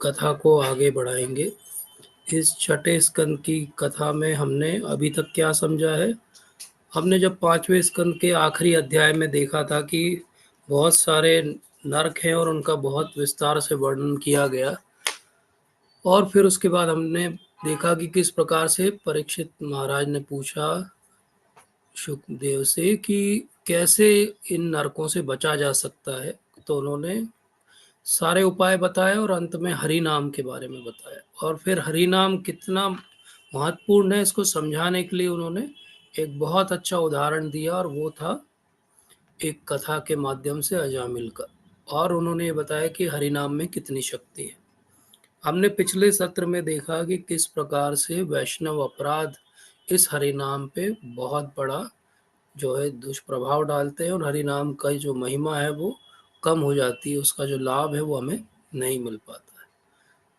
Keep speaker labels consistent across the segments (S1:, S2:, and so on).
S1: कथा को आगे बढ़ाएंगे। इस छठे स्कंद की कथा में हमने अभी तक क्या समझा है? हमने जब पांचवें स्कंद के आखिरी अध्याय में देखा था कि बहुत सारे नरक हैं और उनका बहुत विस्तार से वर्णन किया गया, और फिर उसके बाद हमने देखा कि किस प्रकार से परीक्षित महाराज ने पूछा शुकदेव से कि कैसे इन नरकों से बचा जा सकता है। तो उन्होंने सारे उपाय बताए और अंत में हरि नाम के बारे में बताया, और फिर हरि नाम कितना महत्वपूर्ण है इसको समझाने के लिए उन्होंने एक बहुत अच्छा उदाहरण दिया, और वो था एक कथा के माध्यम से अजामिल का। और उन्होंने ये बताया कि हरि नाम में कितनी शक्ति है। हमने पिछले सत्र में देखा कि किस प्रकार से वैष्णव अपराध इस हरि नाम पे बहुत बड़ा जो है दुष्प्रभाव डालते हैं, और हरि नाम का जो महिमा है वो कम हो जाती है, उसका जो लाभ है वो हमें नहीं मिल पाता है।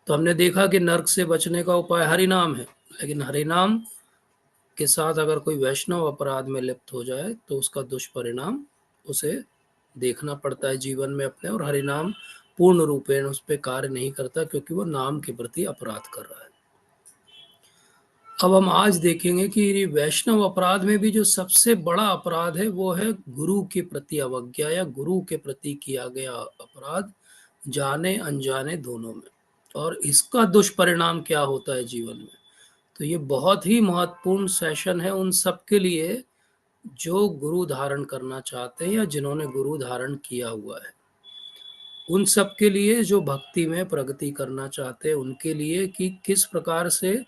S1: तो हमने देखा कि नर्क से बचने का उपाय हरि नाम है, लेकिन हरि नाम के साथ अगर कोई वैष्णव अपराध में लिप्त हो जाए तो उसका दुष्परिणाम उसे देखना पड़ता है जीवन में अपने, और हरि नाम पूर्ण रूपेण उस पर कार्य नहीं करता क्योंकि वो नाम के प्रति अपराध कर रहा है। अब हम आज देखेंगे कि वैष्णव अपराध में भी जो सबसे बड़ा अपराध है वो है गुरु के प्रति अवज्ञा या गुरु के प्रति किया गया अपराध, जाने अनजाने दोनों में। और इसका दुष्परिणाम क्या होता है जीवन में, तो ये बहुत ही महत्वपूर्ण सेशन है उन सब के लिए जो गुरु धारण करना चाहते हैं या जिन्होंने गुरु धारण किया हुआ है, उन सब के लिए जो भक्ति में प्रगति करना चाहते हैं उनके लिए, कि किस प्रकार से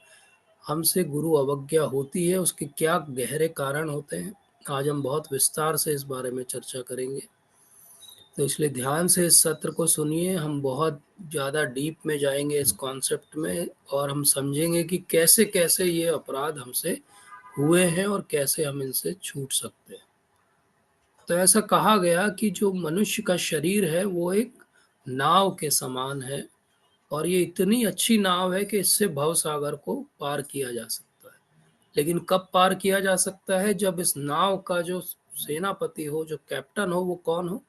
S1: हमसे गुरु अवज्ञा होती है, उसके क्या गहरे कारण होते हैं। आज हम बहुत विस्तार से इस बारे में चर्चा करेंगे, तो इसलिए ध्यान से इस सत्र को सुनिए। हम बहुत ज़्यादा डीप में जाएंगे इस कॉन्सेप्ट में, और हम समझेंगे कि कैसे कैसे ये अपराध हमसे हुए हैं और कैसे हम इनसे छूट सकते हैं। तो ऐसा कहा गया कि जो मनुष्य का शरीर है वो एक नाव के समान है, और ये इतनी अच्छी नाव है कि इससे भव सागर को पार किया जा सकता है। लेकिन कब पार किया जा सकता है? जब इस नाव का जो सेनापति हो, जो कैप्टन हो, वो कौन हो?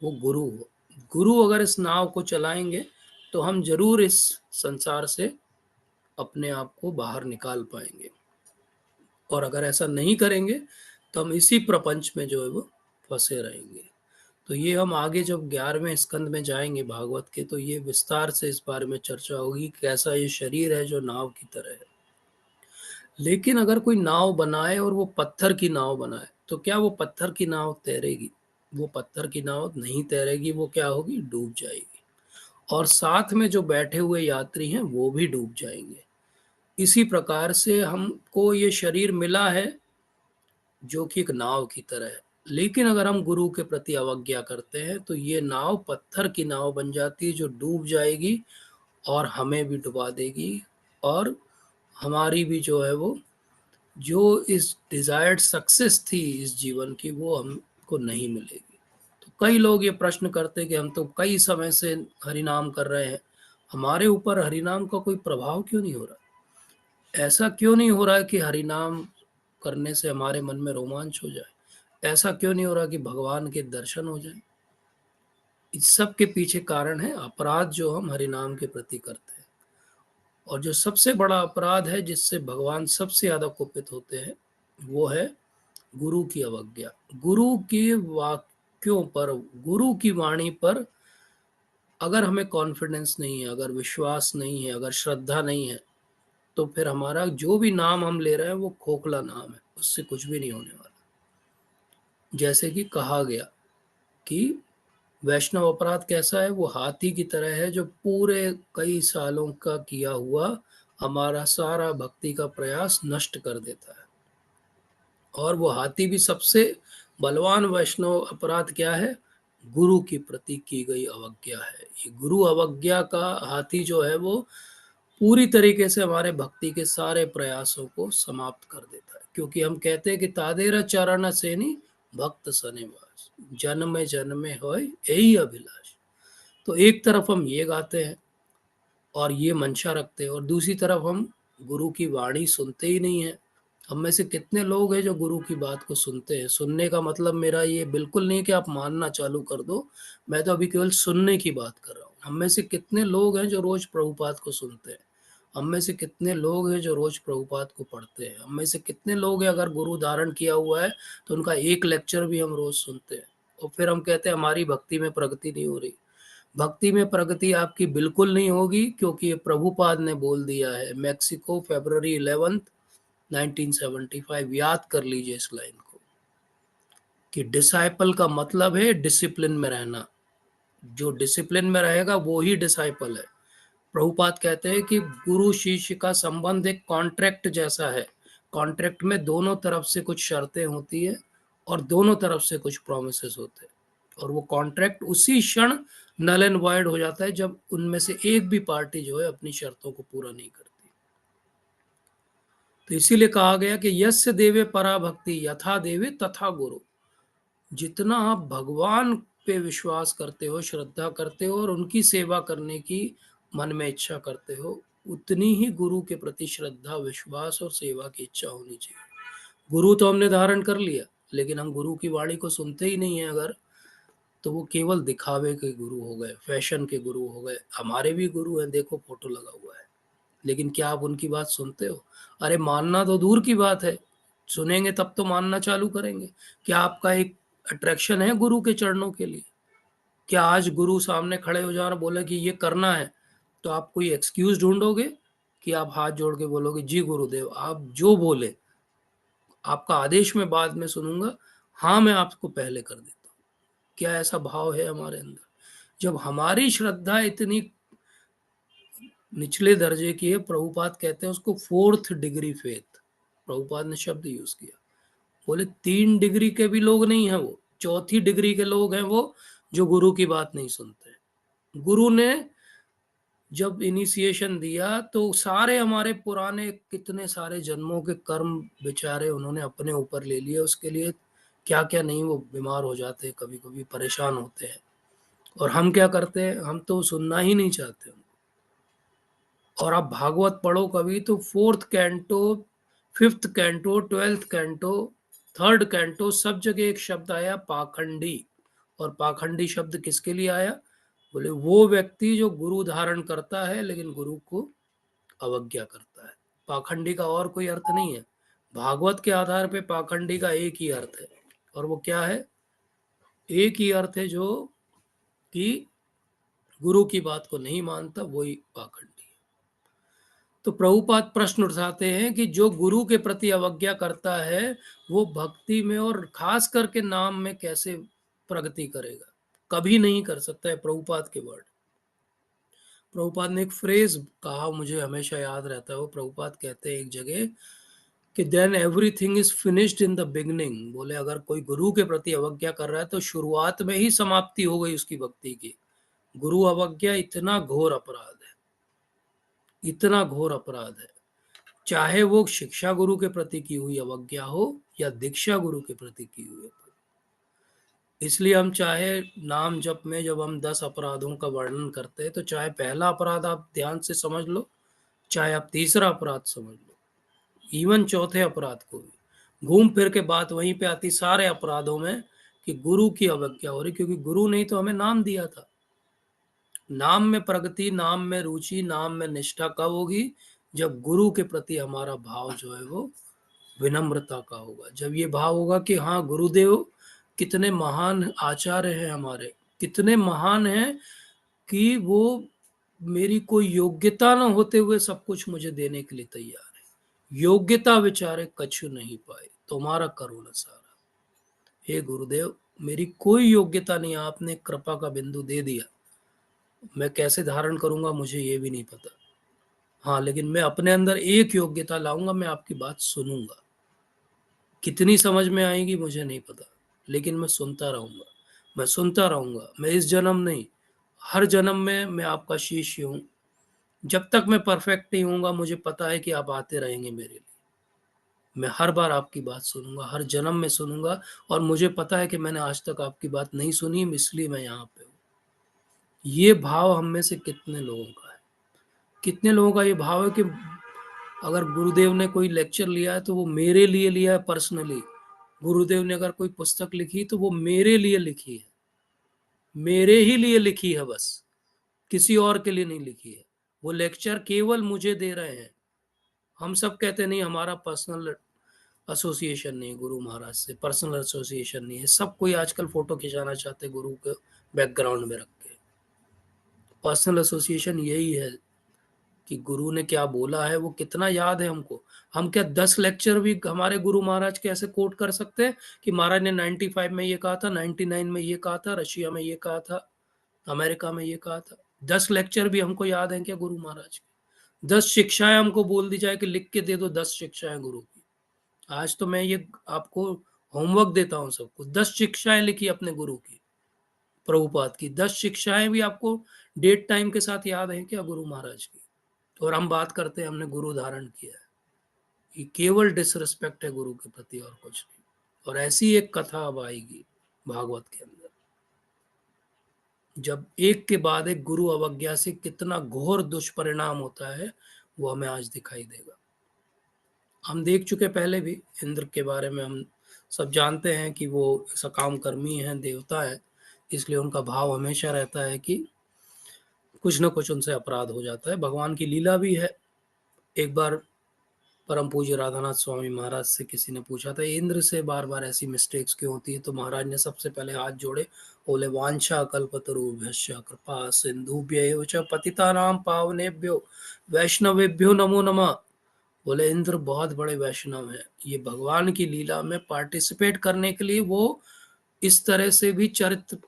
S1: वो गुरु हो। गुरु अगर इस नाव को चलाएंगे तो हम जरूर इस संसार से अपने आप को बाहर निकाल पाएंगे, और अगर ऐसा नहीं करेंगे तो हम इसी प्रपंच में जो है वो फंसे रहेंगे। तो ये हम आगे जब 11वें स्कंद में जाएंगे भागवत के, तो ये विस्तार से इस बारे में चर्चा होगी कैसा ये शरीर है जो नाव की तरह है। लेकिन अगर कोई नाव बनाए और वो पत्थर की नाव बनाए, तो क्या वो पत्थर की नाव तैरेगी? वो पत्थर की नाव नहीं तैरेगी, वो क्या होगी? डूब जाएगी। और साथ में जो बैठे हुए यात्री हैं वो भी डूब जाएंगे। इसी प्रकार से हमको ये शरीर मिला है जो कि एक नाव की तरह है, लेकिन अगर हम गुरु के प्रति अवज्ञा करते हैं तो ये नाव पत्थर की नाव बन जाती है जो डूब जाएगी और हमें भी डुबा देगी, और हमारी भी जो है वो जो इस डिजायर्ड सक्सेस थी इस जीवन की वो हमको नहीं मिलेगी। तो कई लोग ये प्रश्न करते हैं कि हम तो कई समय से हरिनाम कर रहे हैं, हमारे ऊपर हरिनाम का कोई प्रभाव क्यों नहीं हो रहा? ऐसा क्यों नहीं हो रहा है कि हरिनाम करने से हमारे मन में रोमांच हो जाए? ऐसा क्यों नहीं हो रहा कि भगवान के दर्शन हो जाए? इस सब के पीछे कारण है अपराध जो हम हरिनाम के प्रति करते हैं। और जो सबसे बड़ा अपराध है जिससे भगवान सबसे ज्यादा कुपित होते हैं वो है गुरु की अवज्ञा। गुरु के वाक्यों पर, गुरु की वाणी पर अगर हमें कॉन्फिडेंस नहीं है, अगर विश्वास नहीं है, अगर श्रद्धा नहीं है, तो फिर हमारा जो भी नाम हम ले रहे हैं वो खोखला नाम है, उससे कुछ भी नहीं होने वाला। जैसे कि कहा गया कि वैष्णव अपराध कैसा है? वो हाथी की तरह है जो पूरे कई सालों का किया हुआ हमारा सारा भक्ति का प्रयास नष्ट कर देता है। और वो हाथी भी सबसे बलवान वैष्णव अपराध क्या है? गुरु की प्रति की गई अवज्ञा है। ये गुरु अवज्ञा का हाथी जो है वो पूरी तरीके से हमारे भक्ति के सारे प्रयासों को समाप्त कर देता है, क्योंकि हम कहते हैं कि तादेरा चरण सेनी भक्त सनेवास, जन्मे जन्मे होय यही अभिलाष। तो एक तरफ हम ये गाते हैं और ये मंशा रखते हैं, और दूसरी तरफ हम गुरु की वाणी सुनते ही नहीं है। हम में से कितने लोग हैं जो गुरु की बात को सुनते हैं? सुनने का मतलब मेरा ये बिल्कुल नहीं कि आप मानना चालू कर दो, मैं तो अभी केवल सुनने की बात कर रहा हूँ। हम में से कितने लोग हैं जो रोज प्रभुपाद को सुनते हैं? हम में से कितने लोग हैं जो रोज प्रभुपाद को पढ़ते हैं? हम में से कितने लोग हैं अगर गुरु धारण किया हुआ है तो उनका एक लेक्चर भी हम रोज सुनते हैं और फिर हम कहते हैं हमारी भक्ति में प्रगति नहीं हो रही। भक्ति में प्रगति आपकी बिल्कुल नहीं होगी, क्योंकि ये प्रभुपाद ने बोल दिया है। मैक्सिको, फरवरी 11, 1975। याद कर लीजिए इस लाइन को, कि डिसाइपल का मतलब है डिसिप्लिन में रहना। जो डिसिप्लिन में रहेगा वो ही डिसाइपल है। प्रभुपाद कहते हैं कि गुरु शिष्य का संबंध एक कॉन्ट्रैक्ट जैसा है। कॉन्ट्रैक्ट में दोनों तरफ से कुछ शर्तें होती है और दोनों तरफ से कुछ प्रोमिसेस होते हैं, और वो कॉन्ट्रैक्ट उसी क्षण नल एंड वॉइड हो जाता है जब उनमें से एक भी पार्टी जो है अपनी शर्तों को पूरा नहीं करती। तो इसीलिए कहा गया कि यस्य देवे परा भक्ति यथा देवे तथा गुरु। जितना आप भगवान पे विश्वास करते हो, श्रद्धा करते हो और उनकी सेवा करने की मन में इच्छा करते हो, उतनी ही गुरु के प्रति श्रद्धा, विश्वास और सेवा की इच्छा होनी चाहिए। गुरु तो हमने धारण कर लिया, लेकिन हम गुरु की वाणी को सुनते ही नहीं है अगर, तो वो केवल दिखावे के गुरु हो गए, फैशन के गुरु हो गए। हमारे भी गुरु हैं, देखो फोटो लगा हुआ है, लेकिन क्या आप उनकी बात सुनते हो? अरे मानना तो दूर की बात है, सुनेंगे तब तो मानना चालू करेंगे। क्या आपका एक अट्रैक्शन है गुरु के चरणों के लिए? क्या आज गुरु सामने खड़े हो जाए और बोले कि ये करना है, तो आप कोई एक्सक्यूज ढूंढोगे कि आप हाथ जोड़ के बोलोगे जी गुरुदेव आप जो बोले, आपका आदेश मैं बाद में सुनूंगा, हाँ मैं आपको पहले कर देता हूँ? क्या ऐसा भाव है हमारे अंदर? जब हमारी श्रद्धा इतनी निचले दर्जे की है, प्रभुपाद कहते हैं उसको फोर्थ डिग्री फेथ, प्रभुपाद ने शब्द यूज किया। बोले 3 डिग्री के भी लोग नहीं है वो, चौथी डिग्री के लोग हैं वो, जो गुरु की बात नहीं सुनते। गुरु ने जब इनिशिएशन दिया तो सारे हमारे पुराने कितने सारे जन्मों के कर्म बेचारे उन्होंने अपने ऊपर ले लिए। उसके लिए क्या क्या नहीं, वो बीमार हो जाते हैं, कभी कभी परेशान होते हैं, और हम क्या करते हैं, हम तो सुनना ही नहीं चाहते। और आप भागवत पढ़ो कभी तो fourth canto, fifth canto, twelfth canto, third canto, सब जगह एक शब्द आया पाखंडी। और पाखंडी शब्द किसके लिए आया? बोले वो व्यक्ति जो गुरु धारण करता है लेकिन गुरु को अवज्ञा करता है। पाखंडी का और कोई अर्थ नहीं है। भागवत के आधार पे पाखंडी का एक ही अर्थ है, और वो क्या है? एक ही अर्थ है, जो कि गुरु की बात को नहीं मानता, वही पाखंडी। तो प्रभुपाद प्रश्न उठाते हैं कि जो गुरु के प्रति अवज्ञा करता है वो भक्ति में और खास करके नाम में कैसे प्रगति करेगा? कभी नहीं कर सकता है। प्रभुपाद के वर्ड, प्रभुपाद ने एक फ्रेज कहा, मुझे हमेशा याद रहता है। वो प्रभुपाद कहते हैं एक जगह कि then everything is finished in the beginning. बोले अगर कोई गुरु के प्रति अवज्ञा कर रहा है तो शुरुआत में ही समाप्ति हो गई उसकी भक्ति की। गुरु अवज्ञा इतना घोर अपराध है, इतना घोर अपराध है। चाहे वो शिक्षा गुरु के प्रति की हुई अवज्ञा हो या दीक्षा गुरु के प्रति की हुई। इसलिए हम चाहे नाम जप में जब हम 10 अपराधों का वर्णन करते हैं, तो चाहे पहला अपराध आप ध्यान से समझ लो, चाहे आप तीसरा अपराध समझ लो, इवन चौथे अपराध को भी, घूम फिर के बात वहीं पे आती सारे अपराधों में, कि गुरु की अवज्ञा हो रही। क्योंकि गुरु ने तो हमें नाम दिया था। नाम में प्रगति, नाम में रुचि, नाम में निष्ठा कब होगी? जब गुरु के प्रति हमारा भाव जो है वो विनम्रता का होगा। जब ये भाव होगा कि हाँ गुरुदेव कितने महान आचार्य हैं हमारे, कितने महान हैं कि वो मेरी कोई योग्यता न होते हुए सब कुछ मुझे देने के लिए तैयार है। योग्यता विचारे कछु नहीं पाए, तुम्हारा करुण सारा। हे गुरुदेव मेरी कोई योग्यता नहीं, आपने कृपा का बिंदु दे दिया, मैं कैसे धारण करूंगा मुझे ये भी नहीं पता। हाँ लेकिन मैं अपने अंदर एक योग्यता लाऊंगा, मैं आपकी बात सुनूंगा। कितनी समझ में आएगी मुझे नहीं पता, लेकिन मैं सुनता रहूंगा, मैं सुनता रहूंगा। मैं इस जन्म नहीं, हर जन्म में मैं आपका शिष्य हूँ। जब तक मैं परफेक्ट नहीं हूँगा, मुझे पता है कि आप आते रहेंगे मेरे लिए। मैं हर बार आपकी बात सुनूंगा, हर जन्म में सुनूंगा, और मुझे पता है कि मैंने आज तक आपकी बात नहीं सुनी, इसलिए मैं यहाँ पे हूँ। ये भाव हम में से कितने लोगों का है? कितने लोगों का ये भाव है कि अगर गुरुदेव ने कोई लेक्चर लिया है तो वो मेरे लिए लिया है पर्सनली। गुरुदेव ने अगर कोई पुस्तक लिखी तो वो मेरे लिए लिखी है, मेरे ही लिए लिखी है बस। किसी और के लिए नहीं लिखी है। वो लेक्चर केवल मुझे दे रहे हैं। हम सब कहते नहीं हमारा पर्सनल एसोसिएशन नहीं है गुरु महाराज से, पर्सनल एसोसिएशन नहीं है। सब कोई आजकल फोटो खिंचाना चाहते गुरु के बैकग्राउंड में रख के। पर्सनल एसोसिएशन यही है कि गुरु ने क्या बोला है वो कितना याद है हमको। हम क्या 10 लेक्चर भी हमारे गुरु महाराज के ऐसे कोट कर सकते हैं कि महाराज ने 95 में ये कहा था, 99 में ये कहा था, रशिया में ये कहा था, अमेरिका में ये कहा था। 10 लेक्चर भी हमको याद है क्या गुरु महाराज के? 10 शिक्षाएं हमको बोल दी जाए कि लिख के दे दो 10 शिक्षाएं गुरु की। आज तो मैं ये आपको होमवर्क देता हूं सबको, 10 शिक्षाएं लिखी अपने गुरु की, प्रभुपाद की 10 शिक्षाएं भी आपको डेट टाइम के साथ याद है क्या गुरु महाराज की? और हम बात करते हैं हमने गुरु धारण किया है। ये केवल डिसरिस्पेक्ट है गुरु के प्रति और कुछ नहीं। और ऐसी एक कथा अब आएगी भागवत के अंदर, जब एक के बाद एक गुरु अवज्ञा से कितना घोर दुष्परिणाम होता है वो हमें आज दिखाई देगा। हम देख चुके पहले भी इंद्र के बारे में, हम सब जानते हैं कि वो सकाम कर्मी हैं, देवता है, इसलिए उनका भाव हमेशा रहता है कि कुछ ना कुछ उनसे अपराध हो जाता है। भगवान की लीला भी है। एक बार परम पूज्य राधानाथ स्वामी महाराज से किसी ने पूछा था इंद्र से बार बार ऐसी मिस्टेक्स क्यों होती है, तो महाराज ने सबसे पहले हाथ जोड़े, बोले वांछा कल्पतरुभ्यश्च कृपा सिंधुभ्यैव च पतितानां पावनेभ्यो वैष्णवेभ्यो नमो नमः। बोले इंद्र बहुत बड़े वैष्णव हैं, ये भगवान की लीला में पार्टिसिपेट करने के लिए वो इस तरह से भी चरित्र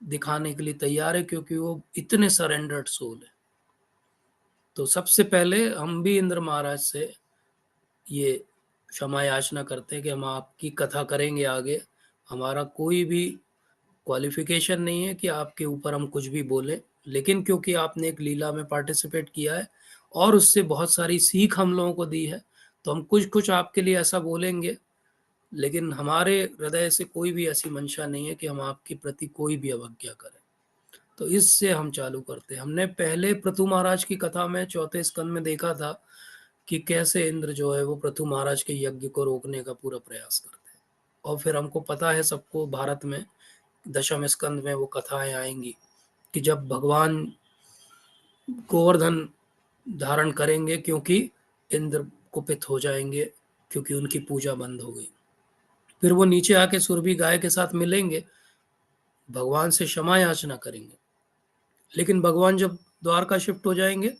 S1: दिखाने के लिए तैयार है, क्योंकि वो इतने सरेंडर्ड सोल है। तो सबसे पहले हम भी इंद्र महाराज से ये क्षमा याचना करते हैं कि हम आपकी कथा करेंगे आगे। हमारा कोई भी क्वालिफिकेशन नहीं है कि आपके ऊपर हम कुछ भी बोलें, लेकिन क्योंकि आपने एक लीला में पार्टिसिपेट किया है और उससे बहुत सारी सीख हम लोगों को दी है, तो हम कुछ कुछ आपके लिए ऐसा बोलेंगे। लेकिन हमारे हृदय से कोई भी ऐसी मंशा नहीं है कि हम आपके प्रति कोई भी अवज्ञा करें। तो इससे हम चालू करते हैं। हमने पहले पृथु महाराज की कथा में चौथे स्कंद में देखा था कि कैसे इंद्र जो है वो पृथु महाराज के यज्ञ को रोकने का पूरा प्रयास करते हैं। और फिर हमको पता है सबको, भारत में दशम स्कंद में वो कथाएं आएंगी कि जब भगवान गोवर्धन धारण करेंगे, क्योंकि इंद्र कुपित हो जाएंगे, क्योंकि उनकी पूजा बंद हो गई। फिर वो नीचे आके सुरभि गाय के साथ मिलेंगे, भगवान से क्षमा याचना करेंगे। लेकिन भगवान जब द्वारका शिफ्ट हो जाएंगे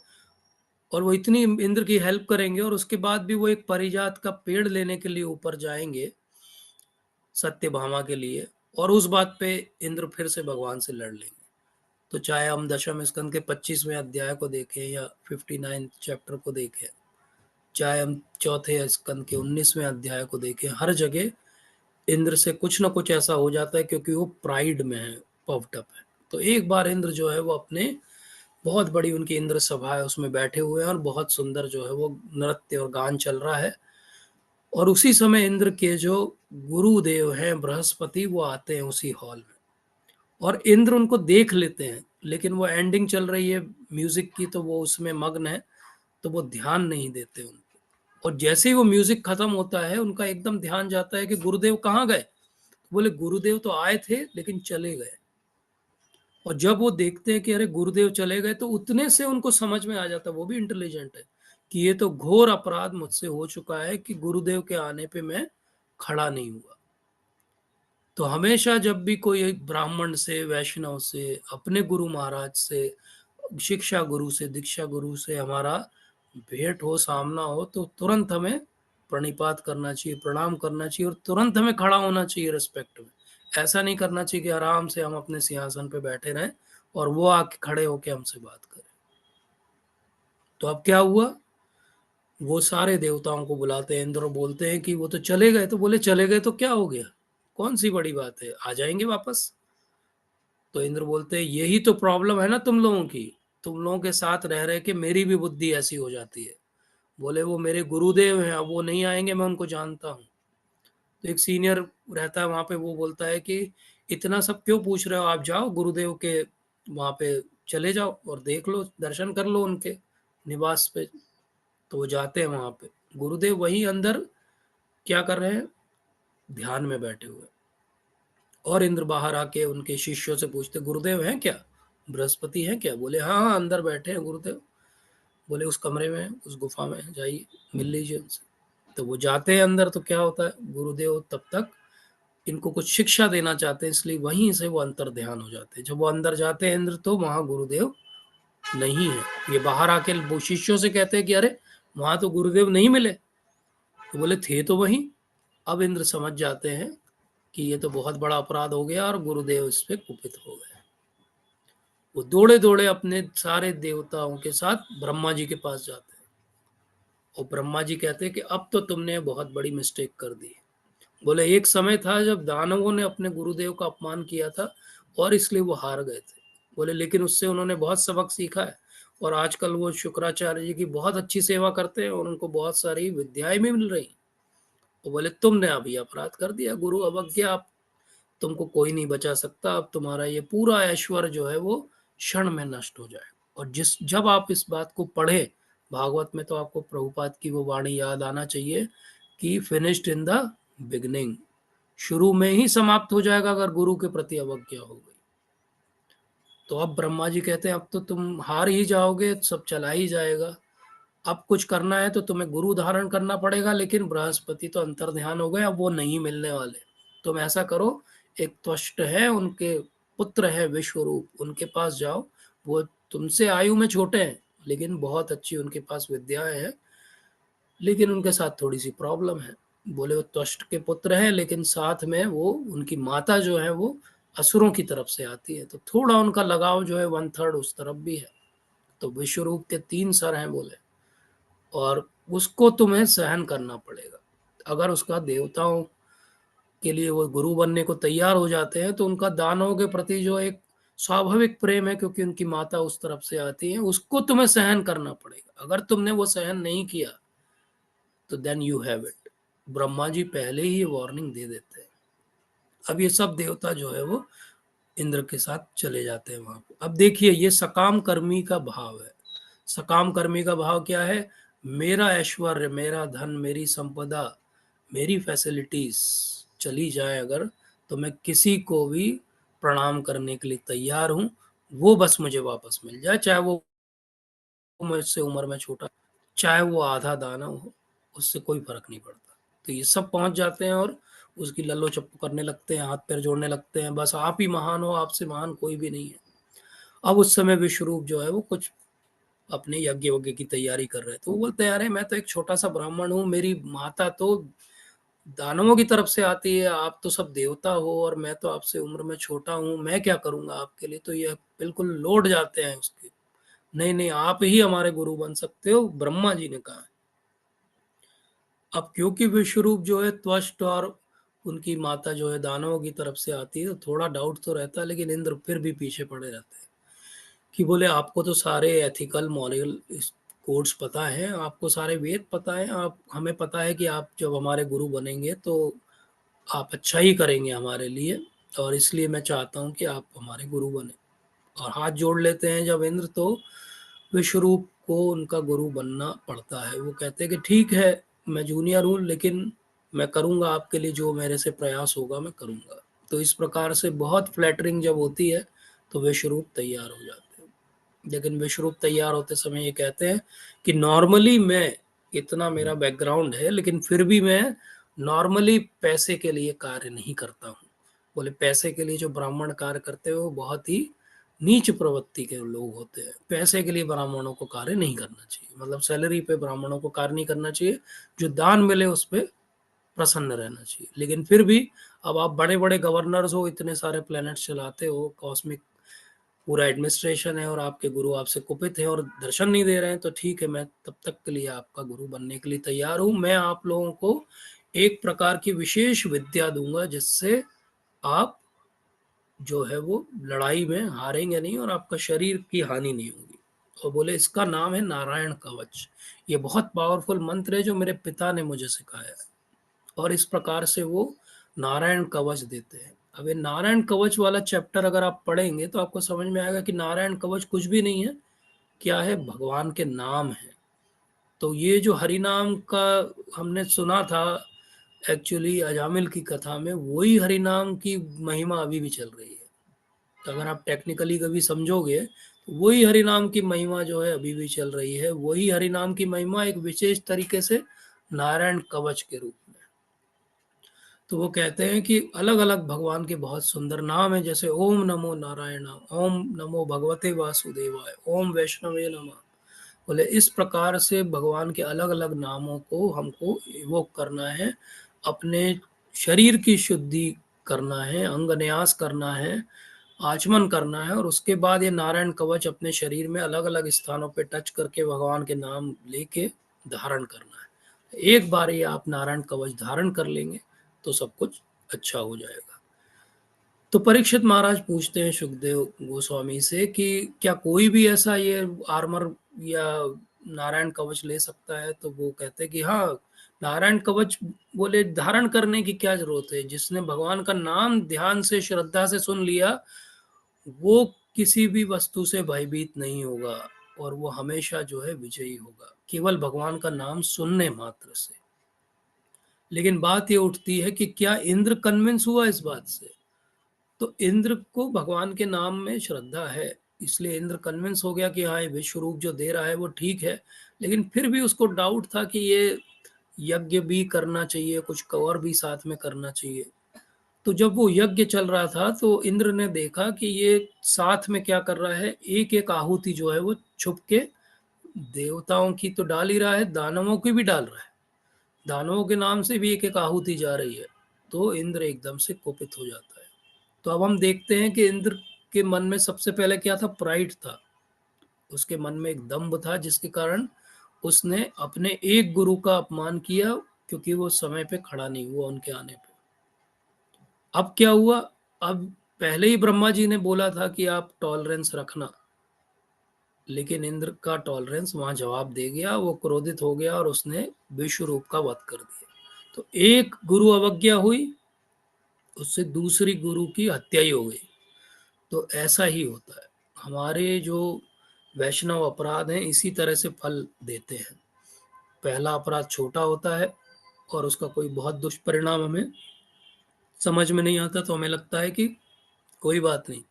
S1: और वो इतनी इंद्र की हेल्प करेंगे, और उसके बाद भी वो एक परिजात का पेड़ लेने के लिए ऊपर जाएंगे सत्यभामा के लिए, और उस बात पे इंद्र फिर से भगवान से लड़ लेंगे। तो चाहे हम दशम स्कंद के 25वें अध्याय को देखें या 59 चैप्टर को देखें, चाहे हम चौथे स्कंद के 19वें अध्याय को देखें, हर जगह इंद्र से कुछ ना कुछ ऐसा हो जाता है, क्योंकि वो प्राइड में है, पफ्ड अप है। तो एक बार इंद्र जो है वो अपने बहुत बड़ी उनकी इंद्र सभा है उसमें बैठे हुए हैं, और बहुत सुंदर जो है वो नृत्य और गान चल रहा है। और उसी समय इंद्र के जो गुरुदेव हैं बृहस्पति, वो आते हैं उसी हॉल में, और इंद्र उनको देख लेते हैं। लेकिन वो एंडिंग चल रही है म्यूजिक की, तो वो उसमें मग्न है, तो वो ध्यान नहीं देते उनको। और जैसे ही वो म्यूजिक खत्म होता है, उनका एकदम ध्यान जाता है कि गुरुदेव कहाँ गए। बोले गुरुदेव तो आए थे लेकिन चले गए। और जब वो देखते हैं कि अरे गुरुदेव चले गए, तो उतने से उनको समझ में आ जाता है, वो भी इंटेलिजेंट है, कि ये तो घोर अपराध मुझसे हो चुका है कि गुरुदेव के आने पे मैं खड़ा नहीं हुआ। तो हमेशा जब भी कोई ब्राह्मण से, वैष्णव से, अपने गुरु महाराज से, शिक्षा गुरु से, दीक्षा गुरु से हमारा भेंट हो, सामना हो, तो तुरंत हमें प्रणिपात करना चाहिए, प्रणाम करना चाहिए, और तुरंत हमें खड़ा होना चाहिए रिस्पेक्ट में। ऐसा नहीं करना चाहिए कि आराम से हम अपने सिंहासन पे बैठे रहें और वो आके खड़े होके हमसे बात करें। तो अब क्या हुआ, वो सारे देवताओं को बुलाते हैं, इंद्र बोलते हैं कि वो तो चले गए। तो बोले चले गए तो क्या हो गया, कौन सी बड़ी बात है, आ जाएंगे वापस। तो इंद्र बोलते हैं यही तो प्रॉब्लम है ना तुम लोगों की, तुम लोगों के साथ रह रहे कि मेरी भी बुद्धि ऐसी हो जाती है। बोले वो मेरे गुरुदेव हैं, अब वो नहीं आएंगे, मैं उनको जानता हूँ। तो एक सीनियर रहता है वहां पे, वो बोलता है कि इतना सब क्यों पूछ रहे हो, आप जाओ गुरुदेव के वहां पे, चले जाओ और देख लो, दर्शन कर लो उनके निवास पे। तो वो जाते हैं वहां पे, गुरुदेव वहीं अंदर क्या कर रहे हैं, ध्यान में बैठे हुए। और इंद्र बाहर आके उनके शिष्यों से पूछते गुरुदेव हैं क्या। बृहस्पति है क्या? बोले हाँ हाँ अंदर बैठे हैं गुरुदेव। बोले उस कमरे में, उस गुफा में जाइए, मिल लीजिए उनसे। तो वो जाते हैं अंदर, तो क्या होता है, गुरुदेव तब तक इनको कुछ शिक्षा देना चाहते हैं, इसलिए वहीं से वो अंतर ध्यान हो जाते हैं। जब वो अंदर जाते हैं इंद्र, तो वहां गुरुदेव नहीं है। ये बाहर आके वो शिष्यों से कहते हैं कि अरे वहां तो गुरुदेव नहीं मिले। तो बोले थे तो वहीं। अब इंद्र समझ जाते हैं कि ये तो बहुत बड़ा अपराध हो गया, और गुरुदेव इस पे कुपित हो गए। वो दौड़े दौड़े अपने सारे देवताओं के साथ ब्रह्मा जी के पास जाते हैं, और ब्रह्मा जी कहते हैं कि अब तो तुमने बहुत बड़ी मिस्टेक कर दी। बोले एक समय था जब दानवों ने अपने गुरुदेव का अपमान किया था, और इसलिए वो हार गए थे। बोले लेकिन उससे उन्होंने बहुत सबक सीखा है, और आजकल वो शुक्राचार्य जी की बहुत अच्छी सेवा करते हैं, और उनको बहुत सारी विद्याएं भी मिल रही। वो बोले तुमने अभी अपराध कर दिया, गुरु अवज्ञा, अब तुमको कोई नहीं बचा सकता, अब तुम्हारा ये पूरा ऐश्वर्य जो है वो क्षण में नष्ट हो जाए। और जब आप इस बात को पढ़े भागवत में, तो आपको प्रभुपाद की वो वाणी याद आना चाहिए कि फिनिश्ड इन द बिगनिंग, शुरू में ही समाप्त हो जाएगा अगर गुरु के प्रति अवज्ञा हो गई। तो अब ब्रह्मा जी कहते हैं अब तो तुम हार ही जाओगे, सब चला ही जाएगा, अब कुछ करना है तो तुम्हें गुरु धारण करना पड़ेगा। लेकिन बृहस्पति तो अंतर ध्यान हो गए, अब वो नहीं मिलने वाले। तुम ऐसा करो, एक त्वष्ट है, उनके पुत्र है विश्वरूप, उनके पास जाओ। वो तुमसे आयु में छोटे हैं, लेकिन बहुत अच्छी उनके पास विद्याएं हैं, लेकिन उनके साथ थोड़ी सी प्रॉब्लम है। बोले वो त्वष्ट के पुत्र हैं, लेकिन साथ में वो उनकी माता जो है वो असुरों की तरफ से आती है, तो थोड़ा उनका लगाव जो है 1/3 उस तरफ भी है। तो विश्वरूप के 3 सर हैं बोले, और उसको तुम्हें सहन करना पड़ेगा। अगर उसका देवताओं के लिए वो गुरु बनने को तैयार हो जाते हैं, तो उनका दानवों के प्रति जो एक स्वाभाविक प्रेम है, क्योंकि उनकी माता उस तरफ से आती है, उसको तुम्हें सहन करना पड़ेगा। अगर तुमने वो सहन नहीं किया, तो then you have it. Brahma ji पहले ही वार्निंग दे देते हैं। अब ये सब देवता जो है वो इंद्र के साथ चले जाते हैं वहां पे। अब देखिए, ये सकाम कर्मी का भाव है। सकाम कर्मी का भाव क्या है? मेरा ऐश्वर्य, मेरा धन, मेरी संपदा, मेरी फैसिलिटीज चली जाए अगर, तो मैं किसी को भी प्रणाम करने के लिए तैयार हूं। वो बस मुझे वापस मिल जाए, चाहे वो मुझसे उम्र में छोटा, चाहे वो आधा दानव हो, उससे कोई फर्क नहीं पड़ता। तो ये सब पहुंच जाते हैं, और उसकी लल्लो चप्पू करने लगते हैं, हाथ पैर जोड़ने लगते हैं, बस आप ही महान हो, आपसे महान कोई भी नहीं है। अब उस समय विश्वरूप जो है वो कुछ अपने यज्ञ वज्ञ की तैयारी कर रहे थे। तो वो बोलते हैं अरे मैं तो एक छोटा सा ब्राह्मण हूँ, मेरी माता तो दानवों की तरफ से आती है, आप तो सब देवता हो, और मैं तो आपसे उम्र में छोटा हूँ, मैं क्या करूंगा आपके लिए। तो ये बिल्कुल लौट जाते हैं उसके, नहीं नहीं आप ही हमारे गुरु बन सकते हो, ब्रह्मा जी ने कहा। अब क्योंकि विश्वरूप जो है त्वष्ट, और उनकी माता जो है दानवों की तरफ से आती है, तो थोड़ा डाउट तो रहता है, लेकिन इंद्र फिर भी पीछे पड़े रहते हैं कि बोले आपको तो सारे एथिकल मॉरल कोड्स पता है, आपको सारे वेद पता है, आप हमें पता है कि आप जब हमारे गुरु बनेंगे तो आप अच्छा ही करेंगे हमारे लिए, और इसलिए मैं चाहता हूँ कि आप हमारे गुरु बने। और हाथ जोड़ लेते हैं जब इंद्र, तो विश्वरूप को उनका गुरु बनना पड़ता है। वो कहते हैं कि ठीक है, मैं जूनियर हूँ, लेकिन मैं करूँगा आपके लिए, जो मेरे से प्रयास होगा मैं करूँगा। तो इस प्रकार से बहुत फ्लैटरिंग जब होती है, तो विश्वरूप तैयार हो जाते हैं। लेकिन विश्वरूप तैयार होते समय ये कहते हैं कि नॉर्मली मैं, इतना मेरा बैकग्राउंड है, लेकिन फिर भी मैं नॉर्मली पैसे के लिए कार्य नहीं करता हूँ। बोले पैसे के लिए जो ब्राह्मण कार्य करते हैं वो बहुत ही नीच प्रवृत्ति के लोग होते हैं। पैसे के लिए ब्राह्मणों को कार्य नहीं करना चाहिए, मतलब सैलरी पे ब्राह्मणों को कार्य नहीं करना चाहिए, जो दान मिले उस पर प्रसन्न रहना चाहिए। लेकिन फिर भी अब आप बड़े बड़े गवर्नर्स हो, इतने सारे प्लैनेट्स चलाते हो, कॉस्मिक पूरा एडमिनिस्ट्रेशन है, और आपके गुरु आपसे कुपित है और दर्शन नहीं दे रहे हैं, तो ठीक है, मैं तब तक के लिए आपका गुरु बनने के लिए तैयार हूं। मैं आप लोगों को एक प्रकार की विशेष विद्या दूंगा, जिससे आप जो है वो लड़ाई में हारेंगे नहीं, और आपका शरीर की हानि नहीं होगी। और बोले इसका नाम है नारायण कवच। ये बहुत पावरफुल मंत्र है जो मेरे पिता ने मुझे सिखाया है, और इस प्रकार से वो नारायण कवच देते हैं। अब ये नारायण कवच वाला चैप्टर अगर आप पढ़ेंगे, तो आपको समझ में आएगा कि नारायण कवच कुछ भी नहीं है, क्या है, भगवान के नाम है। तो ये जो हरि नाम का हमने सुना था, एक्चुअली अजामिल की कथा में वही हरि नाम की महिमा अभी भी चल रही है। अगर आप टेक्निकली कभी समझोगे तो वही हरिनाम की महिमा जो है अभी भी चल रही है। वही हरिनाम की महिमा एक विशेष तरीके से नारायण कवच के रूप में। तो वो कहते हैं कि अलग अलग भगवान के बहुत सुंदर नाम है, जैसे ओम नमो नारायण, ओम नमो भगवते वासुदेवाय, ओम वैष्णवे नमः। बोले इस प्रकार से भगवान के अलग अलग नामों को हमको इवोक करना है, अपने शरीर की शुद्धि करना है, अंग न्यास करना है, आचमन करना है, और उसके बाद ये नारायण कवच अपने शरीर में अलग अलग स्थानों पे टच करके भगवान के नाम लेके धारण करना है। एक बार ये आप नारायण कवच धारण कर लेंगे तो सब कुछ अच्छा हो जाएगा। तो परीक्षित महाराज पूछते हैं सुखदेव गोस्वामी से कि क्या कोई भी ऐसा ये आर्मर या नारायण कवच ले सकता है? तो वो कहते हैं कि हाँ, नारायण कवच बोले धारण करने की क्या जरूरत है, जिसने भगवान का नाम ध्यान से श्रद्धा से सुन लिया वो किसी भी वस्तु से भयभीत नहीं होगा, और वो हमेशा जो है विजयी होगा, केवल भगवान का नाम सुनने मात्र से। लेकिन बात ये उठती है कि क्या इंद्र कन्विंस हुआ इस बात से? तो इंद्र को भगवान के नाम में श्रद्धा है, इसलिए इंद्र कन्विंस हो गया कि हाँ, ये विश्व रूप जो दे रहा है वो ठीक है। लेकिन फिर भी उसको डाउट था कि ये यज्ञ भी करना चाहिए, कुछ और भी साथ में करना चाहिए। तो जब वो यज्ञ चल रहा था तो इंद्र ने देखा कि ये साथ में क्या कर रहा है, एक एक आहुति जो है वो छुप के देवताओं की तो डाल ही रहा है, दानवों की भी डाल रहा है, दानवों के नाम से भी एक एक आहुति जा रही है। तो इंद्र एकदम से कुपित हो जाता है। तो अब हम देखते हैं कि इंद्र के मन में सबसे पहले क्या था, प्राइड था। उसके मन में एक दम्भ था, जिसके कारण उसने अपने एक गुरु का अपमान किया, क्योंकि वो समय पे खड़ा नहीं हुआ उनके आने पे। अब क्या हुआ, अब पहले ही ब्रह्मा जी ने बोला था कि आप टॉलरेंस रखना, लेकिन इंद्र का टॉलरेंस वहां जवाब दे गया, वो क्रोधित हो गया और उसने विश्व रूप का वध कर दिया। तो एक गुरु अवज्ञा हुई, उससे दूसरी गुरु की हत्या ही हो गई। तो ऐसा ही होता है, हमारे जो वैष्णव अपराध हैं इसी तरह से फल देते हैं। पहला अपराध छोटा होता है और उसका कोई बहुत दुष्परिणाम हमें समझ में नहीं आता, तो हमें लगता है कि कोई बात नहीं,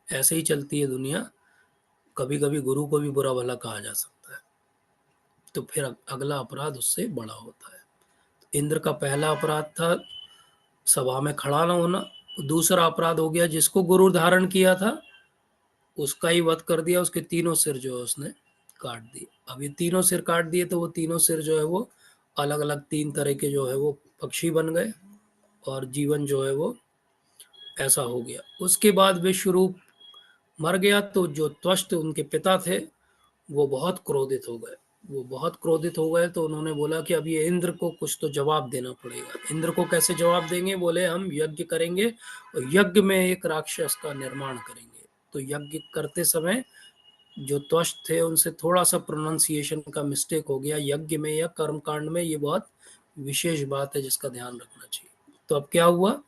S1: ऐसे ही चलती है दुनिया, कभी कभी गुरु को भी बुरा भला कहा जा सकता है। तो फिर अगला अपराध उससे बड़ा होता है। इंद्र का पहला अपराध था सभा में खड़ा ना होना। दूसरा अपराध हो गया, जिसको गुरु धारण किया था उसका ही वध कर दिया, उसके तीनों सिर जो है उसने काट दिए। अब ये तीनों सिर काट दिए तो वो तीनों सिर जो है वो अलग अलग तीन तरह के जो है वो पक्षी बन गए, और जीवन जो है वो ऐसा हो गया। उसके बाद विश्वरूप मर गया, तो जो त्वष्ट उनके पिता थे वो बहुत क्रोधित हो गए। वो बहुत क्रोधित हो गए तो उन्होंने बोला कि अब ये इंद्र को कुछ तो जवाब देना पड़ेगा। इंद्र को कैसे जवाब देंगे? बोले हम यज्ञ करेंगे और यज्ञ में एक राक्षस का निर्माण करेंगे। तो यज्ञ करते समय जो त्वष्ट थे उनसे थोड़ा सा प्रोनाउंसिएशन का मिस्टेक हो गया, यज्ञ में या कर्म कांड में, ये बहुत विशेष बात है जिसका ध्यान रखना चाहिए। तो अब क्या हुआ,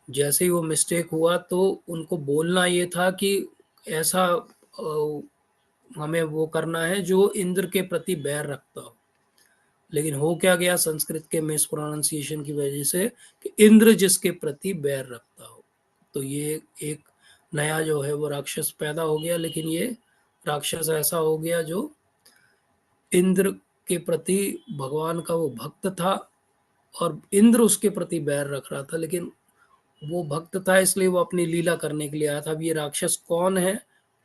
S1: जैसे ही वो मिस्टेक हुआ तो उनको बोलना ये था कि ऐसा हमें वो करना है जो इंद्र के प्रति बैर रखता हो। लेकिन हो क्या गया संस्कृत के मिस प्रोनाउंसिएशन की वजह से, कि इंद्र जिसके प्रति बैर रखता हो। तो ये एक नया जो है वो राक्षस पैदा हो गया, लेकिन ये राक्षस ऐसा हो गया जो इंद्र के प्रति भगवान का वो भक्त था, और इंद्र उसके प्रति बैर रख रहा था, लेकिन वो भक्त था इसलिए वो अपनी लीला करने के लिए आया था। अब ये राक्षस कौन है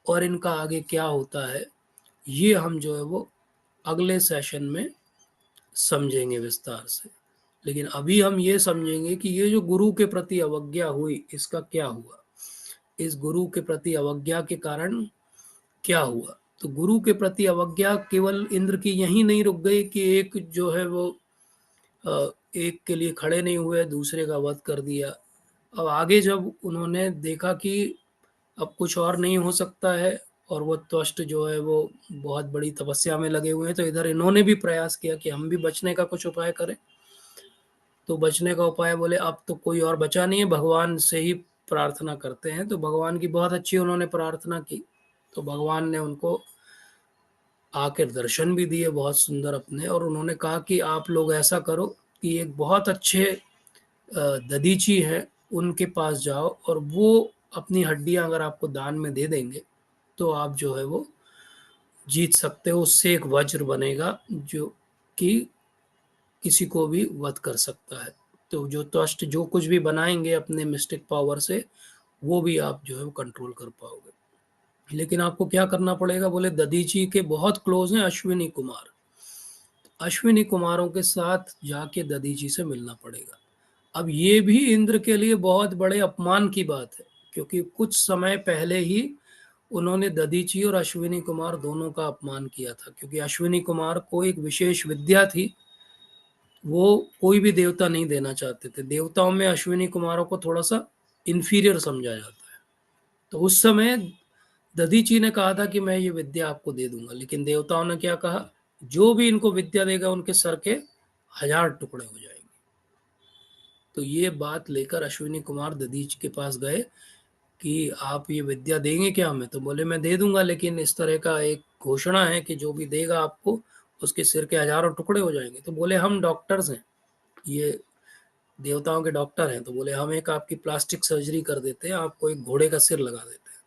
S1: और इनका आगे क्या होता है, ये हम जो है वो अगले सेशन में समझेंगे विस्तार से। लेकिन अभी हम ये समझेंगे कि ये जो गुरु के प्रति अवज्ञा हुई इसका क्या हुआ, इस गुरु के प्रति अवज्ञा के कारण क्या हुआ। तो गुरु के प्रति अवज्ञा केवल इंद्र की यहीं नहीं रुक गई कि एक जो है वो एक के लिए खड़े नहीं हुए, दूसरे का वध कर दिया। अब आगे जब उन्होंने देखा कि अब कुछ और नहीं हो सकता है, और वो त्वष्ट जो है वो बहुत बड़ी तपस्या में लगे हुए हैं, तो इधर इन्होंने भी प्रयास किया कि हम भी बचने का कुछ उपाय करें। तो बचने का उपाय बोले अब तो कोई और बचा नहीं है, भगवान से ही प्रार्थना करते हैं। तो भगवान की बहुत अच्छी उन्होंने प्रार्थना की, तो भगवान ने उनको आकर दर्शन भी दिए बहुत सुंदर अपने, और उन्होंने कहा कि आप लोग ऐसा करो कि एक बहुत अच्छे ददीची हैं उनके पास जाओ, और वो अपनी हड्डियाँ अगर आपको दान में दे देंगे, तो आप जो है वो जीत सकते हो। उससे एक वज्र बनेगा जो कि किसी को भी वध कर सकता है। तो जो त्वष्ट जो कुछ भी बनाएँगे अपने मिस्टिक पावर से, वो भी आप जो है वो कंट्रोल कर पाओगे। लेकिन आपको क्या करना पड़ेगा, बोले दधीची के बहुत क्लोज़ हैं अश्विनी कुमार। अश्विनी कुमारों के साथ जाके दधीची से मिलना पड़ेगा। अब ये भी इंद्र के लिए बहुत बड़े अपमान की बात है, क्योंकि कुछ समय पहले ही उन्होंने दधीची और अश्विनी कुमार दोनों का अपमान किया था, क्योंकि अश्विनी कुमार को एक विशेष विद्या थी, वो कोई भी देवता नहीं देना चाहते थे। देवताओं में अश्विनी कुमारों को थोड़ा-सा इन्फीरियर समझा जाता है। तो उस समय दधीची ने कहा था कि मैं ये विद्या आपको दे दूँगा, लेकिन देवताओं ने क्या कहा, जो भी इनको विद्या देगा उनके सर के 1000 टुकड़े हो जाएँगे। तो ये बात लेकर अश्विनी कुमार दधीच के पास गए कि आप ये विद्या देंगे क्या हमें? तो बोले मैं दे दूँगा, लेकिन इस तरह का एक घोषणा है कि जो भी देगा आपको उसके सिर के हज़ारों टुकड़े हो जाएँगे। तो बोले हम डॉक्टर्स हैं, ये देवताओं के डॉक्टर हैं, तो बोले हम एक आपकी प्लास्टिक सर्जरी कर देते हैं, आपको एक घोड़े का सिर लगा देते हैं।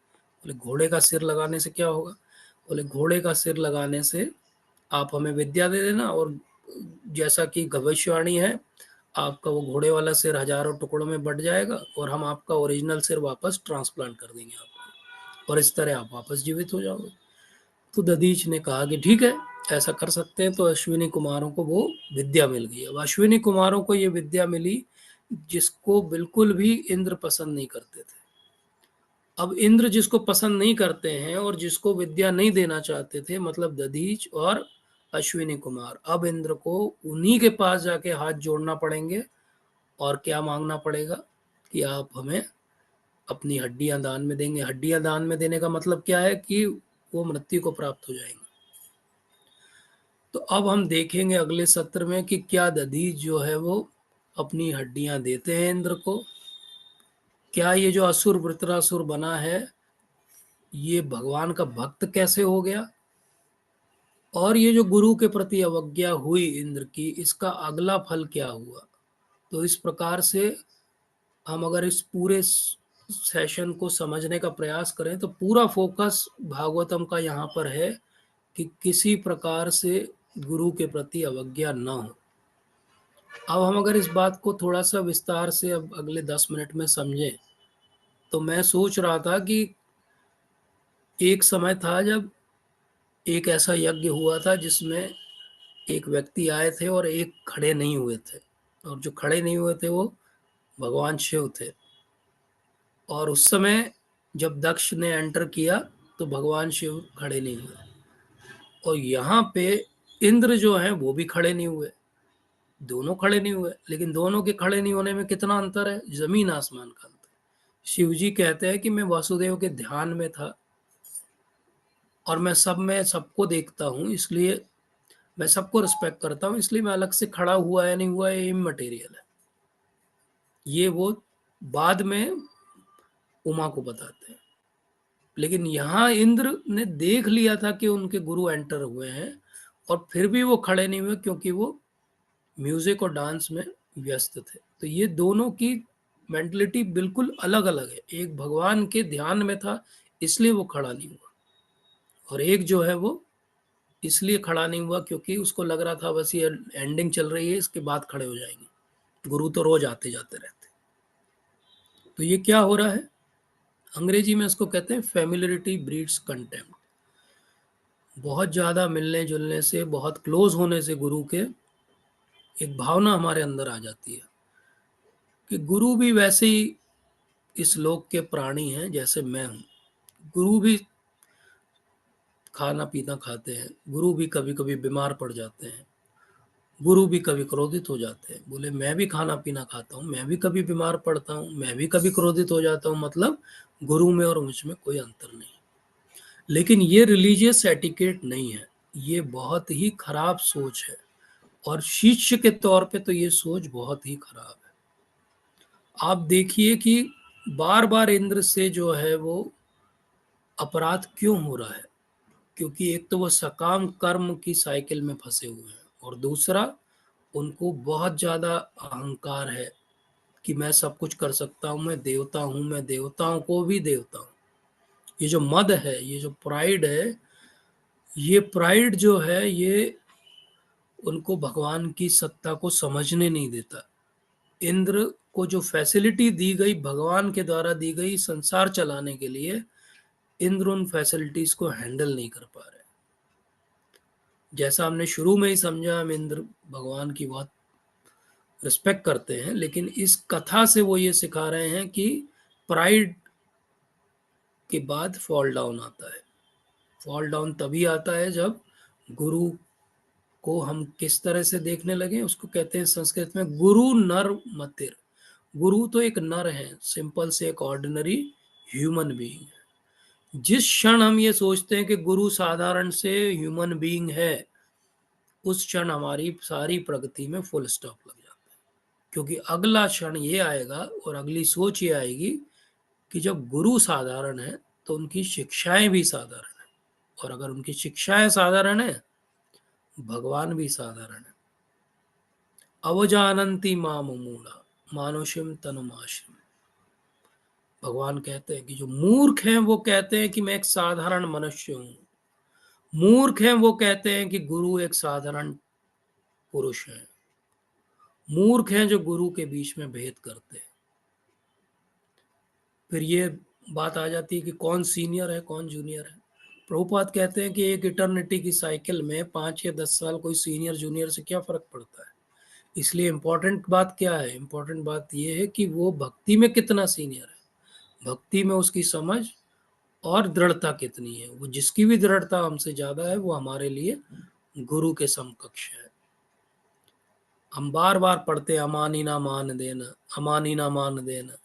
S1: बोले घोड़े का सिर लगाने से क्या होगा? बोले घोड़े का सिर लगाने से आप हमें विद्या दे देना, और जैसा कि भविष्यवाणी है, आपका वो घोड़े वाला सिर हज़ारों टुकड़ों में बँट जाएगा और हम आपका ओरिजिनल सिर वापस ट्रांसप्लांट कर देंगे आपको, और इस तरह आप वापस जीवित हो जाओगे। तो दधीच ने कहा कि ठीक है, ऐसा कर सकते हैं। तो अश्विनी कुमारों को वो विद्या मिल गई। अब अश्विनी कुमारों को ये विद्या मिली जिसको बिल्कुल भी इंद्र पसंद नहीं करते थे। अब इंद्र जिसको पसंद नहीं करते हैं और जिसको विद्या नहीं देना चाहते थे, मतलब दधीच और अश्विनी कुमार, अब इंद्र को उन्हीं के पास जाके हाथ जोड़ना पड़ेंगे और क्या मांगना पड़ेगा कि आप हमें अपनी हड्डियां दान में देंगे। हड्डियां दान में देने का मतलब क्या है कि वो मृत्यु को प्राप्त हो जाएंगे। तो अब हम देखेंगे अगले सत्र में कि क्या दधीच जो है वो अपनी हड्डियां देते हैं इंद्र को, क्या ये जो असुर वृत्रासुर बना है ये भगवान का भक्त कैसे हो गया, और ये जो गुरु के प्रति अवज्ञा हुई इंद्र की, इसका अगला फल क्या हुआ। तो इस प्रकार से हम अगर इस पूरे सेशन को समझने का प्रयास करें तो पूरा फोकस भागवतम का यहाँ पर है कि किसी प्रकार से गुरु के प्रति अवज्ञा न हो। अब हम अगर इस बात को थोड़ा सा विस्तार से अब अगले 10 मिनट में समझें, तो मैं सोच रहा था कि एक समय था जब एक ऐसा यज्ञ हुआ था जिसमें एक व्यक्ति आए थे और एक खड़े नहीं हुए थे, और जो खड़े नहीं हुए थे वो भगवान शिव थे। और उस समय जब दक्ष ने एंटर किया तो भगवान शिव खड़े नहीं हुए, और यहाँ पे इंद्र जो हैं वो भी खड़े नहीं हुए। दोनों खड़े नहीं हुए, लेकिन दोनों के खड़े नहीं होने में कितना अंतर है, जमीन आसमान का अंतर। शिव जी कहते हैं कि मैं वासुदेव के ध्यान में था और मैं सब में सबको देखता हूँ, इसलिए मैं सबको रिस्पेक्ट करता हूँ, इसलिए मैं अलग से खड़ा हुआ या नहीं हुआ ये इममटेरियल है। ये वो बाद में उमा को बताते हैं। लेकिन यहाँ इंद्र ने देख लिया था कि उनके गुरु एंटर हुए हैं, और फिर भी वो खड़े नहीं हुए क्योंकि वो म्यूजिक और डांस में व्यस्त थे। तो ये दोनों की मेंटलिटी बिल्कुल अलग अलग है। एक भगवान के ध्यान में था इसलिए वो खड़ा नहीं हुआ, और एक जो है वो इसलिए खड़ा नहीं हुआ क्योंकि उसको लग रहा था बस ये एंडिंग चल रही है, इसके बाद खड़े हो जाएंगे, गुरु तो रोज आते जाते रहते। तो ये क्या हो रहा है, अंग्रेजी में इसको कहते हैं फेमिलियरिटी ब्रीड्स कंटेम्प्ट। बहुत ज़्यादा मिलने जुलने से, बहुत क्लोज होने से गुरु के एक भावना हमारे अंदर आ जाती है कि गुरु भी वैसे ही इस लोक के प्राणी हैं जैसे मैं हूँ। गुरु भी खाना पीना खाते हैं, गुरु भी कभी कभी बीमार पड़ जाते हैं, गुरु भी कभी क्रोधित हो जाते हैं। बोले मैं भी खाना पीना खाता हूँ, मैं भी कभी बीमार पड़ता हूँ, मैं भी कभी क्रोधित हो जाता हूँ, मतलब गुरु में और मुझ में कोई अंतर नहीं। लेकिन ये रिलीजियस एटिकेट नहीं है, ये बहुत ही खराब सोच है, और शिष्य के तौर पे तो ये सोच बहुत ही खराब है। आप देखिए कि बार बार इंद्र से जो है वो अपराध क्यों हो रहा है, क्योंकि एक तो वो सकाम कर्म की साइकिल में फंसे हुए हैं, और दूसरा उनको बहुत ज़्यादा अहंकार है कि मैं सब कुछ कर सकता हूँ, मैं देवता हूँ, मैं देवताओं को भी देवता हूँ। ये जो मद है, ये जो प्राइड है, ये प्राइड जो है ये उनको भगवान की सत्ता को समझने नहीं देता। इंद्र को जो फैसिलिटी दी गई, भगवान के द्वारा दी गई संसार चलाने के लिए, इंद्र उन फैसिलिटीज को हैंडल नहीं कर पा रहे। जैसा हमने शुरू में ही समझा, हम इंद्र भगवान की बहुत रिस्पेक्ट करते हैं, लेकिन इस कथा से वो ये सिखा रहे हैं कि प्राइड के बाद फॉल डाउन आता है। फॉल डाउन तभी आता है जब गुरु को हम किस तरह से देखने लगे। उसको कहते हैं संस्कृत में गुरु नर मतिर। गुरु तो एक नर है, सिंपल से एक ऑर्डिनरी ह्यूमन बीइंग। जिस क्षण हम ये सोचते हैं कि गुरु साधारण से ह्यूमन बीइंग है, उस क्षण हमारी सारी प्रगति में फुल स्टॉप लग जाता है। क्योंकि अगला क्षण ये आएगा और अगली सोच ये आएगी कि जब गुरु साधारण है तो उनकी शिक्षाएं भी साधारण है, और अगर उनकी शिक्षाएं साधारण है, भगवान भी साधारण है। अवजानंती माम मूढ़ा मानुषिम तनुमाश्रम। भगवान कहते हैं कि जो मूर्ख हैं वो कहते हैं कि मैं एक साधारण मनुष्य हूं। मूर्ख हैं वो कहते हैं कि गुरु एक साधारण पुरुष है। मूर्ख हैं जो गुरु के बीच में भेद करते हैं। फिर ये बात आ जाती है कि कौन सीनियर है कौन जूनियर है। प्रभुपाद कहते हैं कि एक इटर्निटी की साइकिल में 5 या 10 साल कोई सीनियर जूनियर से क्या फर्क पड़ता है। इसलिए इम्पोर्टेंट बात क्या है? इम्पोर्टेंट बात यह है कि वो भक्ति में कितना सीनियर है, भक्ति में उसकी समझ और दृढ़ता कितनी है। वो जिसकी भी दृढ़ता हमसे ज्यादा है वो हमारे लिए गुरु के समकक्ष है। हम बार बार पढ़ते हैं अमानी ना मान देना, अमानी ना मान देना।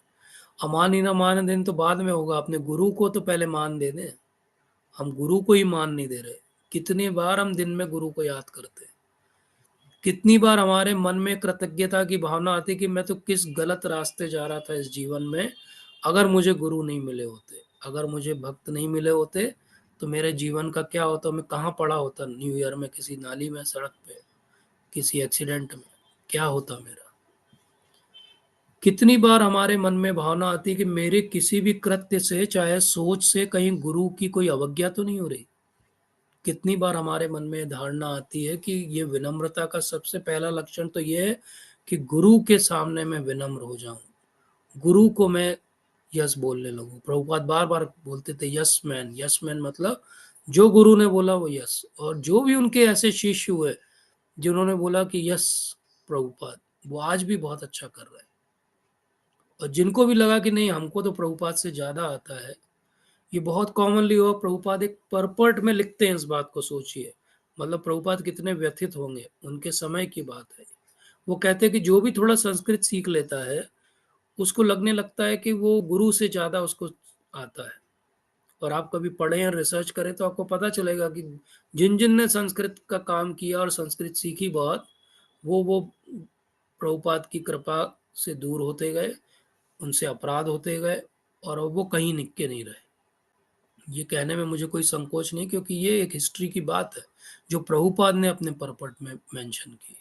S1: अमानी ना मान देना तो बाद में होगा, अपने गुरु को तो पहले मान दे दें। हम गुरु को ही मान नहीं दे रहे। कितनी बार हम दिन में गुरु को याद करते हैं, कितनी बार हमारे मन में कृतज्ञता की भावना आती कि मैं तो किस गलत रास्ते जा रहा था इस जीवन में, अगर मुझे गुरु नहीं मिले होते, अगर मुझे भक्त नहीं मिले होते तो मेरे जीवन का क्या होता, मैं कहाँ पड़ा होता, न्यू ईयर में किसी नाली में, सड़क पे, किसी एक्सीडेंट में, क्या होता मेरा। कितनी बार हमारे मन में भावना आती कि मेरे किसी भी कृत्य से, चाहे सोच से, कहीं गुरु की कोई अवज्ञा तो नहीं हो रही। कितनी बार हमारे मन में धारणा आती है कि ये विनम्रता का सबसे पहला लक्षण तो ये है कि गुरु के सामने मैं विनम्र हो जाऊं, गुरु को मैं यस बोलने लगूं। प्रभुपाद बार बार बोलते थे यस मैन। यस मैन मतलब जो गुरु ने बोला वो यस। और जो भी उनके ऐसे शिष्य हुए जिन्होंने बोला कि यस प्रभुपाद, वो आज भी बहुत अच्छा कर रहे हैं। और जिनको भी लगा कि नहीं हमको तो प्रभुपाद से ज्यादा आता है, ये बहुत कॉमनली हो। प्रभुपाद एक परपर्ट में लिखते हैं इस बात को, सोचिए मतलब प्रभुपाद कितने व्यथित होंगे, उनके समय की बात है। वो कहते हैं कि जो भी थोड़ा संस्कृत सीख लेता है उसको लगने लगता है कि वो गुरु से ज्यादा उसको आता है। और आप कभी पढ़ें या रिसर्च करें तो आपको पता चलेगा कि जिन जिन ने संस्कृत का काम किया और संस्कृत सीखी बहुत, वो प्रभुपाद की कृपा से दूर होते गए, उनसे अपराध होते गए, और अब वो कहीं निक्के नहीं रहे। ये कहने में मुझे कोई संकोच नहीं, क्योंकि ये एक हिस्ट्री की बात है जो प्रभुपाद ने अपने परपट में मेंशन की।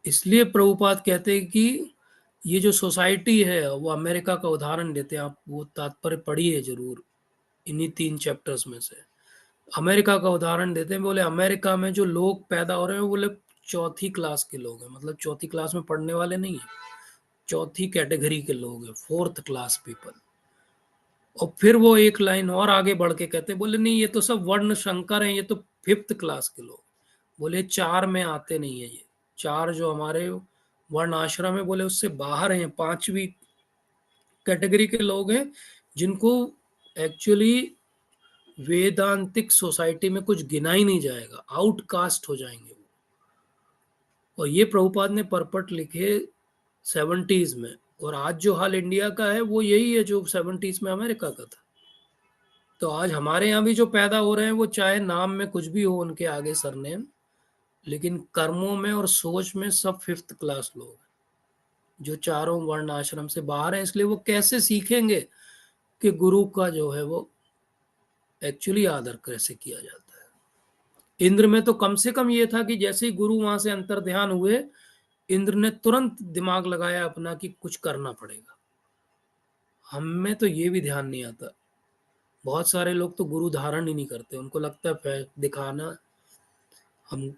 S1: इसलिए प्रभुपाद कहते हैं कि ये जो सोसाइटी है, वो अमेरिका का उदाहरण देते हैं। आप वो तात्पर्य पढ़िए जरूर, इन्हीं 3 चैप्टर्स में से अमेरिका का उदाहरण देते हैं। बोले अमेरिका में जो लोग पैदा हो रहे हैं, बोले चौथी क्लास के लोग हैं, मतलब चौथी क्लास में पढ़ने वाले नहीं है, चौथी कैटेगरी के लोग हैं, फोर्थ क्लास पीपल। और फिर वो एक लाइन और आगे बढ़ के कहते, बोले नहीं ये तो सब वर्ण शंकर हैं, ये तो फिफ्थ क्लास के लोग। बोले 4 में आते नहीं है ये, 4 जो हमारे वर्ण आश्रम है, बोले उससे बाहर हैं, 5वीं कैटेगरी के लोग हैं, जिनको एक्चुअली वेदांतिक सोसाइटी में कुछ गिना ही नहीं जाएगा, आउटकास्ट हो जाएंगे वो। और ये प्रभुपाद ने परपट लिखे 70s में। और आज जो हाल इंडिया का है वो यही है जो 70s में अमेरिका का था। तो आज हमारे यहाँ भी जो पैदा हो रहे हैं, वो चाहे नाम में कुछ भी हो उनके आगे सरनेम, लेकिन कर्मों में और सोच में सब फिफ्थ क्लास लोग हैं, जो चारों वर्ण आश्रम से बाहर हैं। इसलिए वो कैसे सीखेंगे कि गुरु का जो है वो एक्चुअली आदर कैसे किया जाता है। इंद्र में तो कम से कम ये था कि जैसे ही गुरु वहां से अंतर ध्यान हुए, इंद्र ने तुरंत दिमाग लगाया अपना कि कुछ करना पड़ेगा। हमें तो ये भी ध्यान नहीं आता, बहुत सारे लोग तो गुरु धारण ही नहीं करते, उनको लगता है दिखाना, हम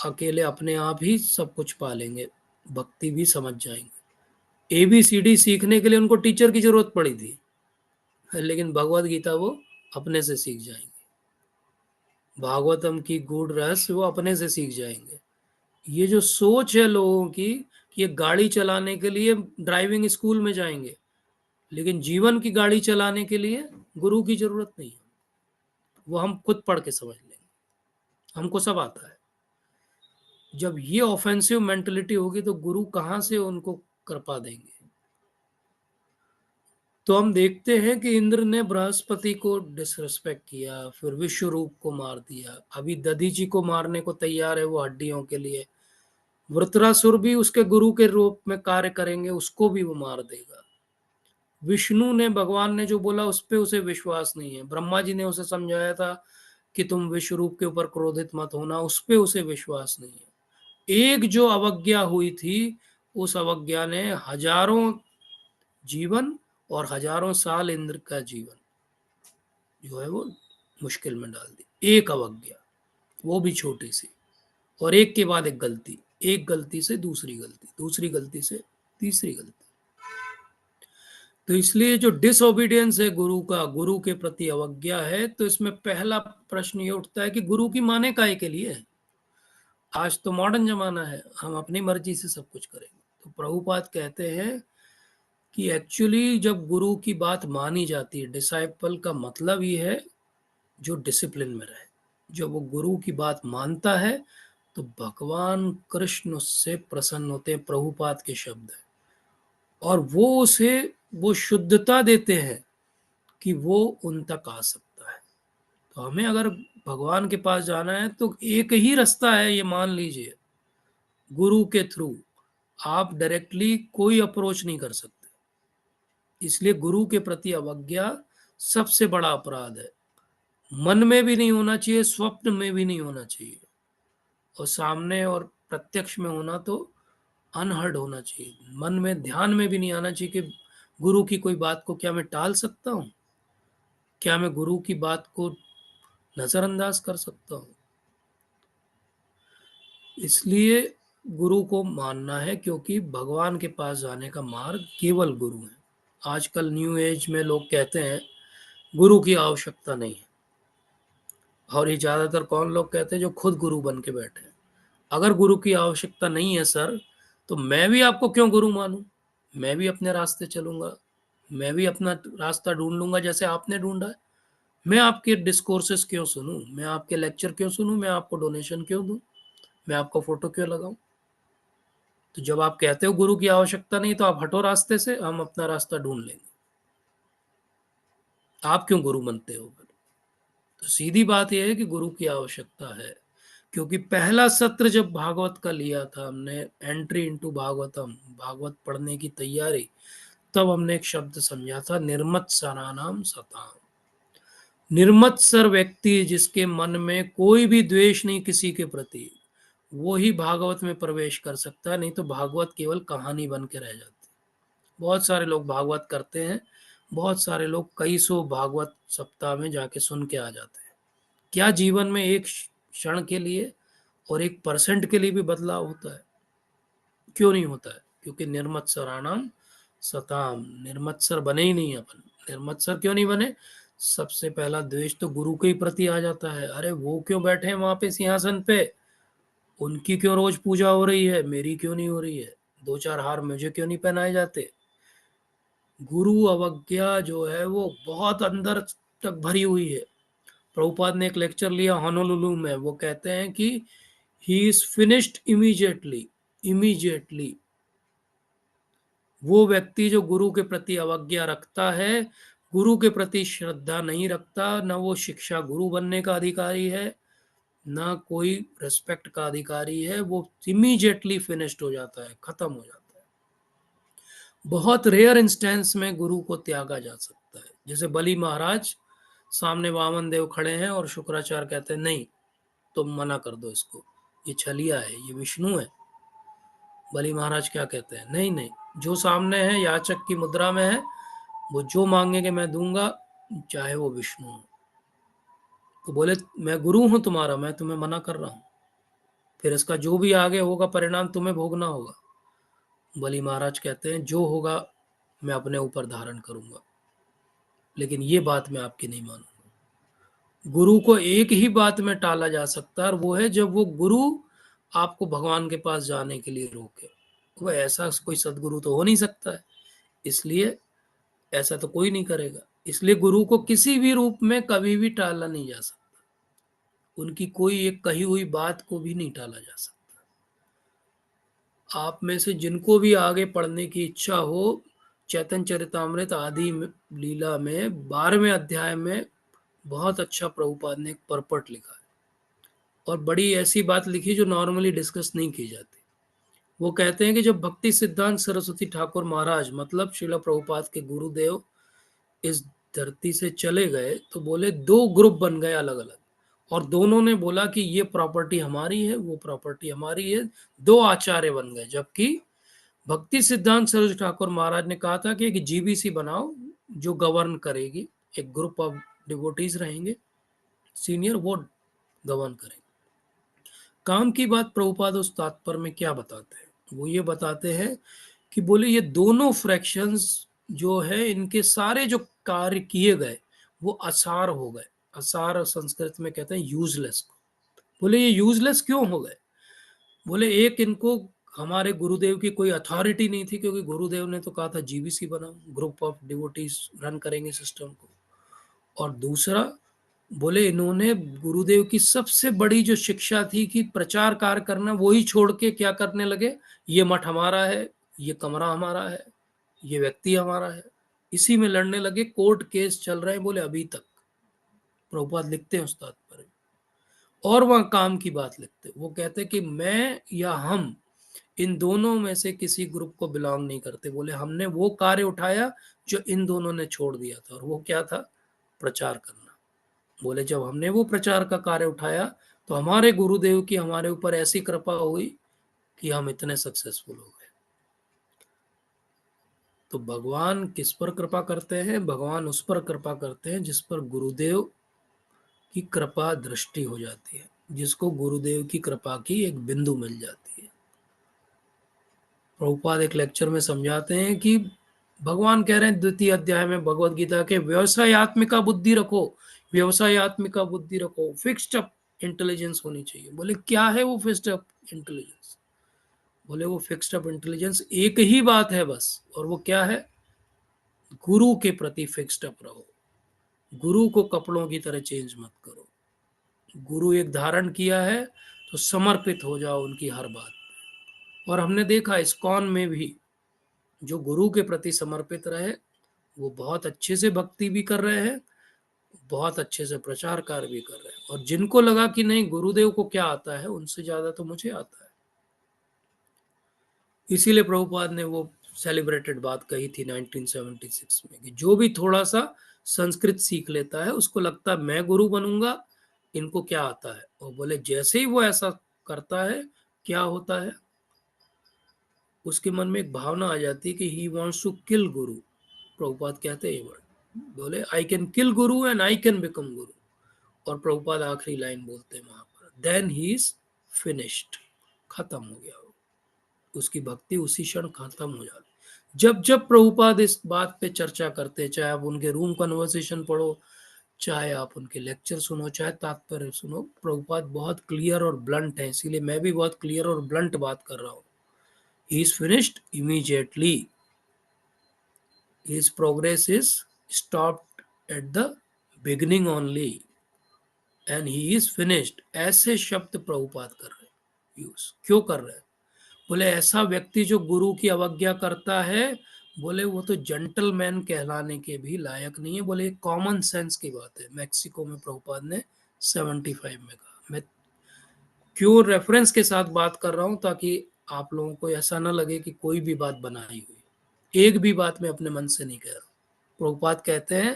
S1: अकेले अपने आप ही सब कुछ पा लेंगे, भक्ति भी समझ जाएंगे। एबीसीडी सीखने के लिए उनको टीचर की जरूरत पड़ी थी, लेकिन भगवत गीता वो अपने से सीख जाएंगे, भागवतम की गूढ़ रहस्य वो अपने से सीख जाएंगे। ये जो सोच है लोगों की कि ये गाड़ी चलाने के लिए ड्राइविंग स्कूल में जाएंगे, लेकिन जीवन की गाड़ी चलाने के लिए गुरु की जरूरत नहीं है, वो हम खुद पढ़ के समझ लेंगे, हमको सब आता है। जब ये ऑफेंसिव मेंटेलिटी होगी तो गुरु कहाँ से उनको कृपा देंगे। तो हम देखते हैं कि इंद्र ने बृहस्पति को डिसरिस्पेक्ट किया, फिर विश्व रूप को मार दिया, अभी दधीची को मारने को तैयार है वो हड्डियों के लिए। वृत्रासुर भी उसके गुरु के रूप में कार्य करेंगे, उसको भी वो मार देगा। विष्णु ने, भगवान ने जो बोला उस पे उसे विश्वास नहीं है। ब्रह्मा जी ने उसे समझाया था कि तुम विश्व रूप के ऊपर क्रोधित मत होना, उस पे उसे विश्वास नहीं है। एक जो अवज्ञा हुई थी, उस अवज्ञा ने हजारों जीवन और हजारों साल इंद्र का जीवन जो है वो मुश्किल में डाल दी। एक अवज्ञा, वो भी छोटी सी, और एक के बाद एक गलती, एक गलती से दूसरी गलती, दूसरी गलती से तीसरी गलती। तो इसलिए जो डिसओबीडियंस है गुरु का, गुरु के प्रति अवज्ञा है, तो इसमें पहला प्रश्न ये उठता है कि गुरु की माने काय के लिए। आज तो मॉडर्न जमाना है, हम अपनी मर्जी से सब कुछ करेंगे। तो प्रभुपाद कहते हैं कि एक्चुअली जब गुरु की बात मानी जाती है, डिसाइपल का मतलब ये है जो डिसिप्लिन में रहे। जब वो गुरु की बात मानता है तो भगवान कृष्ण उससे प्रसन्न होते हैं, प्रभुपाद के शब्द है, और वो उसे वो शुद्धता देते हैं कि वो उन तक आ सकता है। तो हमें अगर भगवान के पास जाना है तो एक ही रास्ता है, ये मान लीजिए, गुरु के थ्रू। आप डायरेक्टली कोई अप्रोच नहीं कर सकते। इसलिए गुरु के प्रति अवज्ञा सबसे बड़ा अपराध है। मन में भी नहीं होना चाहिए, स्वप्न में भी नहीं होना चाहिए, और सामने और प्रत्यक्ष में होना तो अनहर्ड होना चाहिए। मन में, ध्यान में भी नहीं आना चाहिए कि गुरु की कोई बात को क्या मैं टाल सकता हूँ, क्या मैं गुरु की बात को नजरअंदाज कर सकता हूँ। इसलिए गुरु को मानना है, क्योंकि भगवान के पास जाने का मार्ग केवल गुरु है। आजकल न्यू एज में लोग कहते हैं गुरु की आवश्यकता नहीं है, और ये ज्यादातर कौन लोग कहते हैं, जो खुद गुरु बन के बैठे हैं। अगर गुरु की आवश्यकता नहीं है सर, तो मैं भी आपको क्यों गुरु मानूं? मैं भी अपने रास्ते चलूंगा, मैं भी अपना रास्ता ढूंढ लूंगा जैसे आपने ढूंढा है। मैं आपके डिस्कोर्सेस क्यों सुनूं, मैं आपके लेक्चर क्यों सुनूं, मैं आपको डोनेशन क्यों दूं, मैं आपको फोटो क्यों लगाऊं? तो जब आप कहते हो गुरु की आवश्यकता नहीं, तो आप हटो रास्ते से, हम अपना रास्ता ढूंढ लेंगे। आप क्यों गुरु बनते हो फिर? तो सीधी बात यह है कि गुरु की आवश्यकता है, क्योंकि पहला सत्र जब भागवत का लिया था हमने, एंट्री इनटू भागवतम, भागवत पढ़ने की तैयारी, तब हमने एक शब्द समझा था, निर्मत्सराणाम सताम। निर्मत्सर व्यक्ति, जिसके मन में कोई भी द्वेष नहीं किसी के प्रति, वो ही भागवत में प्रवेश कर सकता है, नहीं तो भागवत केवल कहानी बन के रह जाती। बहुत सारे लोग भागवत करते हैं, बहुत सारे लोग कई सौ भागवत सप्ताह में जाके सुन के आ जाते हैं। क्या जीवन में एक क्षण के लिए और 1% के लिए भी बदलाव होता है? क्यों नहीं होता है? क्योंकि निर्मत्सराणाम सताम, निर्मत्सर बने ही नहीं अपन। निर्मत्सर क्यों नहीं बने? सबसे पहला द्वेष तो गुरु के ही प्रति आ जाता है। अरे वो क्यों बैठे हैं वहां पे सिंहासन पे, उनकी क्यों रोज पूजा हो रही है, मेरी क्यों नहीं हो रही है? दो चार हार मुझे क्यों नहीं पहनाए जाते? गुरु अवज्ञा जो है वो बहुत अंदर तक भरी हुई है। प्रभुपाद ने एक लेक्चर लिया होनोलुलु में, वो कहते हैं कि he is finished immediately. Immediately वो व्यक्ति जो गुरु के प्रति अवज्ञा रखता है, गुरु के प्रति श्रद्धा नहीं रखता, न वो शिक्षा गुरु बनने का अधिकारी है, ना कोई रेस्पेक्ट का अधिकारी है, वो इमीडिएटली फिनिश्ड हो जाता है, खत्म हो जाता है। बहुत रेयर इंस्टेंस में गुरु को त्यागा जा सकता है। जैसे बलि महाराज, सामने वामन देव खड़े हैं और शुक्राचार्य कहते हैं नहीं, तुम मना कर दो इसको, ये छलिया है, ये विष्णु है। बलि महाराज क्या कहते हैं, नहीं नहीं, जो सामने है याचक की मुद्रा में है, वो जो मांगेंगे मैं दूंगा, चाहे वो विष्णु हो। तो बोले मैं गुरु हूं तुम्हारा, मैं तुम्हें मना कर रहा हूं, फिर इसका जो भी आगे होगा परिणाम तुम्हें भोगना होगा। बलि महाराज कहते हैं जो होगा मैं अपने ऊपर धारण करूंगा, लेकिन ये बात मैं आपकी नहीं मानूंगा। गुरु को एक ही बात में टाला जा सकता है, और वो है जब वो गुरु आपको भगवान के पास जाने के लिए रोके। वो ऐसा कोई सदगुरु तो हो नहीं सकता है, इसलिए ऐसा तो कोई नहीं करेगा। इसलिए गुरु को किसी भी रूप में कभी भी टाला नहीं जा सकता, उनकी कोई एक कही हुई बात को भी नहीं टाला जा सकता। आप में से जिनको भी आगे पढ़ने की इच्छा हो, चैतन्य चरितामृत आदि लीला में 12वें अध्याय में बहुत अच्छा प्रभुपाद ने एक परपट लिखा है, और बड़ी ऐसी बात लिखी जो नॉर्मली डिस्कस नहीं की जाती। वो कहते हैं कि जब भक्ति सिद्धांत सरस्वती ठाकुर महाराज, मतलब श्रीला प्रभुपाद के गुरुदेव, इस धरती से चले गए, तो बोले दो ग्रुप बन गए अलग अलग, और दोनों ने बोला कि ये प्रॉपर्टी हमारी है, वो प्रॉपर्टी हमारी है। दो आचार्य बन गए, जबकि भक्ति सिद्धांत सरस्वती ठाकुर महाराज ने कहा था कि एक जीबीसी बनाओ जो गवर्न करेगी, एक ग्रुप ऑफ डिवोटीज रहेंगे सीनियर, वो गवर्न करेंगे। काम की बात प्रभुपाद उस तात्पर्य में क्या बताते हैं, वो ये बताते हैं कि बोले ये दोनों फ्रैक्शंस जो है, इनके सारे जो कार्य किए गए वो असार हो गए। असार संस्कृत में कहते हैं यूजलेस को। बोले ये यूजलेस क्यों हो गए, बोले एक, इनको हमारे गुरुदेव की कोई अथॉरिटी नहीं थी, क्योंकि गुरुदेव ने तो कहा था जीबीसी बनाओ, ग्रुप ऑफ डिवोटीज रन करेंगे सिस्टम को। और दूसरा, बोले इन्होंने गुरुदेव की सबसे बड़ी जो शिक्षा थी कि प्रचार कार्य करना, वो ही छोड़ के क्या करने लगे, ये मठ हमारा है, ये कमरा हमारा है, ये व्यक्ति हमारा है, इसी में लड़ने लगे। कोर्ट केस चल रहे हैं, बोले अभी तक। प्रभुपाद लिखते हैं उस्ताद पर, और वहां काम की बात लिखते, वो कहते कि मैं या हम इन दोनों में से किसी ग्रुप को बिलोंग नहीं करते। बोले हमने वो कार्य उठाया जो इन दोनों ने छोड़ दिया था, और वो क्या था, प्रचार करना। बोले जब हमने वो प्रचार का कार्य उठाया, तो हमारे गुरुदेव की हमारे ऊपर ऐसी कृपा हुई कि हम इतने सक्सेसफुल हो गए। तो भगवान किस पर कृपा करते हैं, भगवान उस पर कृपा करते हैं जिस पर गुरुदेव की कृपा दृष्टि हो जाती है, जिसको गुरुदेव की कृपा की एक बिंदु मिल जाती है। प्रभुपाद एक लेक्चर में समझाते हैं कि भगवान कह रहे हैं द्वितीय अध्याय में भगवत गीता के, व्यवसायत्मिका बुद्धि रखो, व्यवसायत्मिका बुद्धि रखो, फिक्स्ड अप इंटेलिजेंस होनी चाहिए। बोले क्या है वो फिक्स्ड अप इंटेलिजेंस, बोले वो फिक्स्ड अप इंटेलिजेंस एक ही बात है बस, और वो क्या है, गुरु के प्रति फिक्स्ड अप रहो। गुरु को कपड़ों की तरह चेंज मत करो। गुरु एक धारण किया है तो समर्पित हो जाओ उनकी हर बात। और हमने देखा इस्कॉन में भी जो गुरु के प्रति समर्पित रहे, वो बहुत अच्छे से भक्ति भी कर रहे हैं, बहुत अच्छे से प्रचार कार्य भी कर रहे हैं। और जिनको लगा कि नहीं गुरुदेव को क्या आता है, उनसे ज्यादा तो मुझे आता है, इसीलिए प्रभुपाद ने वो सेलिब्रेटेड बात कही थी 1976 में, कि जो भी थोड़ा सा संस्कृत सीख लेता है उसको लगता है मैं गुरु बनूंगा, इनको क्या आता है। और बोले जैसे ही वो ऐसा करता है, क्या होता है, उसके मन में एक भावना आ जाती है कि ही वॉन्ट्स टू किल गुरु। प्रभुपाद कहते हैं ये वर्ड, बोले I can kill Guru and I can become गुरु। और प्रभुपाद आखिरी लाइन बोलते हैं वहां पर, देन ही इज फिनिश्ड, खत्म हो गया वो, उसकी भक्ति उसी क्षण खत्म हो जाती। जब जब प्रभुपाद इस बात पे चर्चा करते, चाहे आप उनके रूम कन्वर्सेशन पढ़ो, चाहे आप उनके लेक्चर सुनो, चाहे तात्पर्य सुनो, प्रभुपाद बहुत क्लियर और ब्लंट है, इसीलिए मैं भी बहुत क्लियर और ब्लंट बात कर रहा हूँ। He is finished immediately, his progress is stopped at the beginning only and he is finished। ऐसे शब्द प्रभुपाद कर रहे हैं यूज, क्यों कर रहे हैं, बोले ऐसा व्यक्ति जो गुरु की अवज्ञा करता है, बोले वो तो जेंटलमैन कहलाने के भी लायक नहीं है। बोले कॉमन सेंस की बात है, मैक्सिको में प्रभुपाद ने 75 में कहा। मैं क्यों रेफरेंस के साथ बात कर रहा हूं, ताकि आप लोगों को ऐसा ना लगे कि कोई भी बात बनाई हुई, एक भी बात मैं अपने मन से नहीं कह रहा। प्रभुपाद कहते हैं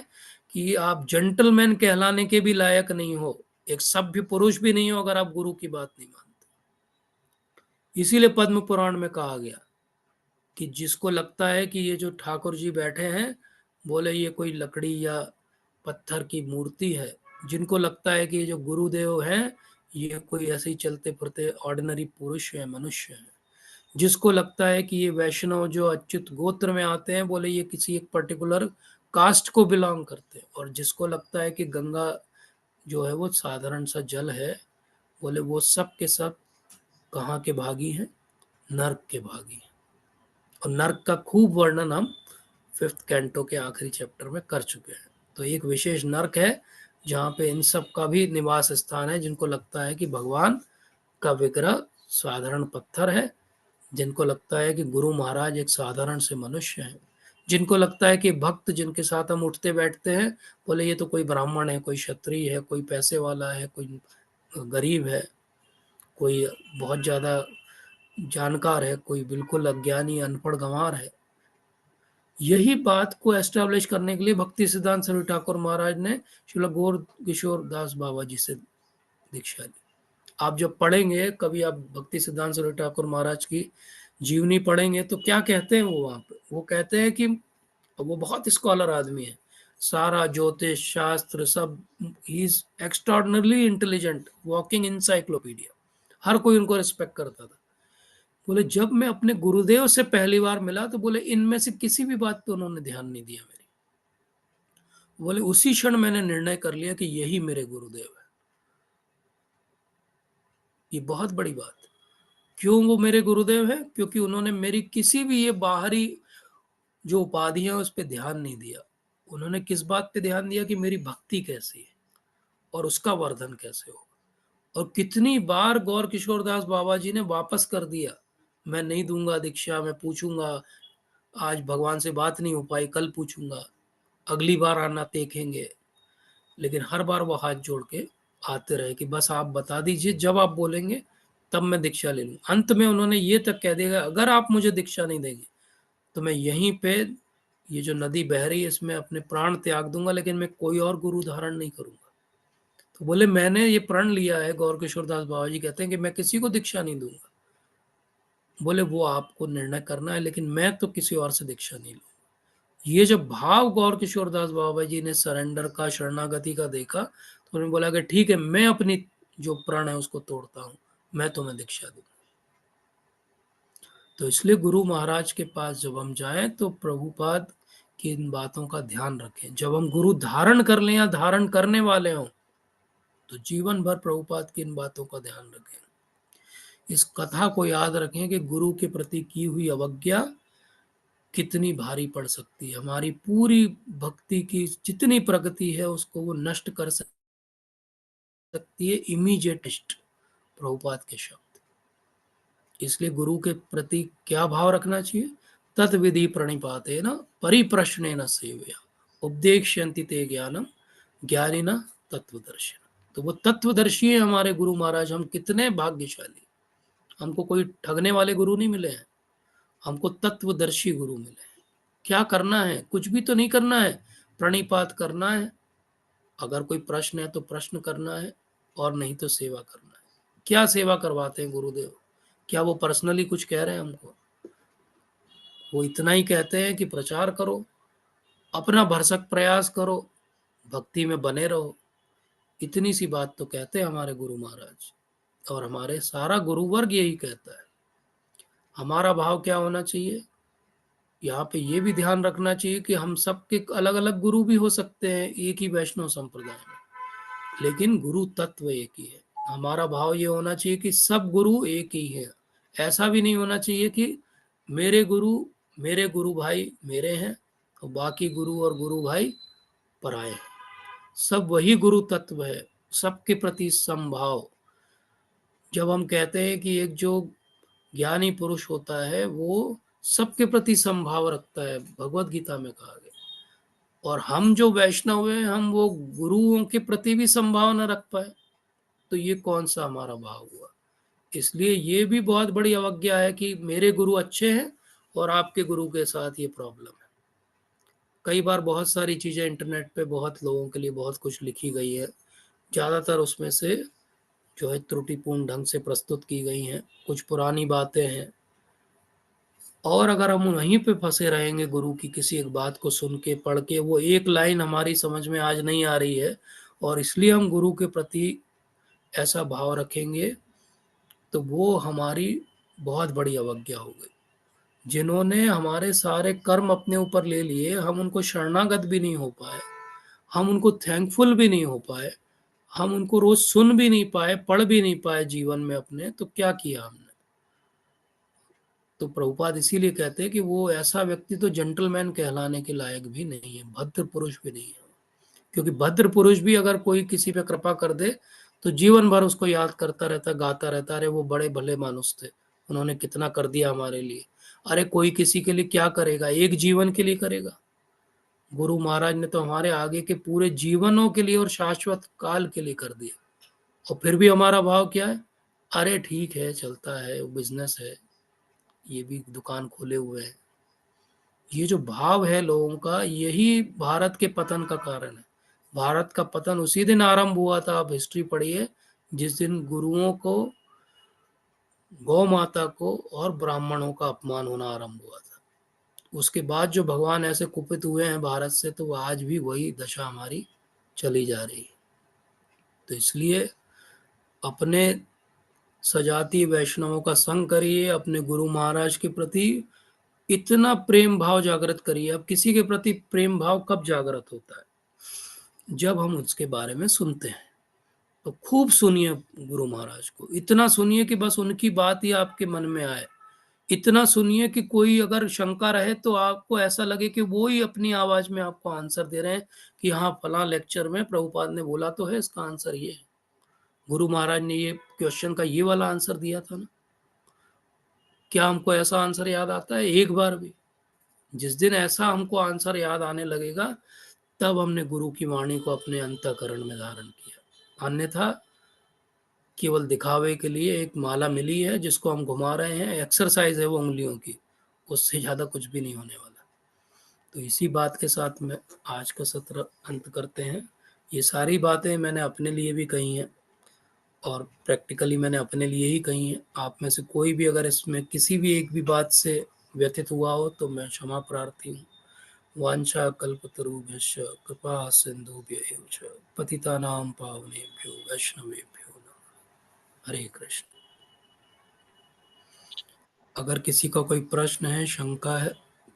S1: कि आप जेंटलमैन कहलाने के भी लायक नहीं हो, एक सभ्य पुरुष भी नहीं हो, अगर आप गुरु की बात नहीं मानते। इसीलिए पद्म पुराण में कहा गया कि जिसको लगता है कि ये जो ठाकुर जी बैठे हैं, बोले ये कोई लकड़ी या पत्थर की मूर्ति है, जिनको लगता है कि ये जो गुरुदेव हैं ये कोई ऐसे ही चलते फिरते ऑर्डिनरी पुरुष है, मनुष्य है, जिसको लगता है कि ये वैष्णव जो अच्युत गोत्र में आते हैं, बोले ये किसी एक पर्टिकुलर कास्ट को बिलोंग करते हैं, और जिसको लगता है कि गंगा जो है वो साधारण सा जल है, बोले वो सब के सब कहाँ के भागी हैं? नर्क के भागी हैं। और नर्क का खूब वर्णन हम 5th कैंटो के आखिरी चैप्टर में कर चुके हैं। तो एक विशेष नर्क है जहाँ पे इन सब का भी निवास स्थान है, जिनको लगता है कि भगवान का विग्रह साधारण पत्थर है, जिनको लगता है कि गुरु महाराज एक साधारण से मनुष्य हैं, जिनको लगता है कि भक्त जिनके साथ हम उठते बैठते हैं, बोले ये तो कोई ब्राह्मण है, कोई क्षत्रिय है, कोई पैसे वाला है, कोई गरीब है, कोई बहुत ज़्यादा जानकार है, कोई बिल्कुल अज्ञानी अनपढ़ गंवार है। यही बात को एस्टैब्लिश करने के लिए भक्ति सिद्धांत सरस्वती ठाकुर महाराज ने श्रील गौर किशोर दास बाबा जी से दीक्षा ली। आप जब पढ़ेंगे कभी, आप भक्ति सिद्धांत सरस्वती ठाकुर महाराज की जीवनी पढ़ेंगे तो क्या कहते हैं वो वहां पे, वो कहते हैं कि वो बहुत स्कॉलर आदमी है, सारा ज्योतिष शास्त्र सब, he is extraordinarily intelligent, walking encyclopedia, हर कोई उनको रिस्पेक्ट करता था। बोले जब मैं अपने गुरुदेव से पहली बार मिला तो बोले इनमें से किसी भी बात पे उन्होंने ध्यान नहीं दिया मेरी। बोले उसी क्षण मैंने निर्णय कर लिया कि यही मेरे गुरुदेव है। ये बहुत बड़ी बात है। क्यों वो मेरे गुरुदेव है? क्योंकि उन्होंने मेरी किसी भी ये बाहरी जो उपाधियां उस पर ध्यान नहीं दिया। उन्होंने किस बात पे ध्यान दिया कि मेरी भक्ति कैसी है और उसका वर्धन कैसे हो। और कितनी बार गौर किशोरदास बाबा जी ने वापस कर दिया, मैं नहीं दूंगा दीक्षा, मैं पूछूंगा, आज भगवान से बात नहीं हो पाई, कल पूछूंगा, अगली बार आना देखेंगे। लेकिन हर बार वो हाथ जोड़ के आते रहे कि बस आप बता दीजिए, जब आप बोलेंगे तब मैं दीक्षा ले लूँ। अंत में उन्होंने ये तक कह दिया, अगर आप मुझे दीक्षा नहीं देंगे तो मैं यहीं पे ये जो नदी बह रही है इसमें अपने प्राण त्याग दूंगा, लेकिन मैं कोई और गुरु धारण नहीं करूंगा। तो बोले मैंने ये प्रण लिया है, गौर किशोर दास बाबा जी कहते हैं कि मैं किसी को दीक्षा नहीं दूंगा। बोले वो आपको निर्णय करना है, लेकिन मैं तो किसी और से दीक्षा नहीं लूंगा। ये जब भाव गौर किशोर दास बाबा जी ने सरेंडर का, शरणागति का देखा, तो उन्होंने बोला कि ठीक है, मैं अपनी जो प्रण है उसको तोड़ता हूं, मैं तुम्हें दीक्षा दूंगा। तो इसलिए गुरु महाराज के पास जब हम जाएं तो प्रभुपाद की इन बातों का ध्यान रखें। जब हम गुरु धारण कर लें या धारण करने वाले हों तो जीवन भर प्रभुपाद की इन बातों का ध्यान रखें। इस कथा को याद रखें कि गुरु के प्रति की हुई अवज्ञा कितनी भारी पड़ सकती है। हमारी पूरी भक्ति की जितनी प्रगति है उसको वो नष्ट कर सकती है। इमीडिएट प्रभुपाद के शब्द। इसलिए गुरु के प्रति क्या भाव रखना चाहिए? तत्विधि प्रणिपाते न परिप्रश्ने न सेवया उपदेक्ष्यन्ति ते ज्ञानम ज्ञानिना तत्वदर्शन। तो वो तत्वदर्शी है हमारे गुरु महाराज। हम कितने भाग्यशाली, हमको कोई ठगने वाले गुरु नहीं मिले हैं, हमको तत्वदर्शी गुरु मिले हैं। क्या करना है? कुछ भी तो नहीं करना है, प्रणिपात करना है, अगर कोई प्रश्न है तो प्रश्न करना है, और नहीं तो सेवा करना है। क्या सेवा करवाते हैं गुरुदेव? क्या वो पर्सनली कुछ कह रहे हैं हमको? वो इतना ही कहते हैं कि प्रचार करो, अपना भरसक प्रयास करो, भक्ति में बने रहो। इतनी सी बात तो कहते हैं हमारे गुरु महाराज, और हमारे सारा गुरु वर्ग यही कहता है। हमारा भाव क्या होना चाहिए? यहाँ पे ये भी ध्यान रखना चाहिए कि हम सबके अलग अलग गुरु भी हो सकते हैं एक ही वैष्णव संप्रदाय में, लेकिन गुरु तत्व एक ही है। हमारा भाव ये होना चाहिए कि सब गुरु एक ही है। ऐसा भी नहीं होना चाहिए कि मेरे गुरु भाई मेरे हैं और बाकी गुरु और गुरु भाई पराए हैं। सब वही गुरु तत्व है, सबके प्रति समभाव। जब हम कहते हैं कि एक जो ज्ञानी पुरुष होता है वो सबके प्रति समभाव रखता है, भगवत गीता में कहा गया। और हम जो वैष्णव हैं हम वो गुरुओं के प्रति भी समभाव न रख पाए, तो ये कौन सा हमारा भाव हुआ? इसलिए ये भी बहुत बड़ी अवज्ञा है कि मेरे गुरु अच्छे हैं और आपके गुरु के साथ ये प्रॉब्लम है। कई बार बहुत सारी चीज़ें इंटरनेट पे बहुत लोगों के लिए बहुत कुछ लिखी गई है, ज़्यादातर उसमें से जो है त्रुटिपूर्ण ढंग से प्रस्तुत की गई हैं, कुछ पुरानी बातें हैं। और अगर हम वहीं पे फंसे रहेंगे गुरु की किसी एक बात को सुन के पढ़ के, वो एक लाइन हमारी समझ में आज नहीं आ रही है और इसलिए हम गुरु के प्रति ऐसा भाव रखेंगे, तो वो हमारी बहुत बड़ी अवज्ञा हो गई। जिन्होंने हमारे सारे कर्म अपने ऊपर ले लिए, हम उनको शरणागत भी नहीं हो पाए, हम उनको थैंकफुल भी नहीं हो पाए, हम उनको रोज सुन भी नहीं पाए, पढ़ भी नहीं पाए जीवन में अपने, तो क्या किया हमने? तो प्रभुपाद इसीलिए कहते हैं कि वो ऐसा व्यक्ति तो जेंटलमैन कहलाने के लायक भी नहीं है, भद्र पुरुष भी नहीं है। क्योंकि भद्र पुरुष भी अगर कोई किसी पे कृपा कर दे तो जीवन भर उसको याद करता रहता, गाता रहता, अरे वो बड़े भले मानुस थे, उन्होंने कितना कर दिया हमारे लिए। अरे कोई किसी के लिए क्या करेगा, एक जीवन के लिए करेगा। गुरु महाराज ने तो हमारे आगे के पूरे जीवनों के लिए और शाश्वत काल के लिए कर दिया। और फिर भी हमारा भाव क्या है? अरे ठीक है, चलता है, बिजनेस है, ये भी दुकान खोले हुए हैं। ये जो भाव है लोगों का, यही भारत के पतन का कारण है। भारत का पतन उसी दिन आरंभ हुआ था, आप हिस्ट्री पढ़िए, जिस दिन गुरुओं को, गौ माता को और ब्राह्मणों का अपमान होना आरंभ हुआ था। उसके बाद जो भगवान ऐसे कुपित हुए हैं भारत से, तो आज भी वही दशा हमारी चली जा रही है। तो इसलिए अपने सजातीय वैष्णवों का संग करिए, अपने गुरु महाराज के प्रति इतना प्रेम भाव जागृत करिए। अब किसी के प्रति प्रेम भाव कब जागृत होता है? जब हम उसके बारे में सुनते हैं। तो खूब सुनिए गुरु महाराज को, इतना सुनिए कि बस उनकी बात ही आपके मन में आए। इतना सुनिए कि कोई अगर शंका रहे तो आपको ऐसा लगे कि वो ही अपनी आवाज में आपको आंसर दे रहे हैं कि हाँ, फला लेक्चर में प्रभुपाद ने बोला तो है, इसका आंसर ये है। गुरु महाराज ने ये क्वेश्चन का ये वाला आंसर दिया था ना। क्या हमको ऐसा आंसर याद आता है एक बार भी? जिस दिन ऐसा हमको आंसर याद आने लगेगा, तब हमने गुरु की वाणी को अपने अंतःकरण में धारण किया। अन्यथा केवल दिखावे के लिए एक माला मिली है जिसको हम घुमा रहे हैं, एक्सरसाइज है वो उंगलियों की, उससे ज़्यादा कुछ भी नहीं होने वाला। तो इसी बात के साथ में आज का सत्र अंत करते हैं। ये सारी बातें मैंने अपने लिए भी कही हैं और प्रैक्टिकली मैंने अपने लिए ही कही हैं। आप में से कोई भी अगर इसमें किसी भी एक भी बात से व्यथित हुआ हो तो मैं क्षमा प्रार्थी हूँ। वांछा कल्पतरुभ्यश्च कृपा सिन्धुभ्येव च पतितानां पावनेभ्यो वैष्णवेभ्यो नमः। हरे कृष्ण। अगर किसी का कोई प्रश्न है, शंका है,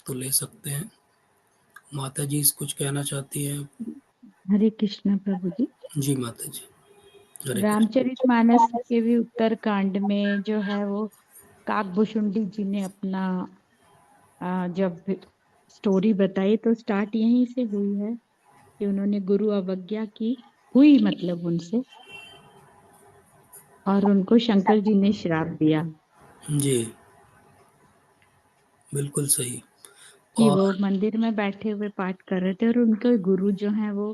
S1: तो ले सकते हैं। माता जी कुछ कहना चाहती हैं?
S2: हरे कृष्ण प्रभु जी।
S1: जी माता जी, हरे कृष्ण।
S2: रामचरितमानस के भी उत्तर कांड में जो है वो काकभूषुंडी जी ने अपना जब स्टोरी बताई तो स्टार्ट यहीं से हुई है कि उन्होंने गुरु अवज्ञा की हुई, मतलब उनसे, और उनको शंकर जी ने श्राप दिया
S1: जी, बिल्कुल सही।
S2: कि
S1: और
S2: वो मंदिर में बैठे हुए पाठ कर रहे थे और उनके गुरु जो हैं वो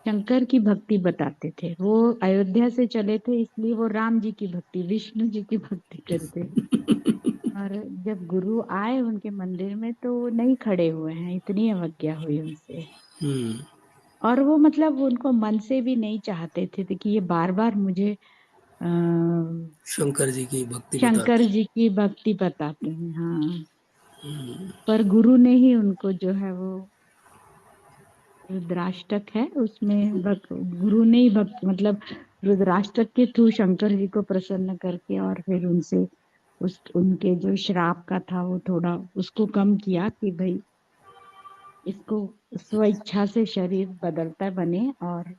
S2: शंकर की भक्ति बताते थे। वो अयोध्या से चले थे इसलिए वो राम जी की भक्ति, विष्णु जी की भक्ति करते। और जब गुरु आए उनके मंदिर में तो वो नहीं खड़े हुए हैं, इतनी अवज्ञा हुई उनसे।
S1: हम्म,
S2: और वो मतलब उनको मन से भी नहीं चाहते थे कि ये बार बार मुझे आ,
S1: शंकर जी की भक्ति
S2: शंकर
S1: बताते।
S2: जी की भक्ति बताते हैं। हाँ, पर गुरु ने ही उनको जो है वो रुद्राष्टक है उसमें गुरु ने ही भक्त मतलब रुद्राष्टक के थ्रू शंकर जी को प्रसन्न करके और फिर उनसे उस उनके जो श्राप का था वो थोड़ा उसको कम किया कि भाई इसको स्वेच्छा से शरीर बदलता बने और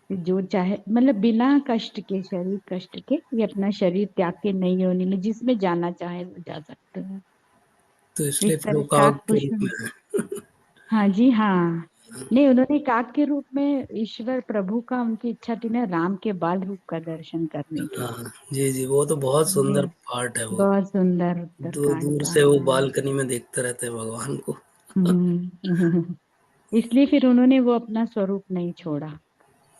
S2: जो चाहे मतलब बिना कष्ट के, शरीर कष्ट के, ये अपना शरीर त्याग के नई योनि में जिसमें जाना चाहे वो जा सकते हैं।
S1: तो
S2: इस
S1: इसलिए फिर वो
S2: तरह
S1: काग
S2: काक
S1: के रूप
S2: पुष्प।
S1: में है।
S2: हाँ जी, हाँ। नहीं, उन्होंने काक के रूप में ईश्वर प्रभु का, उनकी इच्छा थी ना राम के बाल रूप का दर्शन करने की।
S1: हाँ जी जी, वो तो बहुत
S2: हमने
S1: सुंदर पार्ट है वो।
S2: बहुत सुंदर
S1: दूर
S2: उत्तरकांड
S1: दूर
S2: का
S1: से वो
S2: आता है।
S1: बालकनी में देखते रहते हैं भगवान को।
S2: हम्म। इसलिए फिर उन्होंने वो अपना स्वरूप नहीं छोड़ा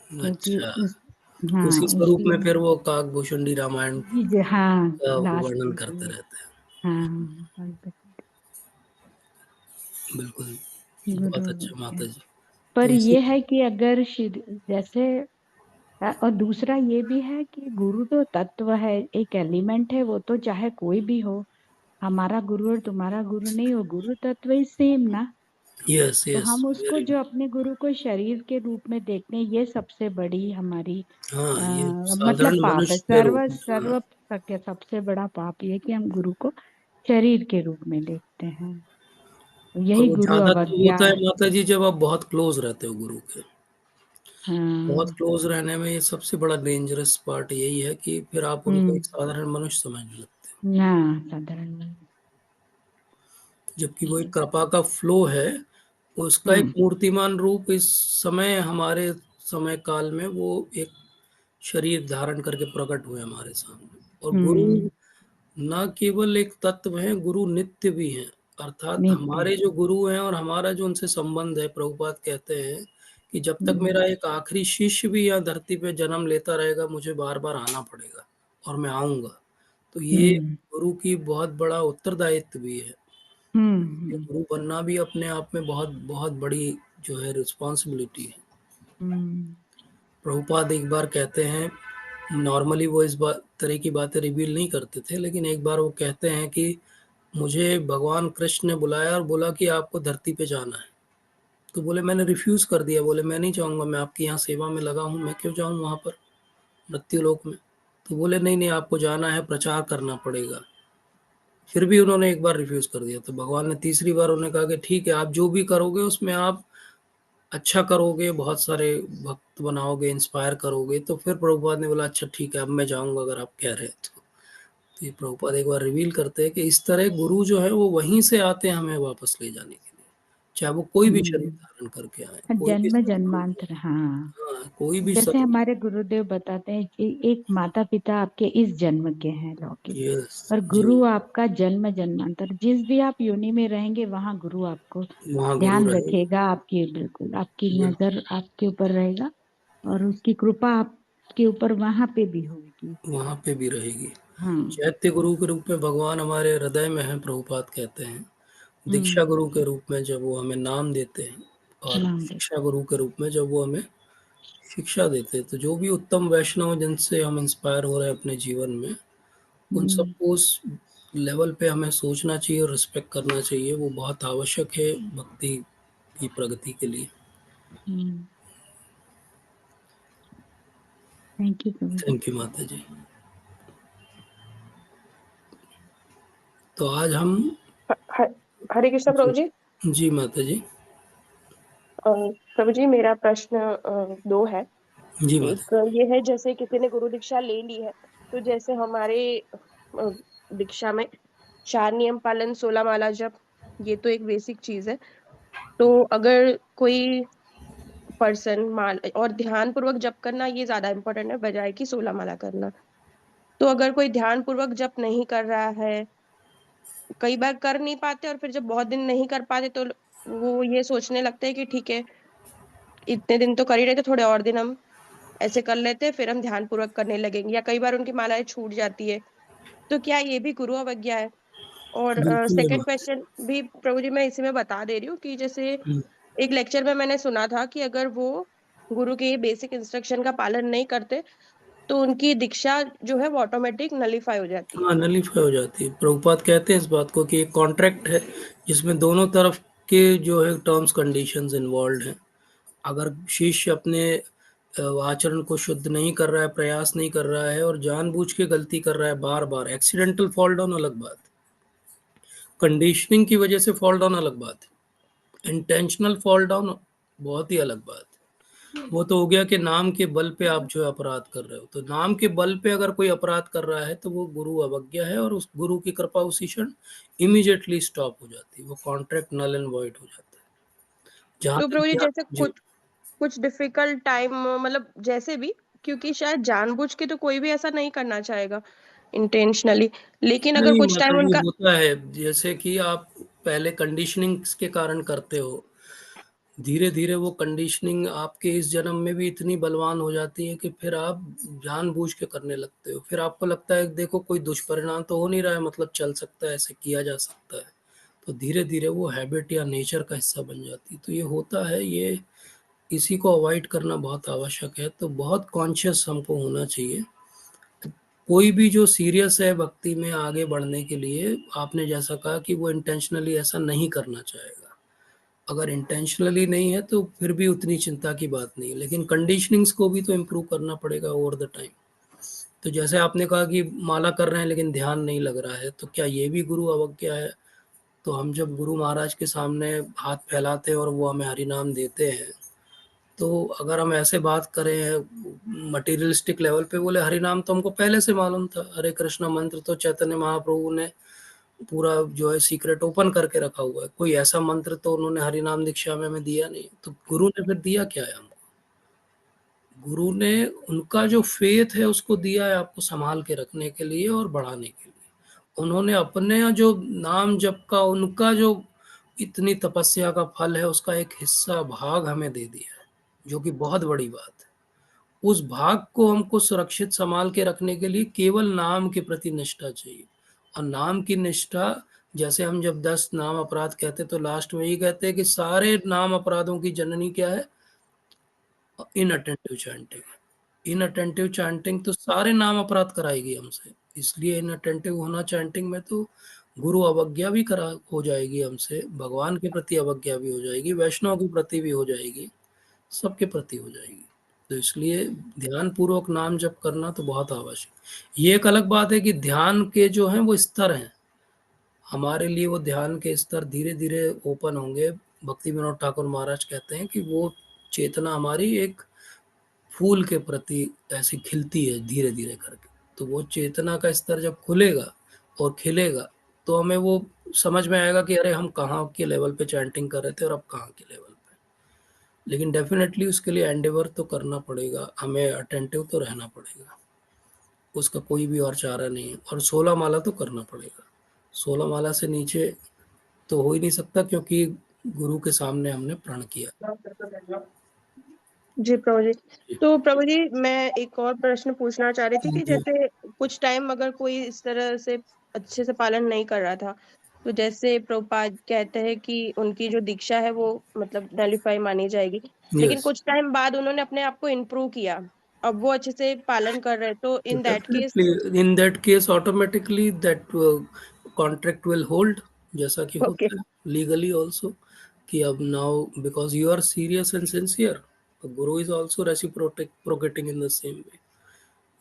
S2: क्योंकि
S1: अच्छा,
S2: उस, हाँ
S1: उसी स्वरूप
S2: उसी,
S1: में फिर वो काग भूषुंडी रामायण
S2: जी जी, हाँ,
S1: का
S2: लास्ट
S1: वर्णन
S2: में
S1: करते
S2: भी।
S1: रहते हैं।
S2: हाँ,
S1: बिल्कुल,
S2: गुरु
S1: बहुत
S2: हो
S1: अच्छा
S2: गया।
S1: माता जी। तो
S2: पर
S1: इसी,
S2: ये है कि अगर जैसे और दूसरा ये भी है कि गुरु तो तत्व है, एक एलिमेंट है, वो तो चाहे कोई भी हो, हमारा गुरु और तुम्हारा गुरु नहीं हो, गुरु तत्व ही सेम ना।
S1: यस,
S2: तो
S1: यस,
S2: हम उसको
S1: वेरी।
S2: जो अपने गुरु को शरीर के रूप में देखते हैं, ये सबसे बड़ी हमारी
S1: हाँ, ये
S2: मतलब
S1: साधारण
S2: पाप है।
S1: मनुष्य के रूप
S2: सर्व
S1: में, हाँ।
S2: सर्व सबसे बड़ा पाप ये कि हम गुरु को शरीर के रूप में देखते हैं। तो
S1: और
S2: यही
S1: वो
S2: गुरु
S1: ज़्यादा तब
S2: अवज्ञा
S1: होता है
S2: है।
S1: माता जी जब आप बहुत क्लोज़ रहते हो गुरु के। बहुत
S2: हाँ।
S1: क्लोज़ रहने में ये सबसे बड़ा डेंजरस पार्ट यही है कि फिर आप उनको
S2: हम्म।
S1: एक साधारण मनुष्य समझने लगते हो।
S2: ना, साधारण नहीं।
S1: जबकि वो एक कृपा का फ्लो है, उसका एक
S2: हम्म।
S1: मूर्तिमान रूप इस समय हमारे समय काल में वो एक शरीर धारण करके प्रकट हुए हमारे सामने। और
S2: हम्म।
S1: गुरु ना केवल एक तत्व हैं, गुरु नित्य भी हैं। अर्थात
S2: नित्य।
S1: हमारे जो गुरु हैं और हमारा जो उनसे संबंध है, प्रभुपाद कहते हैं कि जब तक
S2: हम्म।
S1: मेरा एक आखिरी शिष्य भी यहाँ धरती पे जन्म लेता रहेगा, मुझे बार-बार आना पड़ेगा और मैं आऊँगा। तो ये
S2: हम्म।
S1: गुरु की बहुत बड़ा उत्तरदायित्व भी है। ये
S2: हम्म।
S1: गुरु बनना भी अपने आप में बहुत बहुत बड़ी जो है रिस्पॉन्सिबिलिटी है।
S2: हम्म।
S1: प्रभुपाद एक बार कहते हैं, नॉर्मली वो इस बात तरह की बातें रिवील नहीं करते थे, लेकिन एक बार वो कहते हैं कि मुझे भगवान कृष्ण ने बुलाया और बोला कि आपको धरती पे जाना है। तो बोले मैंने रिफ्यूज़ कर दिया, बोले मैं नहीं जाऊँगा, मैं आपकी यहाँ सेवा में लगा हूँ, मैं क्यों जाऊँ वहाँ पर मृत्युलोक में। तो बोले नहीं, नहीं आपको जाना है, प्रचार करना पड़ेगा। फिर भी उन्होंने एक बार रिफ्यूज़ कर दिया, तो भगवान ने तीसरी बार उन्हें कहा कि ठीक है, आप जो भी करोगे उसमें आप अच्छा करोगे, बहुत सारे भक्त बनाओगे, इंस्पायर करोगे। तो फिर प्रभुपाद ने बोला अच्छा ठीक है, अब मैं जाऊँगा अगर आप कह रहे हैं तो। तो ये प्रभुपाद एक बार रिवील करते हैं कि इस तरह गुरु जो है वो वहीं से आते हैं हमें वापस ले जाने के लिए। चाहे वो कोई भी शरीर
S2: हम्म।
S1: धारण करके आएँ, कोई भी
S2: जन्म
S1: सदगुरु हो।
S2: जन्मांतर, हाँ।
S1: हाँ, कोई भी
S2: जैसे
S1: सदगुरु।
S2: हमारे गुरुदेव बताते हैं कि एक माता पिता आपके इस जन्म के हैं लौकिक,
S1: यस,
S2: और
S1: जी।
S2: गुरु आपका जन्म जन्मांतर, जिस भी आप योनि में रहेंगे वहां गुरु आपको
S1: वहाँ गुरु
S2: ध्यान
S1: रहेगा।
S2: रखेगा, आपकी बिल्कुल आपकी
S1: बिल्कुल,
S2: नजर आपके ऊपर रहेगा, और उसकी कृपा आपके ऊपर वहां पे भी होगी।
S1: वहाँ पे भी रहेगी।
S2: हाँ।
S1: चैत्य गुरु के रूप में भगवान हमारे हृदय में हैं, प्रभुपाद कहते हैं। दीक्षा
S2: हम्म।
S1: गुरु के रूप में जब वो हमें नाम देते हैं और
S2: नाम दे।
S1: शिक्षा गुरु के रूप में जब वो हमें शिक्षा देते हैं, तो जो भी उत्तम वैष्णव जिनसे हम इंस्पायर हो रहे हैं अपने जीवन में, उन
S2: हम्म।
S1: सबको उस लेवल पे हमें सोचना चाहिए और रिस्पेक्ट करना चाहिए। वो बहुत आवश्यक है भक्ति की प्रगति के लिए।
S2: हम्म। थैंक यू प्रभु जी।
S1: थैंक यू माता जी। तो आज हम
S3: ह- हरे कृष्ण प्रभु
S1: जी,
S3: जी।
S1: जी माता जी।
S3: प्रभु जी, मेरा प्रश्न दो है।
S1: जी माता
S3: एक ये है, जैसे किसी ने गुरु दीक्षा ले ली है, तो जैसे हमारे अ, दीक्षा में 4 नियम पालन, 16 माला जप, ये तो एक बेसिक चीज है। तो अगर कोई पर्सन माल और ध्यान पूर्वक जप करना, ये ज्यादा इंपॉर्टेंट है बजाय कि 16 माला करना। तो अगर कोई ध्यान पूर्वक जप नहीं कर रहा है, कई बार कर नहीं पाते, और फिर जब बहुत दिन नहीं कर पाते तो वो ये सोचने लगते हैं कि ठीक है, इतने दिन तो कर ही रहे थे, थोड़े और दिन हम ऐसे कर लेते हैं, फिर हम ध्यान पूर्वक करने लगेंगे, या कई बार उनकी मालाएं छूट जाती है। तो क्या ये भी गुरु अवज्ञा है? और
S1: बिल्कुल है
S3: सेकंड
S1: माता
S3: क्वेश्चन भी प्रभु जी मैं इसी में बता दे रही हूँ कि जैसे
S1: जी।
S3: एक लेक्चर में मैंने सुना था कि अगर वो गुरु के बेसिक इंस्ट्रक्शन का पालन नहीं करते, तो उनकी दीक्षा जो है वो ऑटोमेटिक नलीफाई हो जाती है।
S1: हाँ, नलीफाई हो जाती है। प्रभुपाद कहते हैं इस बात को कि एक कॉन्ट्रैक्ट है जिसमें दोनों तरफ के जो है टर्म्स कंडीशंस इन्वॉल्व हैं। अगर शिष्य अपने आचरण को शुद्ध नहीं कर रहा है, प्रयास नहीं कर रहा है और जानबूझ के गलती कर रहा है बार-बार, एक्सीडेंटल फॉल डाउन अलग बात है, कंडीशनिंग की वजह से फॉल डाउन अलग बात है, इंटेंशनल फॉल डाउन बहुत ही अलग बात है। वो तो हो गया कि नाम के बल पे आप जो है अपराध कर रहे हो। तो नाम के बल पे अगर कोई अपराध कर रहा है तो वो गुरु अवज्ञा है और उस गुरु की कृपा उसी क्षण इमीडिएटली स्टॉप हो जाती है। वो कॉन्ट्रैक्ट नल एंड वॉइड हो जाता है। जहाँ
S3: तो
S1: तक
S3: प्रभु जी
S1: ध्यान
S3: जैसे
S1: जी,
S3: कुछ कुछ डिफिकल्ट टाइम, मतलब जैसे भी, क्योंकि शायद जानबूझ के तो कोई भी ऐसा नहीं करना चाहेगा इंटेंशनली, लेकिन अगर
S1: नहीं
S3: कुछ टाइम
S1: माताजी
S3: उनका।
S1: होता है, जैसे कि आप पहले कंडीशनिंग के कारण करते हो, धीरे-धीरे वो कंडीशनिंग आपके इस जन्म में भी इतनी बलवान हो जाती है कि फिर आप जानबूझ के करने लगते हो। फिर आपको लगता है देखो कोई दुष्परिणाम तो हो नहीं रहा है, मतलब चल सकता है, ऐसे किया जा सकता है। तो धीरे-धीरे वो हैबिट या नेचर का हिस्सा बन जाती है। तो ये होता है, ये इसी को अवॉइड करना बहुत आवश्यक है। तो बहुत कॉन्शियस हमको होना चाहिए। कोई भी जो सीरियस है भक्ति में आगे बढ़ने के लिए, आपने जैसा कहा कि वो इंटेंशनली ऐसा नहीं करना चाहेगा। अगर इंटेंशनली नहीं है तो फिर भी उतनी चिंता की बात नहीं है, लेकिन कंडीशनिंग्स को भी तो इम्प्रूव करना पड़ेगा ओवर द टाइम। तो जैसे आपने कहा कि माला कर रहे हैं लेकिन ध्यान नहीं लग रहा है, तो क्या ये भी गुरु अवज्ञा है? तो हम जब गुरु महाराज के सामने हाथ फैलाते हैं और वो हमें हरि नाम देते हैं, तो अगर हम ऐसे बात करें मटेरियलिस्टिक लेवल पे, बोले हरि नाम तो हमको पहले से मालूम था, हरे कृष्णा मंत्र तो चैतन्य महाप्रभु ने पूरा जो है सीक्रेट ओपन करके रखा हुआ है, कोई ऐसा मंत्र तो उन्होंने हरि नाम दीक्षा में हमें दिया नहीं। तो गुरु ने फिर दिया क्या है हमको? गुरु ने उनका जो फेथ है उसको दिया है आपको संभाल के रखने के लिए और बढ़ाने के लिए। उन्होंने अपने जो नाम जप का उनका जो इतनी तपस्या का फल है उसका एक हिस्सा भाग हमें दे दिया है, जो कि बहुत बड़ी बात है। उस भाग को हमको सुरक्षित संभाल के रखने के लिए केवल नाम के प्रति निष्ठा चाहिए। और नाम की निष्ठा, जैसे हम जब 10 नाम अपराध कहते तो लास्ट में ये कहते हैं कि सारे नाम अपराधों की जननी क्या है? Inattentive chanting. इनअटेंटिव चैंटिंग तो सारे नाम अपराध कराएगी हमसे। इसलिए इनअटेंटिव होना चैंटिंग में तो गुरु अवज्ञा भी करा हो जाएगी हमसे, भगवान के प्रति अवज्ञा भी हो जाएगी, वैष्णव के प्रति भी हो जाएगी, सबके प्रति हो जाएगी। तो इसलिए ध्यान पूर्वक नाम जप करना तो बहुत आवश्यक। ये एक अलग बात है कि ध्यान के जो हैं वो स्तर हैं, हमारे लिए वो ध्यान के स्तर धीरे धीरे ओपन होंगे। भक्ति विनोद ठाकुर महाराज कहते हैं कि वो चेतना हमारी एक फूल के प्रति ऐसी खिलती है धीरे धीरे करके। तो वो चेतना का स्तर जब खुलेगा और खिलेगा तो हमें वो समझ में आएगा कि अरे हम कहाँ के लेवल पे चैंटिंग कर रहे थे और अब कहाँ के लेवल पे। लेकिन डेफिनेटली उसके लिए एंडेवर तो करना पड़ेगा, हमें अटेंटिव तो रहना पड़ेगा, उसका कोई भी और चारा नहीं है। और 16 माला तो करना पड़ेगा, 16 माला से नीचे तो हो ही नहीं सकता, क्योंकि गुरु के सामने हमने प्रण किया।
S3: जी प्रभु जी। तो प्रभु जी मैं एक और प्रश्न पूछना चाह रही थी कि
S1: जी
S3: जैसे कुछ टाइम अगर कोई इस तरह से अच्छे से पालन नहीं कर रहा था, तो जैसे प्रभुपाद कहते हैं कि उनकी जो दीक्षा है वो मतलब नलिफाई मानी जाएगी, लेकिन
S1: यस,
S3: कुछ टाइम बाद उन्होंने अपने आप को इम्प्रूव किया, अब वो अच्छे से पालन कर रहे हैं, तो in that case
S1: in that case automatically that contract will hold, जैसा कि
S3: ओके।
S1: होता है legally also, कि अब now because you are serious and sincere, the guru is also reciprocating in the same way।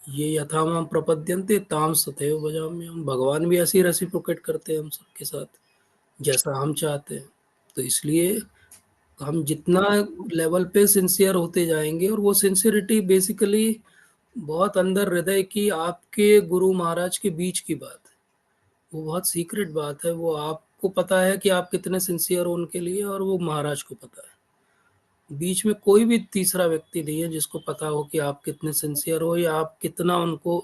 S1: ये यथा माम प्रपद्यन्ते ताम सतैव भजाम्यहम्, भगवान भी ऐसे ही रेसिप्रोकेट करते हैं हम सबके साथ जैसा हम चाहते हैं। तो इसलिए हम जितना लेवल पे सिंसियर होते जाएंगे, और वो सिंसियरिटी बेसिकली बहुत अंदर हृदय की आपके गुरु महाराज के बीच की बात है, वो बहुत सीक्रेट बात है। वो आपको पता है कि आप कितने सिंसियर हो उनके लिए, और वो महाराज को पता है। बीच में कोई भी तीसरा व्यक्ति नहीं है जिसको पता हो कि आप कितने सिंसियर हो, या आप कितना उनको,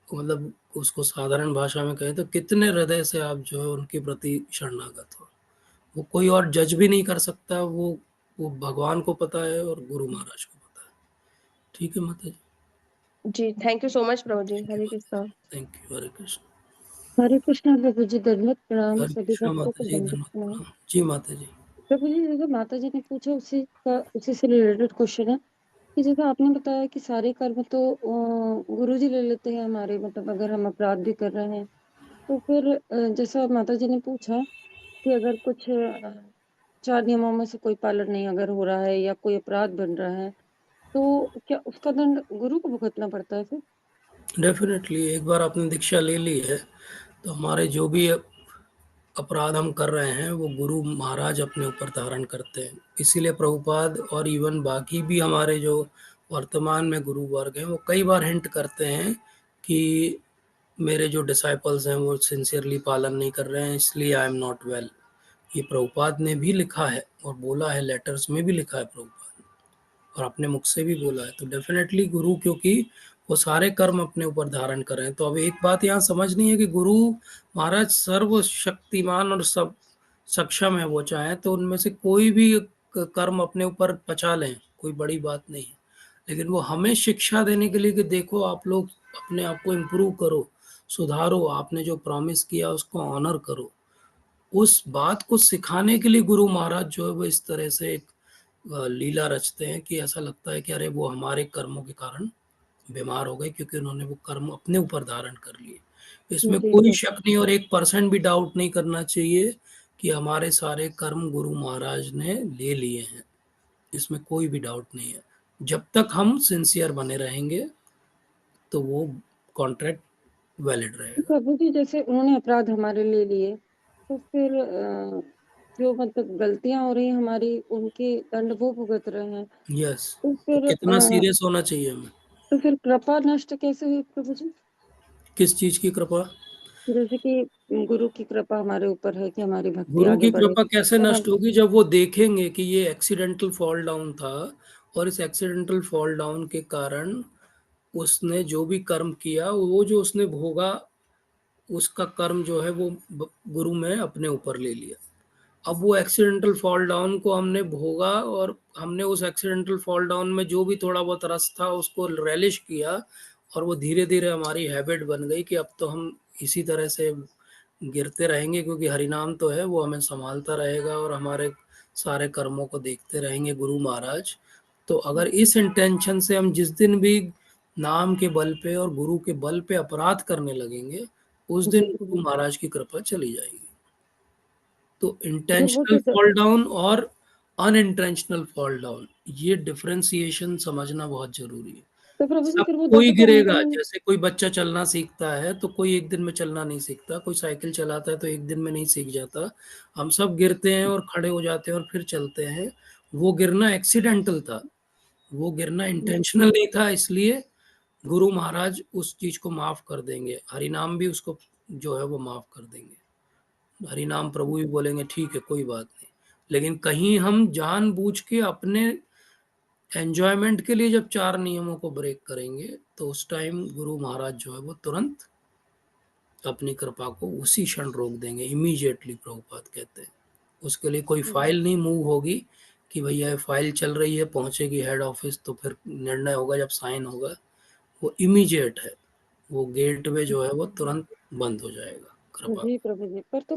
S1: मतलब उसको साधारण भाषा में कहें तो कितने हृदय से आप जो है उनके प्रति शरणागत हो। वो कोई और जज भी नहीं कर सकता, वो भगवान को पता है और गुरु महाराज को पता है। ठीक है माता जी।
S3: जी थैंक यू सो मच प्रभु जी।
S1: थैंक यू
S3: हरे
S1: माता,
S3: कृष्णा।
S1: थैंक यू, हरे कृष्ण।
S2: हरे कृष्णा प्रभु जी, दंडवत प्रणाम
S1: हरे
S2: सभी
S1: कृष्ण
S2: भक्तों
S1: माता
S2: को,
S1: जी,
S2: दंडवत
S1: धन्यवाद
S2: प्रणाम।
S1: प्रणाम। जी माता जी।
S2: प्रभु जी जैसे माता जी ने पूछा उसी से रिलेटेड क्वेश्चन है कि जैसे आपने बताया कि सारे कर्म तो गुरु जी ले लेते हैं हमारे, मतलब अगर हम अपराध भी कर रहे हैं तो फिर जैसा माता जी ने पूछा कि अगर कुछ 4 नियमों में से कोई पालन नहीं अगर हो रहा है या कोई अपराध बन रहा है, तो क्या उसका दंड गुरु को भुगतना पड़ता है फिर?
S1: डेफिनेटली एक बार आपने दीक्षा ले ली है तो हमारे जो भी अपराध हम कर रहे हैं वो गुरु महाराज अपने ऊपर धारण करते हैं। इसीलिए प्रभुपाद और इवन बाकी भी हमारे जो वर्तमान में गुरु वर्ग हैं वो कई बार हिंट करते हैं कि मेरे जो डिसाइपल्स हैं वो सिंसियरली पालन नहीं कर रहे हैं, इसलिए आई एम नॉट वेल। ये प्रभुपाद ने भी लिखा है और बोला है, लेटर्स में भी लिखा है प्रभुपाद, और अपने मुख से भी बोला है। तो डेफिनेटली गुरु, क्योंकि वो सारे कर्म अपने ऊपर धारण कर रहे हैं। तो अब एक बात यहाँ समझनी है कि गुरु महाराज सर्वशक्तिमान और सब सक्षम है, वो चाहे तो उनमें से कोई भी कर्म अपने ऊपर पचा लें, कोई बड़ी बात नहीं है। लेकिन वो हमें शिक्षा देने के लिए कि देखो आप लोग अपने आप को इम्प्रूव करो, सुधारो, आपने जो प्रॉमिस किया उसको ऑनर करो। उस बात को सिखाने के लिए गुरु महाराज जो है वो इस तरह से एक लीला रचते हैं कि ऐसा लगता है कि अरे वो हमारे कर्मों के कारण बीमार हो गए, क्योंकि उन्होंने वो कर्म अपने ऊपर धारण कर लिए। इसमें
S3: जी
S1: कोई
S3: प्रभु
S1: शक नहीं और 1% भी डाउट नहीं करना चाहिए कि हमारे सारे कर्म गुरु महाराज ने ले लिए हैं। इसमें कोई भी डाउट नहीं है। जब तक हम सिंसियर बने रहेंगे तो वो कॉन्ट्रैक्ट वैलिड रहेगा।
S3: प्रभु जी, जैसे उन्होंने अपराध हमारे ले लिए, तो फिर जो मतलब गलतियां हो रही हैं हमारी, उनके दंड वो भुगत रहे हैं,
S1: यस।
S3: तो
S1: तो
S3: फिर
S1: कितना सीरियस होना चाहिए हमें?
S3: तो फिर कृपा नष्ट कैसे हुई प्रभु जी?
S1: किस चीज की कृपा?
S3: जैसे कि गुरु की कृपा हमारे ऊपर है कि हमारी भक्ति
S1: गुरु
S3: आगे
S1: की
S3: बढ़े,
S1: कृपा कैसे
S3: और
S1: नष्ट
S3: हम
S1: होगी? जब वो देखेंगे कि ये एक्सीडेंटल फॉल डाउन था और इस एक्सीडेंटल फॉल डाउन के कारण उसने जो भी कर्म किया, वो जो उसने भोगा, उसका कर्म जो है वो गुरु में अपने ऊपर ले लिया। अब वो एक्सीडेंटल फॉल डाउन को हमने भोगा और हमने उस एक्सीडेंटल फॉल डाउन में जो भी थोड़ा बहुत रस था उसको रेलिश किया, और वो धीरे धीरे हमारी हैबिट बन गई कि अब तो हम इसी तरह से गिरते रहेंगे, क्योंकि हरिनाम तो है, वो हमें संभालता रहेगा और हमारे सारे कर्मों को देखते रहेंगे गुरु महाराज। तो अगर इस इंटेंशन से हम जिस दिन भी नाम के बल पे और गुरु के बल पे अपराध करने लगेंगे, उस दिन
S3: जी
S1: गुरु
S3: प्रभु,
S1: महाराज की कृपा चली जाएगी। तो
S3: फिर वो
S1: इंटेंशनल
S3: जो
S1: फॉल डाउन और अनइंटेंशनल फॉल डाउन, ये डिफरेंशिएशन समझना बहुत जरूरी है।
S3: तो प्रभु जी,
S1: सब
S3: फिर वो
S1: कोई
S3: दंड तो
S1: गिरेगा।
S3: हमको ही।
S1: जैसे कोई बच्चा चलना सीखता है तो कोई एक दिन में चलना नहीं सीखता, कोई साइकिल चलाता है तो एक दिन में नहीं सीख जाता। हम सब गिरते हैं और खड़े हो जाते हैं और फिर चलते हैं। वो गिरना एक्सीडेंटल था, वो गिरना इंटेंशनल नहीं था, इसलिए गुरु महाराज उस चीज को माफ कर देंगे। हरिनाम भी उसको जो है वो माफ कर देंगे। हरिनाम प्रभु भी बोलेंगे ठीक है कोई बात नहीं। लेकिन कहीं हम जानबूझ के अपने एंजॉयमेंट के लिए जब 4 नियमों को ब्रेक करेंगे, तो उस टाइम गुरु महाराज जो है वो तुरंत अपनी कृपा को उसी क्षण रोक देंगे, इमीडिएटली प्रभुपाद कहते हैं। उसके लिए कोई फाइल नहीं मूव होगी कि भैया ये फाइल चल रही है, पहुंचेगी हेड ऑफिस तो फिर निर्णय होगा जब साइन होगा। वो इमीडिएट है, वो गेटवे जो है वो तुरंत बंद हो जाएगा कृपा।
S3: जी प्रभु जी, पर तो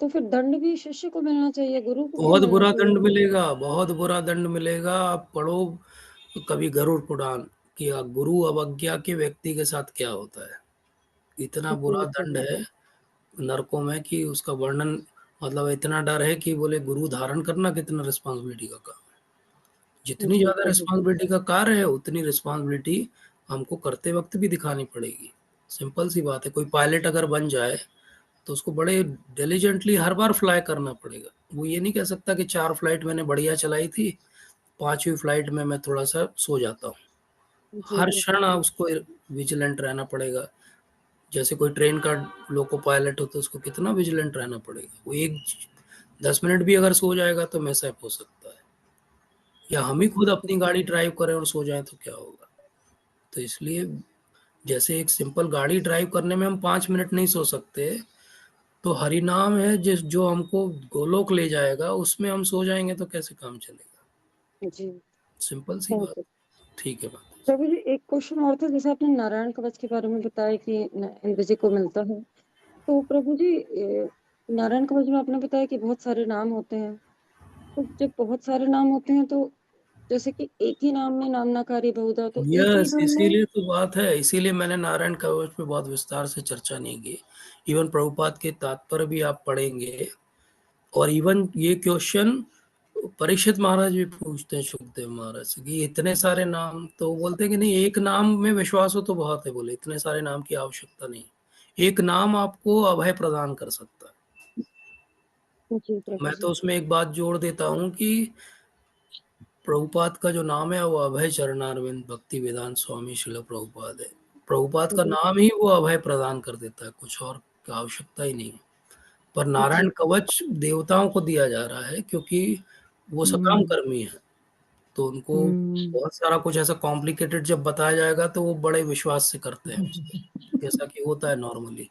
S3: फिर दंड भी शिष्य को मिलना चाहिए, गुरु को क्यों
S1: बहुत
S3: मिलना
S1: बुरा दंड
S3: चाहिए?
S1: मिलेगा, बहुत बुरा दंड मिलेगा। आप पढ़ो कभी गरुड़ पुराण कि गुरु अवज्ञा के व्यक्ति के साथ क्या होता है। इतना
S3: जी
S1: बुरा दंड
S3: प्रभु,
S1: है नरकों में कि उसका वर्णन, मतलब इतना डर है कि बोले गुरु धारण करना कितना रिस्पॉन्सिबिलिटी का काम है। जितनी
S3: जी
S1: ज्यादा
S3: प्रभु जी,
S1: रिस्पॉन्सिबिलिटी का कार्य है उतनी रिस्पॉन्सिबिलिटी हमको करते वक्त भी दिखानी पड़ेगी। सिंपल सी बात है। कोई पायलट अगर बन जाए तो उसको बड़े डिलीजेंटली हर बार फ्लाई करना पड़ेगा। वो ये नहीं कह सकता कि 4 फ्लाइट मैंने बढ़िया चलाई थी, 5वीं फ्लाइट में मैं थोड़ा सा सो जाता हूँ।
S3: जी
S1: हर
S3: प्रभु
S1: क्षण
S3: जी,
S1: उसको विजिलेंट रहना पड़ेगा। जैसे कोई ट्रेन का लोको पायलट हो तो उसको कितना विजिलेंट रहना पड़ेगा। वो एक 10 मिनट भी अगर सो जाएगा तो मिसअप हो सकता है, या हम ही खुद
S3: जी
S1: अपनी गाड़ी ड्राइव करें और सो जाएं तो क्या होगा। तो इसलिए जैसे एक सिंपल गाड़ी ड्राइव करने में हम 5 मिनट नहीं सो सकते, तो हरि नाम है जिस जो हमको गोलोक ले जाएगा, उसमें हम सो जाएंगे तो कैसे काम चलेगा।
S3: जी,
S1: सिंपल सी
S3: थैंक
S1: बात।
S3: यू
S1: ठीक है बात।
S3: प्रभु जी। एक क्वेश्चन और था, जैसे आपने नारायण कवच के बारे में बताया कि इंद्र जी को मिलता है, तो प्रभु जी नारायण कवच में आपने बताया कि बहुत सारे नाम होते हैं, तो जब बहुत सारे नाम होते हैं तो जैसे कि एक ही नाम में नामनाकारी बहुधा, तो एक ही
S1: यस,
S3: नाम में।
S1: इसीलिए तो बात है, इसीलिए मैंने नारायण कवच पे बहुत विस्तार से चर्चा नहीं की। इवन प्रभुपाद के तात्पर्य भी आप पढ़ेंगे, और इवन ये क्वेश्चन परीक्षित महाराज भी पूछते हैं सुखदेव महाराज से कि इतने सारे नाम, तो वो बोलते हैं कि नहीं, एक नाम में विश्वास हो तो बहुत है, बोले इतने सारे नाम की आवश्यकता नहीं। एक नाम आपको अभय प्रदान कर सकता है।
S3: जी प्रभु
S1: मैं तो
S3: जी,
S1: उसमें एक बात जोड़ देता हूँ कि प्रभुपाद का जो नाम है वो अभय चरणारविंद भक्ति वेदांत स्वामी शिल प्रभुपाद है। प्रभुपाद का
S3: जी
S1: नाम ही वो अभय प्रदान कर देता है, कुछ और की आवश्यकता ही नहीं है। पर नारायण
S3: जी,
S1: कवच देवताओं को दिया जा रहा है क्योंकि वो सकाम
S2: हम्म
S1: कर्मी है। तो उनको
S2: हम्म
S1: बहुत सारा कुछ ऐसा कॉम्प्लिकेटेड जब बताया जाएगा तो वो बड़े विश्वास से करते हैं उसको, जैसा कि होता है नॉर्मली।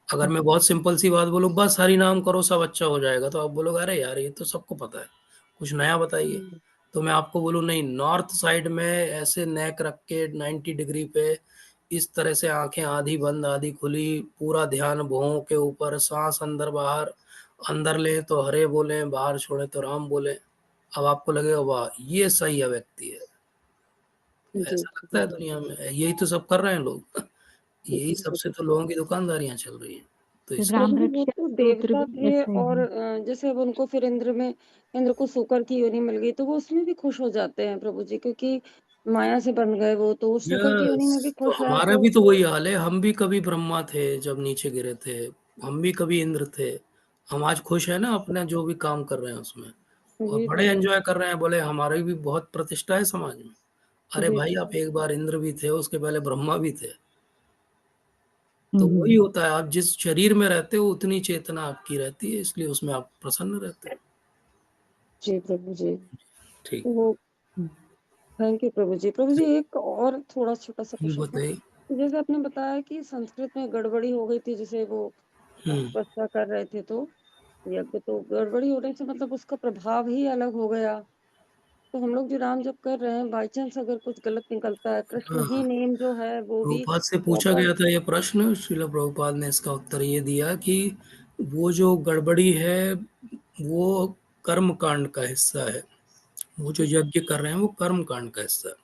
S1: अगर मैं बहुत सिंपल सी बात बोलूँ, बस हरि नाम करो सब अच्छा हो जाएगा, तो आप बोलोगे अरे यार ये तो सबको पता है, कुछ नया बताइए। तो मैं आपको बोलूँ नहीं, नॉर्थ साइड में ऐसे नेक रख के 90 डिग्री पे इस तरह से आंखें आधी बंद आधी खुली, पूरा ध्यान भुवों के ऊपर, सांस अंदर बाहर, अंदर ले तो हरे बोले, बाहर छोड़े तो राम बोले। अब आपको लगेगा वाह ये सही व्यक्ति है।
S3: जी
S1: ऐसा लगता है दुनिया में, यही तो सब कर रहे हैं लोग। यही सबसे तो लोगों की दुकानदारियां चल रही हैं। तो
S2: तो
S1: इस
S2: राम
S3: प्रभु जी वो
S2: रक्षा
S3: तो
S2: स्तोत्र
S3: देवता
S2: भी
S3: थे,
S2: ऐसे
S3: और
S2: ही।
S3: जैसे अब उनको फिर इंद्र को सूकर की योनि मिल गई, तो वो उसमें भी खुश हो जाते हैं प्रभु जी, क्योंकि माया से बन गए वो, तो उस सूकर की योनि
S1: यस,
S3: में भी
S1: तो
S3: खुश है।
S1: हमारा
S3: तो
S1: भी तो वही हाल है। हम भी कभी ब्रह्मा थे जब नीचे गिरे थे, हम भी कभी इंद्र थे। हम आज खुश है ना अपने जो भी काम कर रहे हैं उसमें, और
S3: जी
S1: बड़े
S3: प्रभु
S1: एंजॉय कर रहे हैं। बोले हमारी भी बहुत प्रतिष्ठा है समाज में। अरे
S3: जी
S1: भाई आप
S3: प्रभु
S1: एक बार इंद्र भी थे, उसके पहले ब्रह्मा भी थे। तो वही
S2: हम्म।
S1: होता है, आप जिस शरीर में रहते हो उतनी चेतना आपकी रहती है, इसलिए उसमें आप प्रसन्न रहते हो।
S3: जी प्रभु जी।
S1: ठीक।
S3: तो वो थैंक यू प्रभु जी। प्रभु जी एक और थोड़ा छोटा सा
S1: ये
S3: क्वेश्चन था,
S1: बताइए।
S3: जैसे आपने बताया कि संस्कृत में गड़बड़ी हो गई थी, जैसे वो
S1: हम्म।
S3: तपस्या कर रहे थे, तो यज्ञ तो गड़बड़ी होने से मतलब उसका प्रभाव ही अलग हो गया। तो हम लोग जो राम जप कर रहे हैं, बाई चांस अगर कुछ गलत निकलता है, कृष्ण ही
S1: हाँ,
S3: नेम जो है वो भी
S1: प्रभुपाद से पूछा
S3: वापस।
S1: गया था ये प्रश्न। श्रील प्रभुपाद ने इसका उत्तर ये दिया कि वो जो गड़बड़ी है वो कर्म कांड का हिस्सा है। वो जो यज्ञ कर रहे हैं वो कर्म कांड का हिस्सा है।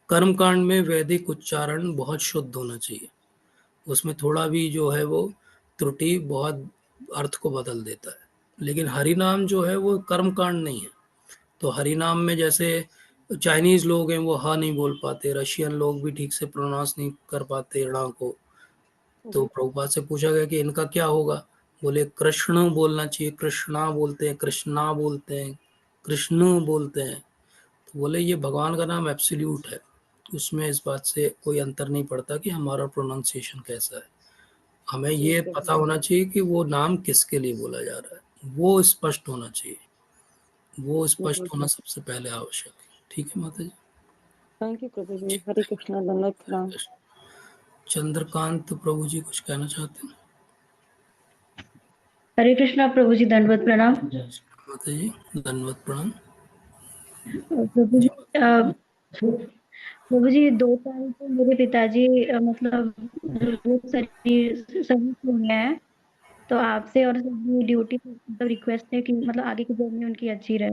S1: कर्म कांड में वैदिक उच्चारण बहुत शुद्ध होना चाहिए। उसमें थोड़ा भी जो है वो त्रुटि बहुत अर्थ को बदल देता है। लेकिन हरि नाम जो है वो कर्म कांड नहीं है। तो हरि नाम में जैसे चाइनीज लोग हैं वो हा नहीं बोल पाते, रशियन लोग भी ठीक से प्रोनाउंस नहीं कर पाते णा को। तो
S3: जी
S1: प्रभुपाद से पूछा गया कि इनका क्या होगा। बोले कृष्ण बोलना चाहिए, कृष्णा बोलते हैं, कृष्णा बोलते हैं, कृष्ण बोलते हैं। तो बोले ये भगवान का नाम एब्सोल्यूट है, उसमें इस बात से कोई अंतर नहीं पड़ता कि हमारा प्रोनाउंसिएशन कैसा है। हमें
S3: जी
S1: ये
S3: प्रभु
S1: पता होना चाहिए कि वो नाम किसके लिए बोला जा रहा है, वो स्पष्ट होना चाहिए। वो
S3: जी।
S1: स्पष्ट होना सबसे पहले आवश्यक है। ठीक है माता जी।
S3: थैंक यू प्रभु जी।
S1: जी,
S3: हरे
S1: थैंक
S3: कृष्णा, दंडवत
S1: यू।
S3: प्रणाम।
S1: चंद्रकांत प्रभु जी कुछ कहना चाहते हैं?
S4: हरे कृष्णा प्रभु जी, दंडवत प्रणाम।
S1: माता जी धन्यवाद, प्रणाम।
S4: प्रभु
S1: जी
S4: जी प्रभु जी 2 साल से मेरे पिताजी मतलब रोज शरीर सही हुए हैं। तो आपसे और सबकी ड्यूटी मतलब रिक्वेस्ट है कि मतलब आगे की जर्नी उनकी अच्छी रहे।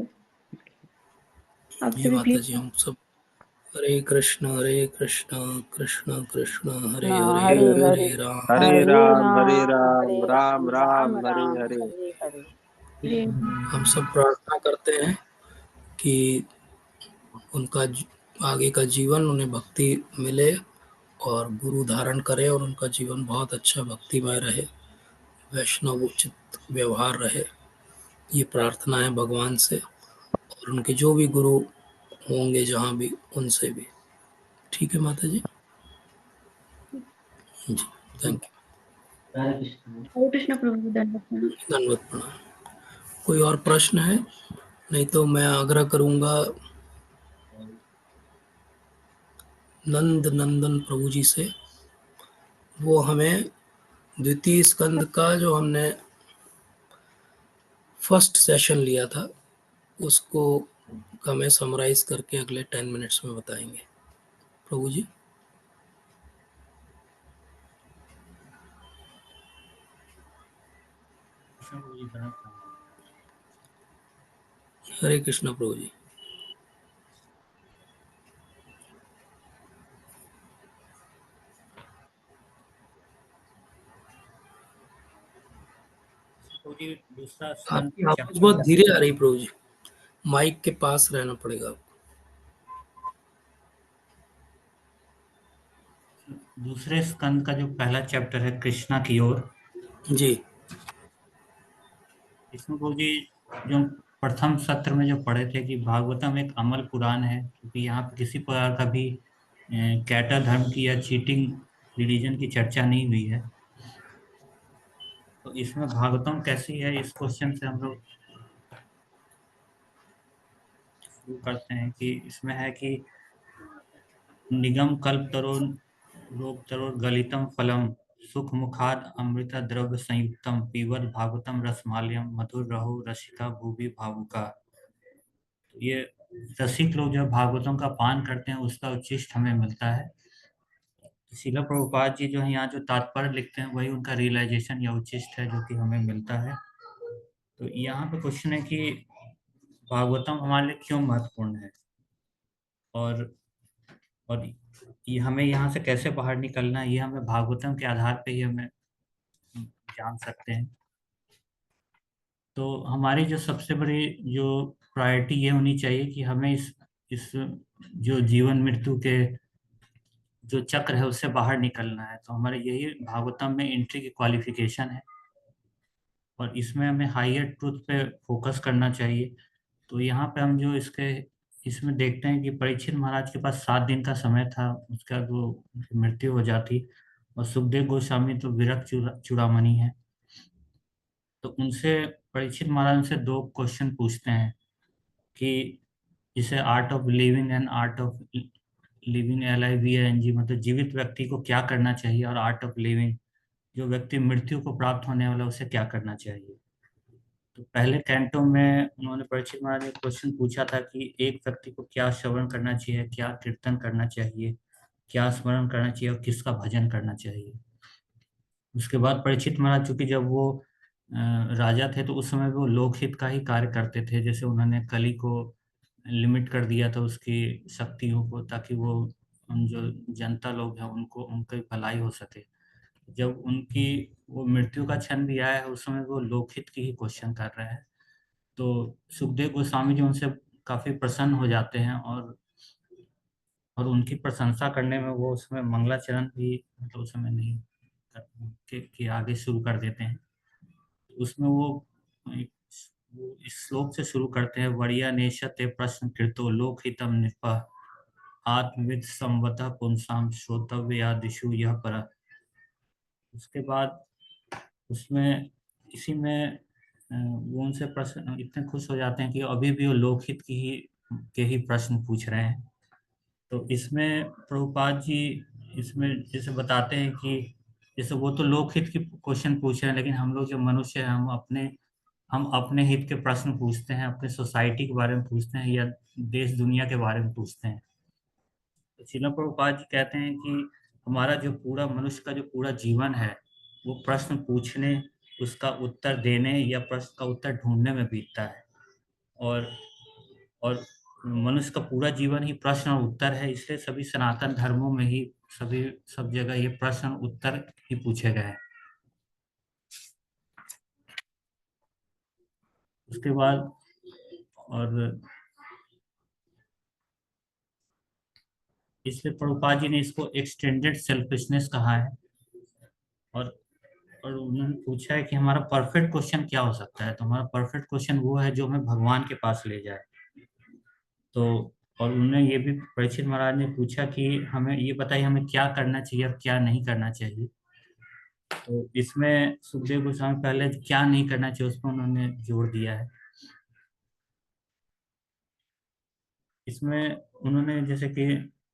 S4: आपसे
S1: जी
S4: भी
S1: माता जी,
S4: प्लीज।
S1: हम सब हरे कृष्ण कृष्ण कृष्ण कृष्ण हरे
S3: हाँ,
S1: हरे
S3: हरे हरे,
S1: हरे राम।
S5: हरे राम हरे
S3: हरे
S5: राम राम
S3: राम,
S5: राम हरे
S3: राम
S5: हरे।
S3: हरे हरे।
S1: हम सब प्रार्थना करते हैं कि उनका आगे का जीवन उन्हें भक्ति मिले और गुरु धारण करे, और उनका जीवन बहुत अच्छा भक्तिमय रहे, वैष्णव उचित व्यवहार रहे। ये प्रार्थना है भगवान से, और उनके जो भी गुरु होंगे जहाँ भी, उनसे भी। ठीक है माता जी। जी, थैंक
S4: हरे कृष्णा प्रभु जी, दंडवत प्रणाम।
S1: यू, धन्यवाद, प्रणाम। कोई और प्रश्न है? नहीं तो मैं आग्रह करूंगा नंद नंदन प्रभु जी से। वो हमें द्वितीय स्कंद का जो हमने फर्स्ट सेशन लिया था उसको हमें समराइज करके अगले 10 मिनट्स में बताएंगे प्रभु जी। हरे कृष्ण प्रभु जी। आपकी आवाज बहुत धीरे आ रही प्रभु जी, माइक के पास रहना पड़ेगा आपको।
S6: दूसरे स्कंद का जो पहला चैप्टर है कृष्णा की ओर,
S1: जी
S6: इसमें गुरु जी जो प्रथम सत्र में जो पढ़े थे कि भागवतम एक अमल पुराण है, क्योंकि यहाँ पे किसी प्रकार का भी कैटा धर्म की या चीटिंग रिलीजन की चर्चा नहीं हुई है। तो इसमें भागवतम कैसी है, इस क्वेश्चन से हम लोग शुरू करते हैं कि इसमें है कि निगम कल्प तरोर रोग तरोर गलितम फलम सुख मुखाद अमृता द्रव्य संयुक्तम पीवत भागवतम रसमाल्यम मधुर रहो रसिका भूवि भावुका। तो ये रसिक लोग जो भागवतों का पान करते हैं उसका उच्छिष्ट हमें मिलता है। शिला प्रभुपाद जी जो है यहाँ जो तात्पर्य लिखते हैं वही उनका रियलाइजेशन या उच्छिष्ट है जो कि हमें मिलता है। तो यहाँ पे क्वेश्चन है कि भागवतम हमारे लिए क्यों महत्वपूर्ण है, और और ये हमें यहाँ से कैसे बाहर निकलना है, ये हमें भागवतम के आधार पे ही हमें जान सकते हैं। तो हमारी जो सबसे बड़ी जो प्रायोरिटी ये होनी चाहिए कि हमें इस जो जीवन मृत्यु के जो चक्र है उससे बाहर निकलना है। तो हमारे यही भागवतम में एंट्री की क्वालिफिकेशन है, और इसमें हमें हायर ट्रूथ पे फोकस करना चाहिए। तो यहाँ पे हम जो इसमें देखते हैं कि परीक्षित महाराज के पास 7 दिन का समय था, उसके बाद वो उनकी मृत्यु हो जाती, और सुखदेव गोस्वामी तो विरक्त चूड़ामणि है। तो उनसे परीक्षित महाराज उनसे 2 क्वेश्चन पूछते हैं कि जिसे art of living and art of living LIVING, मतलब जीवित व्यक्ति को क्या करना चाहिए, और आर्ट ऑफ लिविंग, जो व्यक्ति मृत्यु को प्राप्त होने वाला उसे क्या करना चाहिए। तो पहले कैंटो में उन्होंने परीक्षित महाराज ने क्वेश्चन पूछा था कि एक व्यक्ति को क्या श्रवण करना चाहिए, क्या कीर्तन करना चाहिए, क्या स्मरण करना चाहिए, और किसका भजन करना चाहिए। उसके बाद परीक्षित महाराज, चूंकि जब वो राजा थे तो उस समय वो लोकहित का ही कार्य करते थे, जैसे उन्होंने कली को लिमिट कर दिया था उसकी शक्तियों को, ताकि वो उन जो जनता लोग हैं उनको उनकी भलाई हो सके। जब उनकी वो मृत्यु का क्षण भी आया है उस समय वो लोकहित की ही क्वेश्चन कर रहे हैं। तो सुखदेव गोस्वामी जी उनसे काफी प्रसन्न हो जाते हैं, और उनकी प्रशंसा करने में वो उसमें मंगलाचरण भी मतलब उस समय नहीं कि आगे शुरू कर देते हैं। उसमें वो इस श्लोक से शुरू करते हैं, वरिया नेशते प्रश्न कृतो लोकहितम निपः आत्मविद संवतः पुंसाम श्रोतव्यादिषु यह पर। उसके बाद उसमें इसी में वो उनसे प्रश्न इतने खुश हो जाते हैं कि अभी भी वो लोकहित के ही प्रश्न पूछ रहे हैं। तो इसमें प्रभुपाद जी इसमें जैसे बताते हैं कि जैसे वो तो लोकहित की क्वेश्चन पूछ रहे हैं, लेकिन हम लोग जो मनुष्य हैं हम अपने हित के प्रश्न पूछते हैं, अपने सोसाइटी के बारे में पूछते हैं, या देश दुनिया के बारे में पूछते हैं। तो श्रील प्रभुपाद जी कहते हैं कि हमारा जो पूरा मनुष्य का जो पूरा जीवन है वो प्रश्न पूछने, उसका उत्तर देने या प्रश्न का उत्तर ढूंढने में बीतता है, और मनुष्य का पूरा जीवन ही प्रश्न और उत्तर है। इसलिए सभी सनातन धर्मों में ही सब जगह ये प्रश्न उत्तर ही पूछे गए हैं। उसके बाद और इसलिए प्रभुपाद जी ने इसको एक्सटेंडेड सेल्फिशनेस कहा है, और उन्होंने पूछा है कि हमारा परफेक्ट क्वेश्चन क्या हो सकता है। तो हमारा परफेक्ट क्वेश्चन वो है जो हमें भगवान के पास ले जाए। तो और उन्होंने ये भी परीक्षित महाराज ने पूछा कि हमें ये बताइए हमें क्या करना चाहिए और क्या नहीं करना चाहिए। तो इसमें सुखदेव गोस्वामी पहले क्या नहीं करना चाहिए उस पर उन्होंने जोर दिया है। इसमें उन्होंने जैसे कि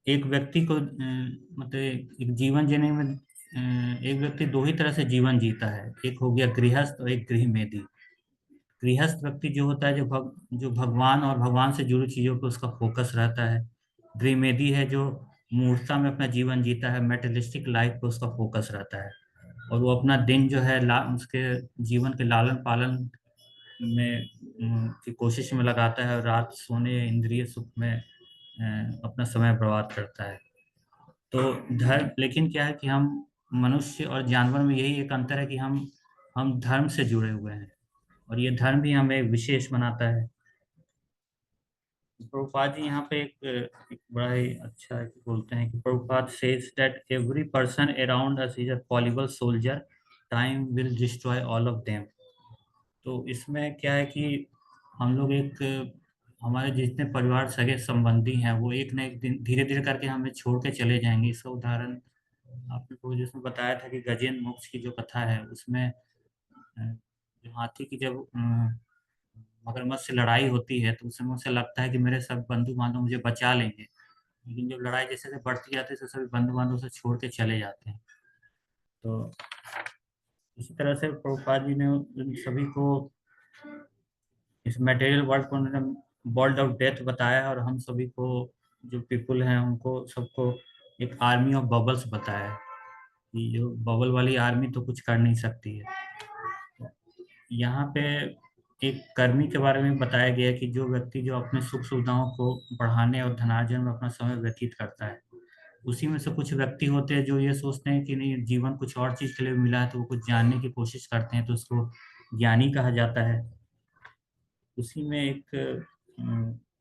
S6: एक व्यक्ति को मतलब एक जीवन जीने में एक व्यक्ति 2 ही तरह से जीवन जीता है, एक हो गया गृहस्थ और एक गृहमेधी। गृहस्थ व्यक्ति जो होता है जो भगवान और भगवान से जुड़ी चीजों पर उसका फोकस रहता है। गृहमेधी है जो मूर्खता में अपना जीवन जीता है, मेटेरियलिस्टिक लाइफ पे उसका फोकस रहता है, और वो अपना दिन जो है उसके जीवन के लालन पालन में की कोशिश में लगाता है, और रात सोने इंद्रिय सुख में अपना समय बर्बाद करता है। तो धर्म, लेकिन क्या है कि हम मनुष्य और जानवर में यही एक अंतर है कि हम धर्म से जुड़े हुए हैं, और ये धर्म भी हमें विशेष बनाता है। प्रभुपाद जी यहाँ पे एक बड़ा ही अच्छा बोलते हैं कि Prabhupada says that every person around us is a fallible soldier, time will destroy all of them. तो इसमें क्या है कि हम लोग हमारे जितने परिवार सगे संबंधी हैं वो एक न एक दिन धीरे धीरे करके हमें छोड़ के चले जाएंगे। इसका उदाहरण आपने को जिसमें बताया था कि गजेंद्र मोक्ष की जो कथा है उसमें जो हाथी की जब मगरमच्छ से लड़ाई होती है तो उस समय उसे लगता है कि मेरे सब बंधु बांधव मुझे बचा लेंगे, लेकिन जब लड़ाई जैसे जैसे बढ़ती जाती है तो सभी बंधु बांधव से छोड़ के चले जाते हैं। तो इसी तरह से प्रभुपाद जी ने उन सभी को इस मटेरियल वर्ल्ड को उन्होंने वर्ल्ड ऑफ डेथ बताया है, और हम सभी को जो पीपल हैं उनको सबको एक आर्मी ऑफ बबल्स बताया है कि जो बबल वाली आर्मी तो कुछ कर नहीं सकती है। यहाँ पे एक कर्मी के बारे में बताया गया है कि जो व्यक्ति जो अपने सुख सुविधाओं को बढ़ाने और धनार्जन में अपना समय व्यतीत करता है, उसी में से कुछ व्यक्ति होते हैं जो ये सोचते हैं कि नहीं, जीवन कुछ और चीज के लिए मिला है, तो वो कुछ जानने की कोशिश करते हैं, तो उसको ज्ञानी कहा जाता है। उसी में एक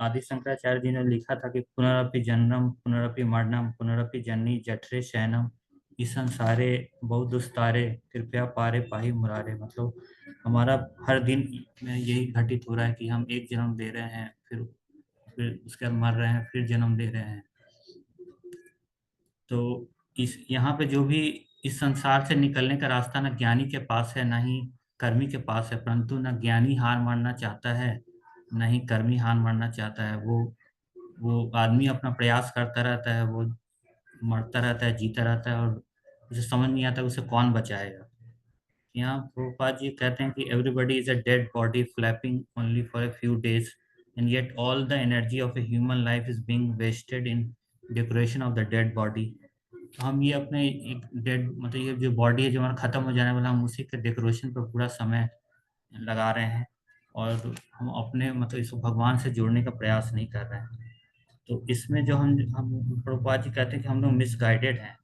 S6: आदि शंकराचार्य जी ने लिखा था कि पुनरपि जन्मम पुनरपि मरणम पुनरपि जननी जठरे शयनम इस संसारे बहुत दुस्तारे कृपया पारे पाही मुरारे। मतलब हमारा हर दिन में यही घटित हो रहा है कि हम एक जन्म दे रहे हैं, फिर उसके बाद मर रहे हैं, फिर जन्म दे रहे हैं। तो इस यहाँ पे जो भी इस संसार से निकलने का रास्ता न ज्ञानी के पास है, ना ही कर्मी के पास है, परंतु न ज्ञानी हार मानना चाहता है, न ही कर्मी हार मानना चाहता है। वो आदमी अपना प्रयास करता रहता है, वो मरता रहता है, जीता रहता है, और उसे समझ नहीं आता उसे कौन बचाएगा। यहाँ प्रभुपाद जी कहते हैं कि everybody is a dead body flapping only for a few days and yet all the energy of a human life is being wasted in decoration of the dead body. हम ये अपने एक डेड, मतलब ये जो बॉडी है जो हमारा खत्म हो जाने वाला, हम उसी के डेकोरेशन पर पूरा समय लगा रहे हैं, और हम अपने मतलब इसको भगवान से जोड़ने का प्रयास नहीं कर रहे हैं। तो इसमें जो हम प्रभुपाद जी कहते हैं कि हम लोग मिसगाइडेड हैं,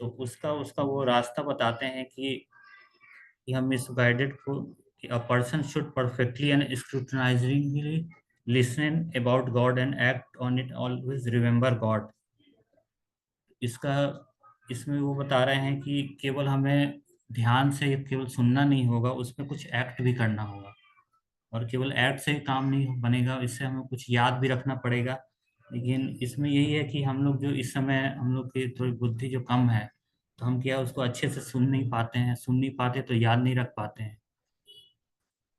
S6: तो उसका उसका वो रास्ता बताते हैं कि हम मिसगाइडेड को, कि a person should perfectly and scrutinizingly listen about God and act on it, always remember God। इसका इसमें वो बता रहे हैं कि केवल हमें ध्यान से केवल सुनना नहीं होगा, उसमें कुछ एक्ट भी करना होगा, और केवल एक्ट से ही काम नहीं बनेगा, इससे हमें कुछ याद भी रखना पड़ेगा। लेकिन इसमें यही है कि हम लोग जो इस समय हम लोग की थोड़ी बुद्धि जो कम है, तो हम क्या उसको अच्छे से सुन नहीं पाते हैं, सुन नहीं पाते तो याद नहीं रख पाते हैं।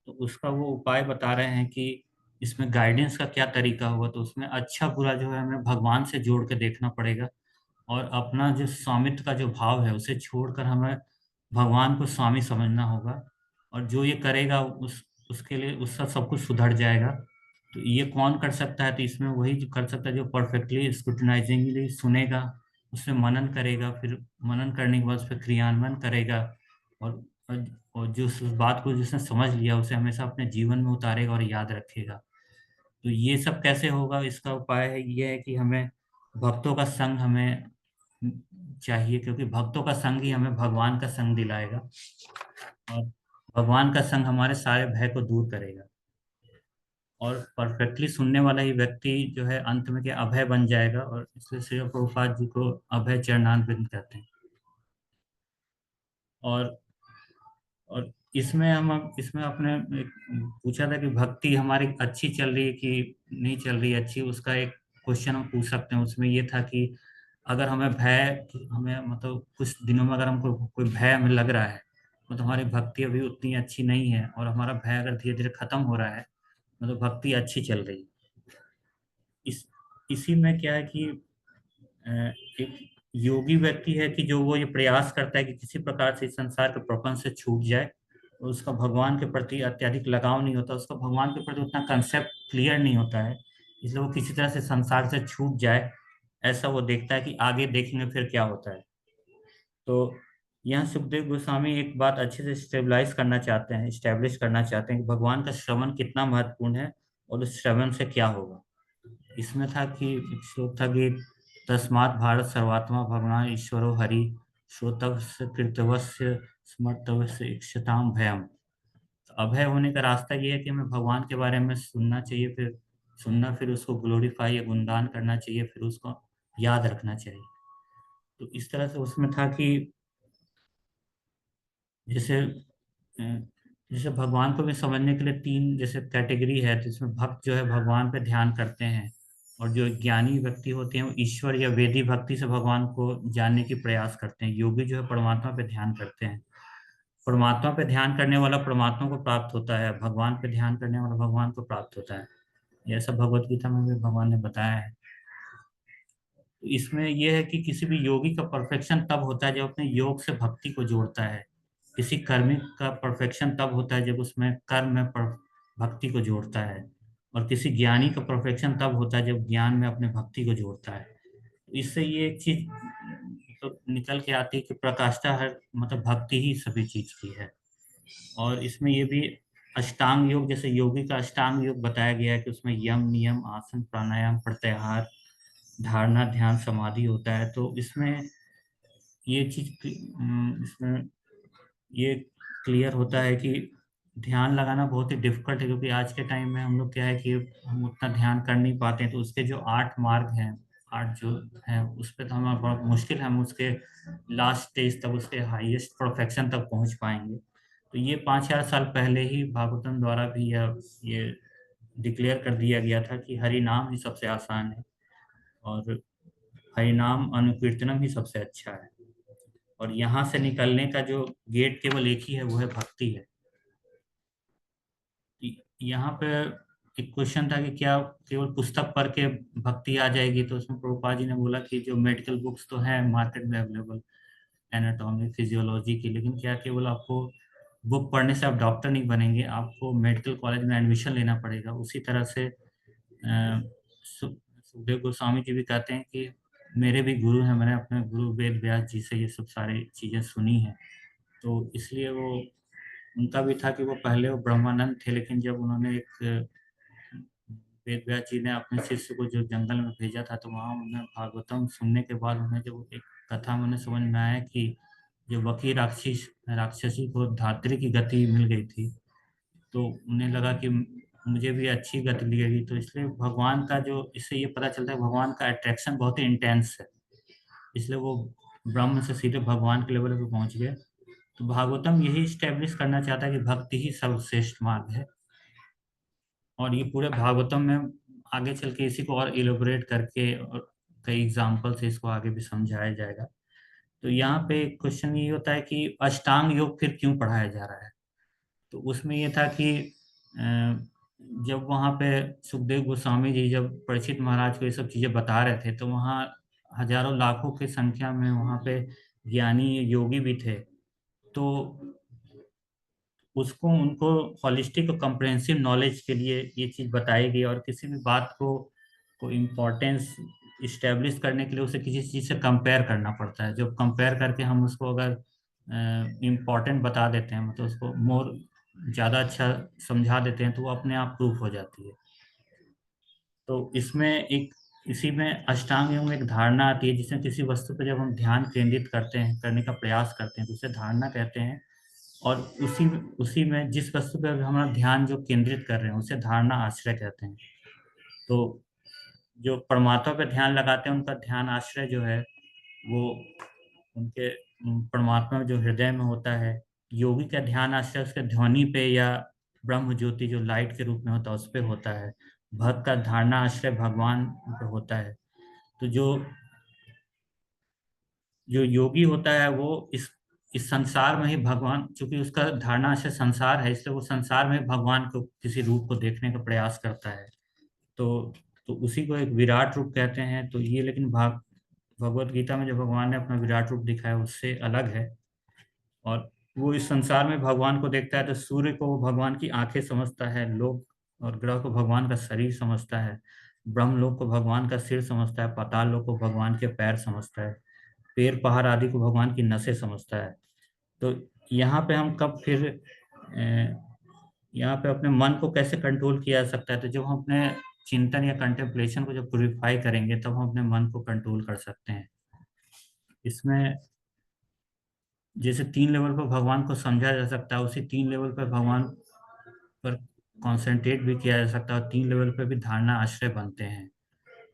S6: तो उसका वो उपाय बता रहे हैं कि इसमें गाइडेंस का क्या तरीका होगा। तो उसमें अच्छा बुरा जो है हमें भगवान से जोड़ के देखना पड़ेगा, और अपना जो स्वामित्व का जो भाव है उसे छोड़कर हमें भगवान को स्वामी समझना होगा, और जो ये करेगा उसके लिए उसका सब कुछ सुधर जाएगा। तो ये कौन कर सकता है? तो इसमें वही जो कर सकता है जो परफेक्टली स्क्रूटिनाइजिंगली सुनेगा, उसमें मनन करेगा, फिर मनन करने के बाद उस पर क्रियान्वयन करेगा, और और और जो उस बात को जिसने समझ लिया उसे हमेशा अपने जीवन में उतारेगा और याद रखेगा। तो ये सब कैसे होगा? इसका उपाय है ये है कि हमें भक्तों का संग हमें चाहिए, क्योंकि भक्तों का संग ही हमें भगवान का संग दिलाएगा, और भगवान का संग हमारे सारे भय को दूर करेगा। और परफेक्टली सुनने वाला ही व्यक्ति जो है अंत में क्या अभय बन जाएगा, और इसलिए श्री प्रभुपाद जी को अभय चरणारविंद कहते हैं। और इसमें आपने पूछा था कि भक्ति हमारी अच्छी चल रही है कि नहीं चल रही है अच्छी, उसका एक क्वेश्चन हम पूछ सकते हैं। उसमें ये था कि अगर हमें भय, हमें मतलब कुछ दिनों में अगर हमको कोई भय हमें लग रहा है, मतलब हमारी भक्ति अभी उतनी अच्छी नहीं है, और हमारा भय अगर धीरे धीरे खत्म हो रहा है, मतलब भक्ति अच्छी चल रही है। इसी में क्या है कि एक योगी व्यक्ति है कि जो वो ये प्रयास करता है कि किसी प्रकार से इस संसार के प्रपंच से छूट जाए, और उसका भगवान के प्रति अत्यधिक लगाव नहीं होता, उसका भगवान के प्रति उतना कंसेप्ट क्लियर नहीं होता है, इसलिए वो किसी तरह से संसार से छूट जाए, ऐसा वो देखता है कि आगे देखेंगे फिर क्या होता है। तो यहाँ सुखदेव गोस्वामी एक बात अच्छे से स्टेबलाइज करना चाहते हैं, स्टैब्लिश करना चाहते हैं कि भगवान का श्रवण कितना महत्वपूर्ण है, और उस श्रवण से क्या होगा। इसमें था कि एक श्लोक था कि तस्मात् भारत सर्वात्मा भगवान ईश्वरो हरि श्रोतवस्य कृतवस्य स्मर्तवस्य इक्षताम भयम। तो अभय होने का रास्ता ये है कि हमें भगवान के बारे में सुनना चाहिए, फिर उसको ग्लोरीफाई या गुणगान करना चाहिए, फिर उसको याद रखना चाहिए। तो इस तरह से उसमें था कि जैसे जैसे भगवान को भी समझने के लिए तीन जैसे कैटेगरी है। तो इसमें भक्त जो है भगवान पे ध्यान करते हैं, और जो ज्ञानी व्यक्ति होते हैं वो ईश्वर या वेदी भक्ति से भगवान को जानने की प्रयास करते हैं। योगी जो है परमात्मा पे ध्यान करते हैं। परमात्मा पे ध्यान करने वाला परमात्मा को प्राप्त होता है, भगवान पे ध्यान करने वाला भगवान को प्राप्त होता है। यह सब भगवत गीता में भी भगवान ने बताया है। तो इसमें यह है कि किसी भी योगी का परफेक्शन तब होता है जब अपने योग से भक्ति को जोड़ता है। किसी कर्मी का परफेक्शन तब होता है जब उसमें कर्म में भक्ति को जोड़ता है, और किसी ज्ञानी का परफेक्शन तब होता है जब ज्ञान में अपने भक्ति को जोड़ता है। इससे ये एक चीज तो निकल के आती है कि प्रकाष्ठा हर मतलब भक्ति ही सभी चीज की है। और इसमें ये भी अष्टांग योग, जैसे योगी का अष्टांग योग बताया गया है कि उसमें यम, नियम, आसन, प्राणायाम, प्रत्याहार, धारणा, ध्यान, समाधि होता है। तो इसमें ये चीज इसमें ये क्लियर होता है कि ध्यान लगाना बहुत ही डिफिकल्ट है, क्योंकि आज के टाइम में हम लोग क्या है कि हम उतना ध्यान कर नहीं पाते हैं। तो उसके जो 8 मार्ग हैं, 8 जो हैं, उस पे तो हमें बहुत मुश्किल है हम उसके लास्ट स्टेज तक, उसके हाईएस्ट परफेक्शन तक पहुंच पाएंगे। तो ये 5,000 साल पहले ही भागवतम द्वारा भी ये डिक्लेयर कर दिया गया था कि हरि नाम ही सबसे आसान है और हरि नाम अनुकीर्तनम ही सबसे अच्छा है। और यहाँ से निकलने का जो गेट केवल एक ही है, वो है भक्ति है। यहाँ पे एक क्वेश्चन था कि क्या केवल पुस्तक पढ़ के भक्ति आ जाएगी, तो उसमें प्रभुपाद जी ने बोला कि जो मेडिकल बुक्स तो हैं मार्केट में अवेलेबल, एनाटॉमी, फिजियोलॉजी की, लेकिन क्या केवल आपको बुक पढ़ने से आप डॉक्टर नहीं बनेंगे, आपको मेडिकल कॉलेज में एडमिशन लेना पड़ेगा। उसी तरह से सुखदेव गोस्वामी जी भी कहते हैं कि मेरे भी गुरु हैं, मैंने अपने गुरु वेद व्यास जी से ये सब सारी चीज़ें सुनी हैं। तो इसलिए वो उनका भी था कि वो पहले वो ब्रह्मानंद थे, लेकिन जब उन्होंने एक वेद व्यास जी ने अपने शिष्य को जो जंगल में भेजा था, तो वहाँ उन्हें भागवतम सुनने के बाद उन्हें जब एक कथा में उन्हें समझ में आया कि जो वकी राक्षसी को धात्री की गति मिल गई थी, तो उन्हें लगा कि मुझे भी अच्छी गति मिलेगी। तो इसलिए भगवान का जो, इससे ये पता चलता है भगवान का अट्रैक्शन बहुत ही इंटेंस है, इसलिए वो ब्रह्म से सीधे भगवान के लेवल पे पहुंच गए। तो भागवतम यही स्टैब्लिश करना चाहता है कि भक्ति ही सर्वश्रेष्ठ मार्ग है। और ये पूरे भागवतम में आगे चल के इसी को और इलेबोरेट करके और कई एग्जाम्पल से इसको आगे भी समझाया जाएगा। तो यहाँ पे क्वेश्चन ये होता है कि अष्टांग योग फिर क्यों पढ़ाया जा रहा है। तो उसमें ये था कि जब वहाँ पे सुखदेव गोस्वामी जी जब परीक्षित महाराज को ये सब चीज़ें बता रहे थे, तो वहाँ हजारों लाखों की संख्या में वहाँ पे ज्ञानी योगी भी थे। तो उसको उनको हॉलिस्टिक और कम्प्रहेंसिव नॉलेज के लिए ये चीज़ बताई गई, और किसी भी बात को इम्पोर्टेंस इस्टेब्लिश करने के लिए उसे किसी चीज़ से कंपेयर करना पड़ता है। जब कंपेयर करके हम उसको अगर इम्पोर्टेंट बता देते हैं, मतलब उसको मोर ज़्यादा अच्छा समझा देते हैं, तो वो अपने आप प्रूफ हो जाती है। तो इसमें एक इसी में अष्टांग योग में एक धारणा आती है, जिसमें किसी वस्तु पर जब हम ध्यान केंद्रित करते हैं, करने का प्रयास करते हैं, तो उसे धारणा कहते हैं। और उसी में जिस वस्तु पर हमारा ध्यान जो केंद्रित कर रहे हैं, उसे धारणा आश्रय कहते हैं। तो जो परमात्मा पे ध्यान लगाते हैं, उनका ध्यान आश्रय जो है वो उनके परमात्मा में जो हृदय में होता है। योगी का ध्यान आश्रय उसके ध्वनि पे या ब्रह्म ज्योति जो लाइट के रूप में होता है उस पे होता है। भक्त का धारणा आश्रय भगवान पे होता है। तो जो योगी होता है वो इस संसार में ही भगवान, चूंकि उसका धारणा आश्रय संसार है, इसलिए वो संसार में भगवान को किसी रूप को देखने का प्रयास करता है। तो उसी को एक विराट रूप कहते हैं। तो ये लेकिन भगवत गीता में जो भगवान ने अपना विराट रूप दिखाया उससे अलग है। और वो इस संसार में भगवान को देखता है, तो सूर्य को वो भगवान की आंखें समझता है, लोक और ग्रह को भगवान का शरीर समझता है, ब्रह्मलोक को भगवान का सिर समझता है, पाताल लोक को भगवान के पैर समझता है, पेड़ पहाड़ आदि को भगवान की नसें समझता है। तो यहाँ पे हम कब फिर यहाँ पे अपने मन को कैसे कंट्रोल किया जा सकता है, तो जब हम अपने चिंतन या कंटेम्पलेशन को जब प्यूरिफाई करेंगे, तब हम अपने मन को कंट्रोल कर सकते हैं। इसमें जैसे 3 लेवल पर भगवान को समझा जा सकता है, उसी 3 लेवल पर भगवान पर कॉन्सेंट्रेट भी किया जा सकता है, और 3 लेवल पर भी धारणा आश्रय बनते हैं।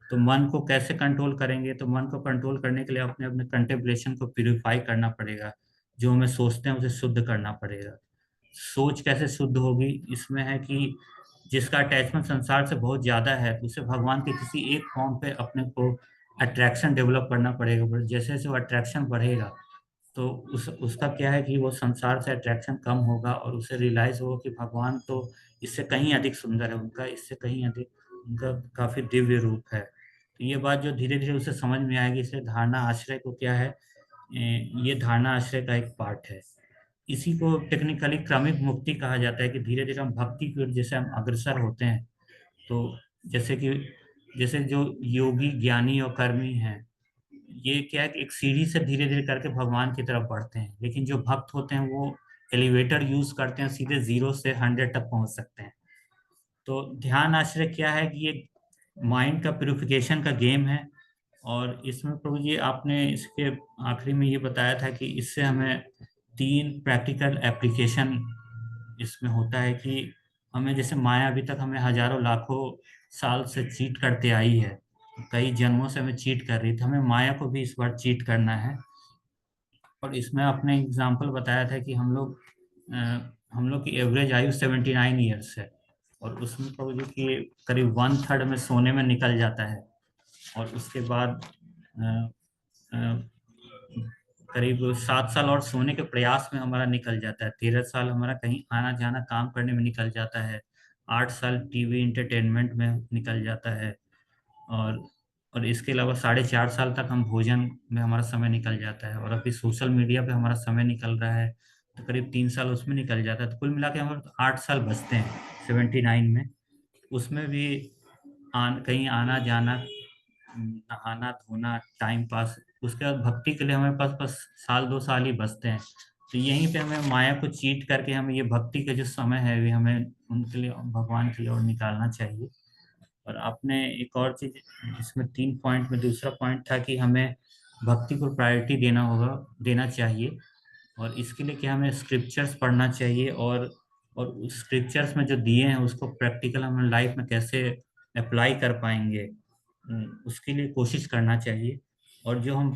S6: तो मन को कैसे कंट्रोल करेंगे, तो मन को कंट्रोल करने के लिए अपने अपने कंटेम्पलेशन को प्यूरिफाई करना पड़ेगा। जो हमें सोचते हैं उसे शुद्ध करना पड़ेगा। सोच कैसे शुद्ध होगी, इसमें है कि जिसका अटैचमेंट संसार से बहुत ज्यादा है, तो उसे भगवान के किसी एक फॉर्म पे अपने को अट्रैक्शन डेवलप करना पड़ेगा। जैसे जैसे वो अट्रैक्शन बढ़ेगा, तो उसका क्या है कि वो संसार से अट्रैक्शन कम होगा, और उसे रियलाइज होगा कि भगवान तो इससे कहीं अधिक सुंदर है, उनका इससे कहीं अधिक, उनका काफी दिव्य रूप है। तो ये बात जो धीरे धीरे उसे समझ में आएगी। इसलिए धारणा आश्रय को क्या है, ये धारणा आश्रय का एक पार्ट है। इसी को टेक्निकली क्रमिक मुक्ति कहा जाता है, कि धीरे धीरे हम भक्ति की ओर जैसे हम अग्रसर होते हैं, तो जैसे जो योगी, ज्ञानी और कर्मी हैं, ये क्या है कि एक सीढ़ी से धीरे धीरे करके भगवान की तरफ बढ़ते हैं। लेकिन जो भक्त होते हैं वो एलिवेटर यूज करते हैं, सीधे 0 से 100 तक पहुंच सकते हैं। तो ध्यान आश्रय क्या है कि ये माइंड का प्यूरिफिकेशन का गेम है। और इसमें प्रभु जी आपने इसके आखिरी में ये बताया था कि इससे हमें 3 प्रैक्टिकल एप्लीकेशन इसमें होता है कि हमें, जैसे माया अभी तक हमें हजारों लाखों साल से चीट करते आई है, कई जन्मों से हमें चीट कर रही थी, हमें माया को भी इस बार चीट करना है। और इसमें आपने एग्जाम्पल बताया था कि हम लोग की एवरेज आयु 79 ईयर्स है, और उसमें प्रभु जी की करीब 1/3 में सोने में निकल जाता है, और उसके बाद करीब 7 साल और सोने के प्रयास में हमारा निकल जाता है, 13 साल हमारा कहीं आना जाना काम करने में निकल जाता है, 8 साल टीवी इंटरटेनमेंट में निकल जाता है, और इसके अलावा 4.5 साल तक हम भोजन में हमारा समय निकल जाता है, और अभी सोशल मीडिया पे हमारा समय निकल रहा है, तो करीब 3 साल उसमें निकल जाता है। तो कुल मिला के हमारे 8 साल बचते हैं 79 में। उसमें भी कहीं आना जाना, नहाना धोना, टाइम पास, उसके बाद भक्ति के लिए हमें पास बस 1-2 साल ही बचते हैं। तो यहीं पे हमें माया को चीट करके हमें ये भक्ति का जो समय है भी हमें उनके लिए, भगवान के लिए और निकालना चाहिए। और आपने एक और चीज इसमें 3 पॉइंट में, दूसरा पॉइंट था कि हमें भक्ति को प्रायोरिटी देना चाहिए, और इसके लिए क्या हमें स्क्रिप्चर्स पढ़ना चाहिए, और उस स्क्रिप्चर्स में जो दिए हैं उसको प्रैक्टिकल हम लाइफ में कैसे अप्लाई कर पाएंगे, उसके लिए कोशिश करना चाहिए। और जो हम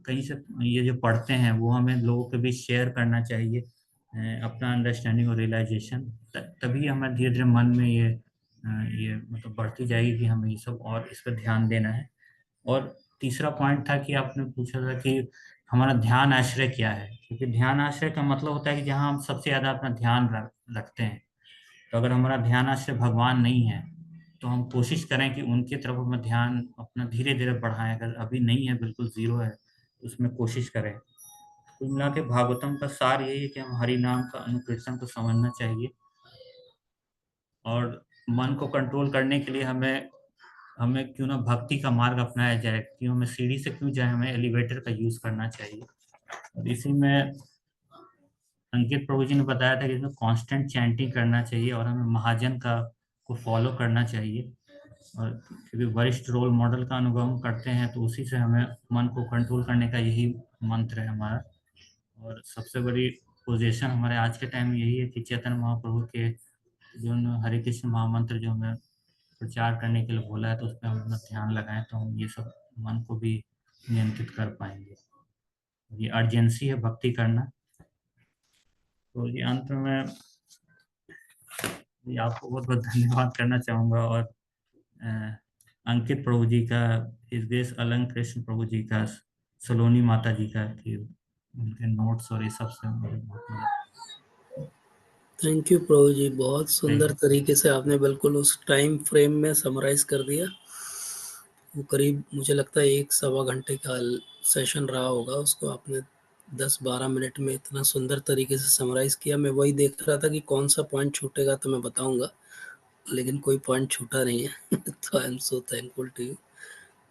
S6: कहीं से ये जो पढ़ते हैं वो हमें लोगों के बीच शेयर करना चाहिए, अपना अंडरस्टैंडिंग और रियलाइजेशन, तभी हमें धीरे धीरे मन में ये मतलब बढ़ती जाएगी कि हमें ये सब और इस पर ध्यान देना है। और तीसरा पॉइंट था कि आपने पूछा था कि हमारा ध्यान आश्रय क्या है, क्योंकि ध्यान आश्रय का मतलब होता है कि जहाँ हम सबसे ज़्यादा अपना ध्यान रखते हैं। तो अगर हमारा ध्यान आश्रय भगवान नहीं है तो हम कोशिश करें कि उनकी तरफ अपना ध्यान अपना धीरे धीरे बढ़ाएं। अगर अभी नहीं है, बिल्कुल ज़ीरो है, तो उसमें कोशिश करें। कुल मिला के भागवतम का सार यही है कि हम हरि नाम का अनुकीर्तन को समझना चाहिए, और मन को कंट्रोल करने के लिए हमें क्यों ना भक्ति का मार्ग अपनाया जाए, क्यों हमें सीढ़ी से क्यों जाए, हमें एलिवेटर का यूज करना चाहिए। और इसी में अंकित प्रभु जी ने बताया था कि इसमें कांस्टेंट चैंटिंग करना चाहिए, और हमें महाजन का को फॉलो करना चाहिए। और क्योंकि वरिष्ठ रोल मॉडल का अनुभव हम करते हैं, तो उसी से हमें मन को कंट्रोल करने का यही मंत्र है हमारा। और सबसे बड़ी पोजीशन हमारे आज के टाइम में यही है कि चैतन्य महाप्रभु के जो हरे कृष्ण महामंत्र जो हमें प्रचार करने के लिए बोला है, तो उस पर हम अपना ध्यान लगाएं, तो हम ये सब मन को भी नियंत्रित कर पाएंगे। ये अर्जेंसी है भक्ति करना। तो ये अंत में ये आपको बहुत बहुत धन्यवाद करना चाहूँगा, और अंकित प्रभु जी का, इस देश अलंक कृष्ण प्रभु जी का, सलोनी माता जी का, कि उनके नोट्स और ये सब से मुझे बहुत मदद।
S1: थैंक यू प्रभु जी, बहुत सुंदर तरीके से आपने बिल्कुल उस टाइम फ्रेम में समराइज कर दिया। वो करीब मुझे लगता है 1-1.25 घंटे का सेशन रहा होगा, उसको आपने 10-12 मिनट में इतना सुंदर तरीके से समराइज किया। मैं वही देख रहा था कि कौन सा पॉइंट छूटेगा तो मैं बताऊंगा, लेकिन कोई पॉइंट छूटा नहीं है तो I am so thankful to you.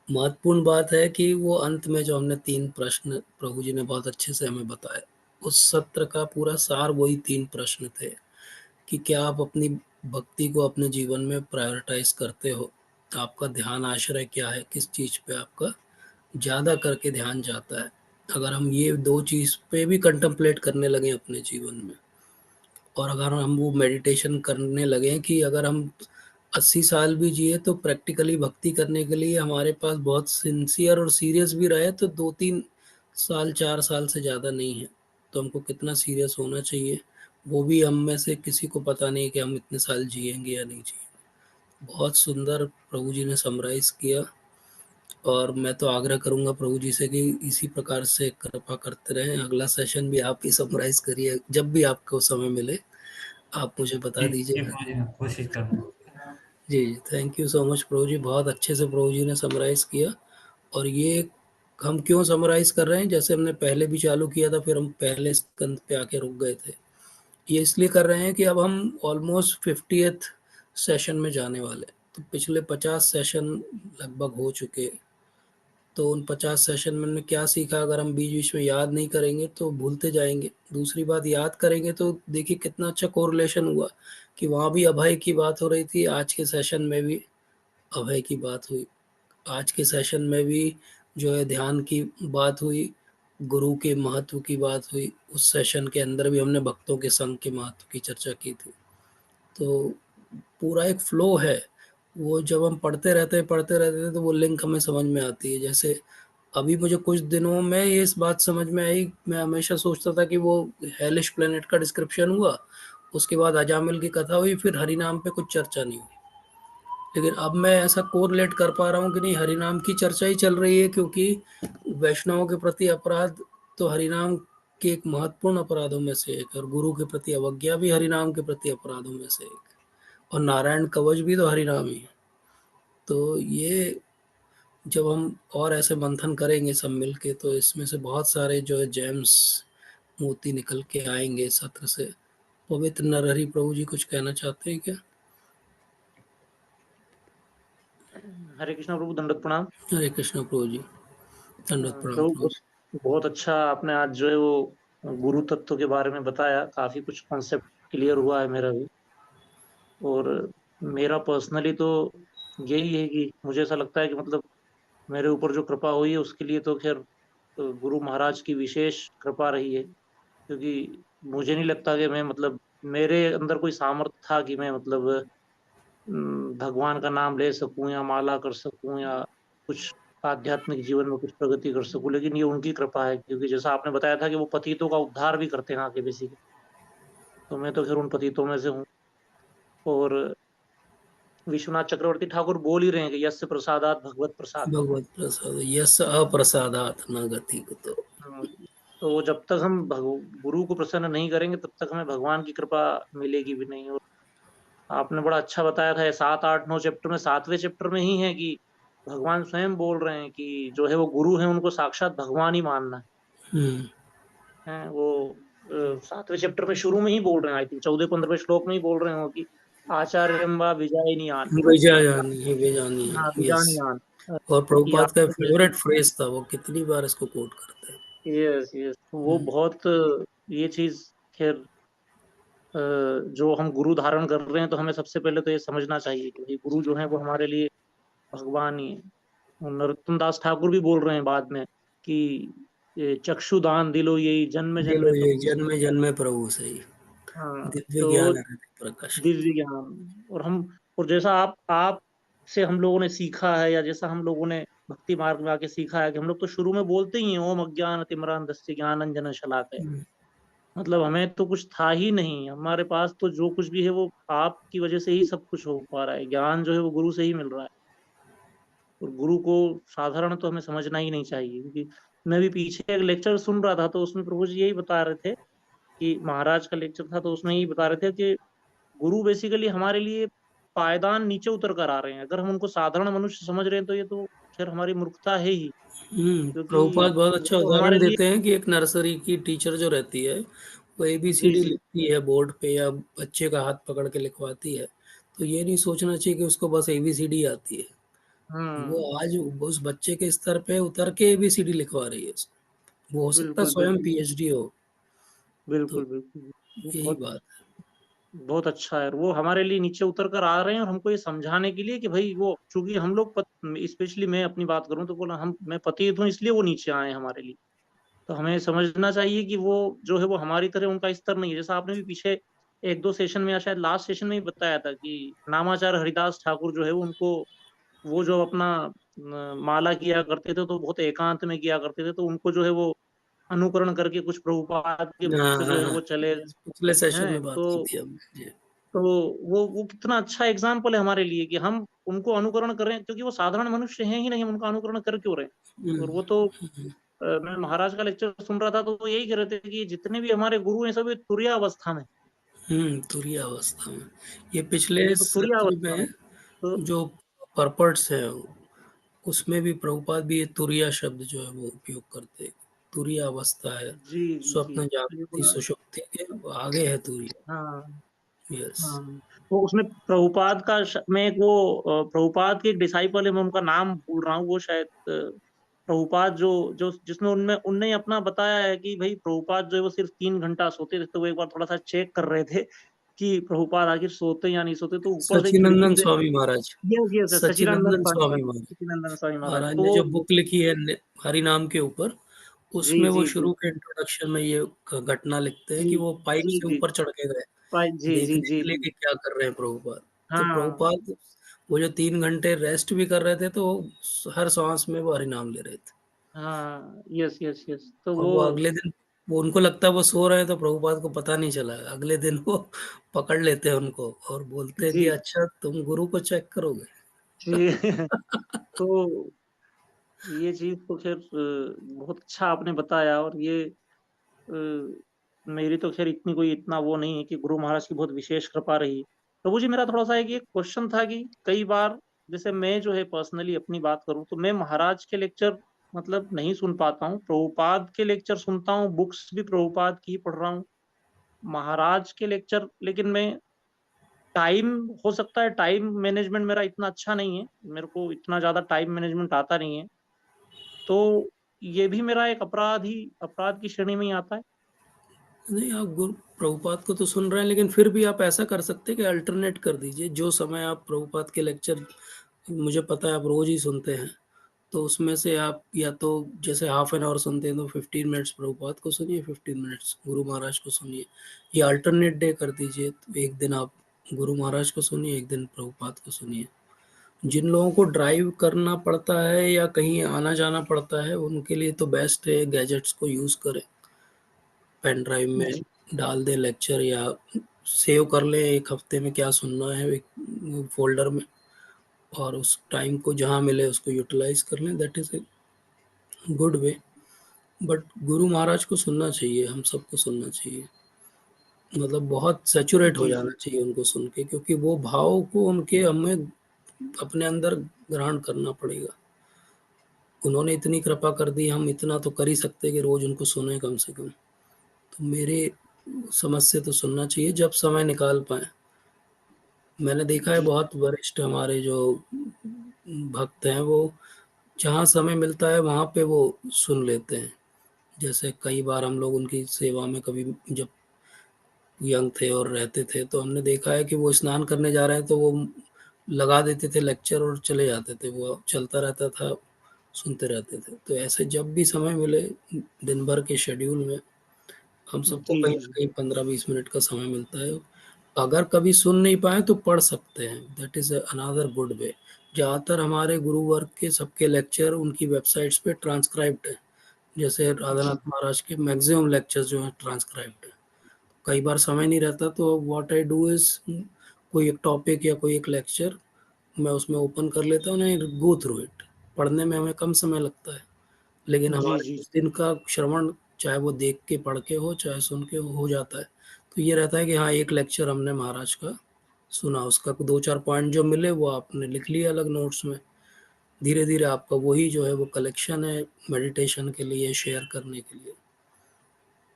S1: महत्वपूर्ण बात है कि वो अंत में जो हमने 3 प्रश्न प्रभु जी ने बहुत अच्छे से हमें बताए, उस सत्र का पूरा सार वही 3 प्रश्न थे कि क्या आप अपनी भक्ति को अपने जीवन में प्रायोरिटाइज करते हो, आपका ध्यान आश्रय क्या है, किस चीज़ पे आपका ज़्यादा करके ध्यान जाता है। अगर हम ये 2 चीज़ पे भी कंtemplate करने लगे अपने जीवन में, और अगर हम वो मेडिटेशन करने लगे कि अगर हम 80 साल भी जिए तो प्रैक्टिकली भक्ति करने के लिए हमारे पास बहुत सिंसियर और सीरियस भी रहे तो 2-3 साल 4 साल से ज़्यादा नहीं है। तो हमको कितना सीरियस होना चाहिए वो भी हम में से किसी को पता नहीं कि हम इतने साल जिएंगे या नहीं जिएंगे। बहुत सुंदर प्रभु जी ने समराइज किया, और मैं तो आग्रह करूंगा प्रभु जी से कि इसी प्रकार से कृपा करते रहें। अगला सेशन भी आप ही समराइज करिए, जब भी आपको समय मिले आप मुझे बता दीजिएगा।
S6: कोशिश करूँगा।
S1: जी जी, थैंक यू सो मच प्रभु जी, बहुत अच्छे से प्रभु जी ने समराइज़ किया। और ये हम क्यों समराइज़ कर रहे हैं, जैसे हमने पहले भी चालू किया था फिर हम पहले स्कंद पे आके रुक गए थे, ये इसलिए कर रहे हैं कि अब हम ऑलमोस्ट 50th सेशन में जाने वाले, तो पिछले 50 सेशन लगभग हो चुके, तो तो उन 50 सेशन में हमने क्या सीखा, अगर हम बीच-बीच में याद नहीं करेंगे तो भूलते जाएँगे। दूसरी बात, याद करेंगे तो देखिए कितना अच्छा कोरिलेशन हुआ कि वहाँ भी अभय की बात हो रही थी, आज के सेशन में भी अभय की बात हुई। आज के सेशन में भी जो है ध्यान की बात हुई, गुरु के महत्व की बात हुई। उस सेशन के अंदर भी हमने भक्तों के संग के महत्व की चर्चा की थी। तो पूरा एक फ्लो है, वो जब हम पढ़ते रहते हैं तो वो लिंक हमें समझ में आती है। जैसे अभी मुझे कुछ दिनों में ये इस बात समझ में आई, मैं हमेशा सोचता था कि वो हेलिश प्लेनेट का डिस्क्रिप्शन हुआ, उसके बाद अजामिल की कथा हुई, फिर हरिनाम पे कुछ चर्चा नहीं हुई। लेकिन अब मैं ऐसा कोरिलेट कर पा रहा हूँ कि नहीं, हरिनाम की चर्चा ही चल रही है, क्योंकि वैष्णवों के प्रति अपराध तो हरिनाम के एक महत्वपूर्ण अपराधों में से एक, और गुरु के प्रति अवज्ञा भी हरिनाम के प्रति अपराधों में से एक, और नारायण कवच भी तो हरिनाम ही है। तो ये जब हम और ऐसे मंथन करेंगे सब मिलके, तो इसमें से बहुत सारे जो है जेम्स मोती निकल के आएंगे इस सत्र से। पवित्र नरहरि प्रभु जी कुछ कहना चाहते हैं क्या?
S5: हरे कृष्ण प्रभु, दंडवत प्रणाम।
S1: हरे कृष्ण प्रभु जी, दंडवत प्रणाम
S5: प्रभु
S1: प्रभु जी।
S5: बहुत अच्छा आपने आज जो है वो गुरु तत्व के बारे में बताया, काफी कुछ कॉन्सेप्ट क्लियर हुआ है मेरा भी। और मेरा पर्सनली तो यही है कि मुझे ऐसा लगता है कि मतलब मेरे ऊपर जो कृपा हुई है उसके लिए तो खैर गुरु महाराज की विशेष कृपा रही है, क्योंकि मुझे नहीं लगता कि मैं मतलब मेरे अंदर कोई सामर्थ्य था कि मैं मतलब भगवान का नाम ले सकूं या माला कर सकूं या कुछ आध्यात्मिक जीवन में कुछ प्रगति कर सकूं, लेकिन ये उनकी कृपा है। क्योंकि जैसा आपने बताया था कि वो पतितों का उद्धार भी करते हैं आके बेसिकली, तो मैं तो खैर उन पतितों में से हूँ। और विश्वनाथ चक्रवर्ती ठाकुर बोल ही रहे हैं कि यस्य प्रसादात भगवत प्रसाद।
S1: भगवत प्रसाद यस अप्रसादात न गति कुतो।
S5: तो जब तक हम गुरु को प्रसन्न नहीं करेंगे तब तक हमें भगवान की कृपा मिलेगी भी नहीं। और आपने बड़ा अच्छा बताया था, 7, 8, 9 चैप्टर में, 7वें चैप्टर में ही है कि भगवान स्वयं बोल रहे हैं कि जो है वो गुरु है उनको साक्षात भगवान ही मानना है। वो 7वें चैप्टर में शुरू में ही बोल रहे हैं, आई थिंक 14-15वें श्लोक में ही बोल रहे हो कि आचार्य विजायनी आन।
S1: बेजानी
S5: हाँ,
S1: यस।
S5: विजानी आन।
S1: और
S5: कि
S1: प्रभुपाद का
S5: आप
S1: फेवरेट फ्रेज था, वो कितनी बार इसको कोट करते हैं।
S5: यस यस, वो बहुत ये चीज खैर जो हम गुरु धारण कर रहे हैं तो हमें सबसे पहले तो ये समझना चाहिए कि भाई गुरु जो है वो हमारे लिए भगवान ही है। और नरोत्तम दास ठाकुर भी बोल रहे हैं बाद में कि ये चक्षुदान दिलो यही जन्म
S1: दिलो
S5: जन्म
S1: ये
S5: प्रभु से।
S1: जन्मे जन्मे प्रभु सही,
S5: हाँ,
S1: दिव्य
S5: तो
S1: ज्ञान है प्रकाश।
S5: दिव्य ज्ञान। और जैसा आप से हम लोगों ने सीखा है, या जैसा हम लोगों ने भक्ति मार्ग में आके सीखा है कि हम लोग तो शुरू में बोलते ही हैं ओम अज्ञान तिमिरान्धस्य ज्ञानांजन शलाकया। मतलब हमें तो कुछ था ही नहीं, हमारे पास तो जो कुछ भी है वो आपकी वजह से ही सब कुछ हो पा रहा है। ज्ञान जो है वो गुरु से ही मिल रहा है। और गुरु को साधारण तो हमें समझना ही नहीं चाहिए, क्योंकि मैं भी पीछे एक लेक्चर सुन रहा था तो उसमें प्रभु जी यही बता रहे थे कि महाराज का लेक्चर था, तो उसमें यही बता रहे थे कि गुरु बेसिकली हमारे लिए पायदान नीचे उतर कर आ रहे हैं। अगर हम उनको साधारण मनुष्य समझ रहे हैं तो ये तो फिर हमारी मूर्खता है ही,
S1: प्रभुपाद
S5: क्योंकि
S1: बहुत
S5: वो
S1: अच्छा
S5: तो हमारे
S1: उदाहरण
S5: लिए।
S1: देते हैं कि एक नर्सरी की टीचर जो रहती है, वो
S5: जी
S1: ABCD
S5: जी।
S1: लिखती है बोर्ड पे या बच्चे का हाथ पकड़ के लिखवाती है, तो ये नहीं सोचना चाहिए कि उसको बस ABCD आती है। वो
S5: हम्म।
S1: आज उस बच्चे के स्तर पे उतर के ABCD लिखवा रही है उसको। वो हो सकता है
S5: बिल्कुल
S1: स्वयं
S5: बिल्कुल
S1: PhD हो। तो
S5: बिल्कुल बिल्कुल। वो
S1: यही
S5: बहुत
S1: बात
S5: बहुत अच्छा है। और वो हमारे लिए नीचे उतर कर आ रहे हैं और हमको ये समझाने के लिए कि भाई वो, चूंकि हम लोग स्पेशली मैं अपनी बात करूं तो बोला हम मैं पतित हूँ इसलिए वो नीचे आए हैं हमारे लिए। तो हमें समझना चाहिए कि वो जो है वो हमारी तरह उनका स्तर नहीं है। जैसा आपने भी पीछे 1-2 सेशन में या शायद लास्ट सेशन में ही बताया था कि नामाचार्य हरिदास ठाकुर जो है उनको, वो जो अपना माला किया करते थे तो बहुत एकांत में किया करते थे, तो उनको जो है वो अनुकरण करके कुछ प्रभुपाद के
S1: है।
S5: भक्त जो है
S1: हाँ,
S5: वो चले
S1: पिछले सेशन
S5: हैं।
S1: में बात की
S5: तो
S1: थी हमने जी।
S5: तो वो कितना अच्छा एग्जाम्पल है हमारे लिए कि हम उनको अनुकरण कर रहे हैं, क्योंकि वो साधारण मनुष्य हैं ही नहीं, हम उनका अनुकरण कर क्यों रहे हैं। और वो तो मैं महाराज का लेक्चर सुन रहा था तो वो यही कह रहे थे कि जितने भी हमारे गुरु हैं सभी तुरीय अवस्था में।
S1: तुरीय अवस्था में। ये पिछले
S5: वो तो तुरीय
S1: सत्र
S5: अवस्था में।
S1: में
S5: तो
S1: जो पर्पट्स है, उसमें भी प्रभुपाद भी ये तुरीय शब्द जो है वो उपयोग करते हैं। तुरीय अवस्था है,
S5: जी जी,
S1: स्वप्न
S5: ये
S1: जागृति
S5: बोला।
S1: सुषुप्ति के आगे है तुरीय।
S5: हाँ
S1: यस।
S5: हाँ। वो उसमें प्रभुपाद का मैं एक वो प्रभुपाद के एक डिसाइपल है, मैं उनका नाम भूल रहा हूँ, वो शायद प्रभुपाद जो जो जिसमें उनमें उनने अपना बताया है कि भाई प्रभुपाद जो है वो सिर्फ 3 घंटा सोते थे, तो वो एक बार थोड़ा सा चेक कर रहे थे कि प्रभुपाद आखिर सोते या नहीं सोते, तो ऊपर से खिड़की
S1: सच्चिदानंद
S5: से,
S1: स्वामी महाराज,
S5: यस सच्चिदानंद
S1: सच्चिदानंद
S5: स्वामी
S1: स्वामी
S5: महाराज,
S1: महाराज
S5: सच्चिदानंद स्वामी महाराज,
S1: महाराज
S5: तो
S1: ने जो बुक लिखी है हरि नाम के ऊपर,
S5: जी
S1: उसमें वो
S5: जी जी
S1: शुरू के इंट्रोडक्शन में ये घटना लिखते हैं
S5: जी
S1: कि वो पाइप
S5: जी
S1: से
S5: जी
S1: ऊपर चढ़ के गए
S5: जी जी
S1: देखने
S5: जी
S1: के लिए
S5: जी
S1: कि क्या कर रहे हैं प्रभुपाद। तो
S5: हाँ
S1: प्रभुपाद वो जो 3 घंटे रेस्ट भी कर रहे थे, तो हर सांस में वो हरि नाम ले रहे थे।
S5: हाँ, यस यस यस, तो
S1: और
S5: वो
S1: वो अगले दिन, वो उनको लगता है वो सो रहे हैं, तो प्रभुपाद को पता नहीं चला। अगले दिन वो पकड़ लेते हैं उनको और बोलते हैं कि
S5: जी
S1: अच्छा तुम गुरु को चेक करोगे।
S5: जी तो ये चीज तो खैर बहुत अच्छा आपने बताया, और ये मेरी तो खैर इतनी कोई इतना वो नहीं है कि गुरु महाराज की बहुत विशेष कृपा रही। प्रभु जी, मेरा थोड़ा सा एक क्वेश्चन था कि कई बार जैसे मैं जो है पर्सनली अपनी बात करूं, तो मैं महाराज के लेक्चर मतलब नहीं सुन पाता हूँ, प्रभुपाद के लेक्चर सुनता हूँ, बुक्स भी प्रभुपाद की ही पढ़ रहा हूँ, महाराज के लेक्चर, लेकिन मैं टाइम, हो सकता है टाइम मैनेजमेंट मेरा इतना अच्छा नहीं है, मेरे को इतना ज्यादा टाइम मैनेजमेंट आता नहीं है, तो ये भी मेरा एक अपराध की श्रेणी में ही आता है।
S1: नहीं, आप गुरु प्रभुपाद को तो सुन रहे हैं, लेकिन फिर भी आप ऐसा कर सकते हैं कि अल्टरनेट कर दीजिए। जो समय आप प्रभुपाद के लेक्चर, मुझे पता है आप रोज ही सुनते हैं, तो उसमें से आप या तो जैसे हाफ एन आवर सुनते हैं तो 15 मिनट्स प्रभुपाद को सुनिए, 15 मिनट्स गुरु महाराज को सुनिए, या अल्टरनेट डे कर दीजिए। तो एक दिन आप गुरु महाराज को सुनिए, एक दिन प्रभुपाद को सुनिए। जिन लोगों को ड्राइव करना पड़ता है या कहीं आना जाना पड़ता है, उनके लिए तो बेस्ट है गैजेट्स को यूज़ करें, पेन ड्राइव में
S5: जी
S1: डाल दें लेक्चर, या सेव कर लें एक हफ्ते में क्या सुनना है एक फोल्डर में, और उस टाइम को जहाँ मिले उसको यूटिलाइज कर लें। That is a good way. But Guru Maharaj को सुनना चाहिए, हम सबको सुनना चाहिए, मतलब बहुत सैचुरेट हो
S5: जी
S1: जाना
S5: जी
S1: चाहिए उनको सुन के, क्योंकि वो भाव को उनके हमें अपने अंदर ग्रहण करना पड़ेगा। उन्होंने इतनी कृपा कर दी, हम इतना तो कर ही सकते कि रोज उनको सुने कम से कम। तो मेरे समझ से तो सुनना चाहिए जब समय निकाल पाए। मैंने देखा है
S5: जी
S1: बहुत वरिष्ठ हमारे जो भक्त हैं, वो जहाँ समय मिलता है वहाँ पे वो सुन लेते हैं। जैसे कई बार हम लोग उनकी सेवा में कभी जब यंग थे और रहते थे, तो हमने देखा है कि वो स्नान करने जा रहे हैं तो वो लगा देते थे लेक्चर और चले जाते थे, वो चलता रहता था, सुनते रहते थे। तो ऐसे जब भी समय मिले दिन भर के शेड्यूल में, हम सबको
S5: जी
S1: कहीं
S5: जी
S1: न कहीं 15-20 मिनट का समय मिलता है। अगर कभी सुन नहीं पाए तो पढ़ सकते हैं, that is another good way. ज़्यादातर हमारे गुरु वर्ग के सबके लेक्चर उनकी वेबसाइट्स पे ट्रांसक्राइब्ड है। जैसे
S5: जी
S1: राधानाथ महाराज के मैक्सिमम लेक्चर्स जो हैं ट्रांसक्राइब्ड है। कई बार समय नहीं रहता तो व्हाट आई डू इज़, कोई एक टॉपिक या कोई एक लेक्चर मैं उसमें ओपन कर लेता हूँ एंड गो थ्रू इट। पढ़ने में हमें कम समय लगता है, लेकिन
S5: जी
S1: हमारे
S5: जी
S1: उस दिन का श्रवण, चाहे वो देख के पढ़ के हो चाहे सुन के हो जाता है। तो ये रहता है कि हाँ, एक लेक्चर हमने महाराज का सुना, उसका 2-4 पॉइंट जो मिले वो आपने लिख लिया अलग नोट्स में। धीरे धीरे आपका वही जो है वो कलेक्शन है मेडिटेशन के लिए, शेयर करने के लिए।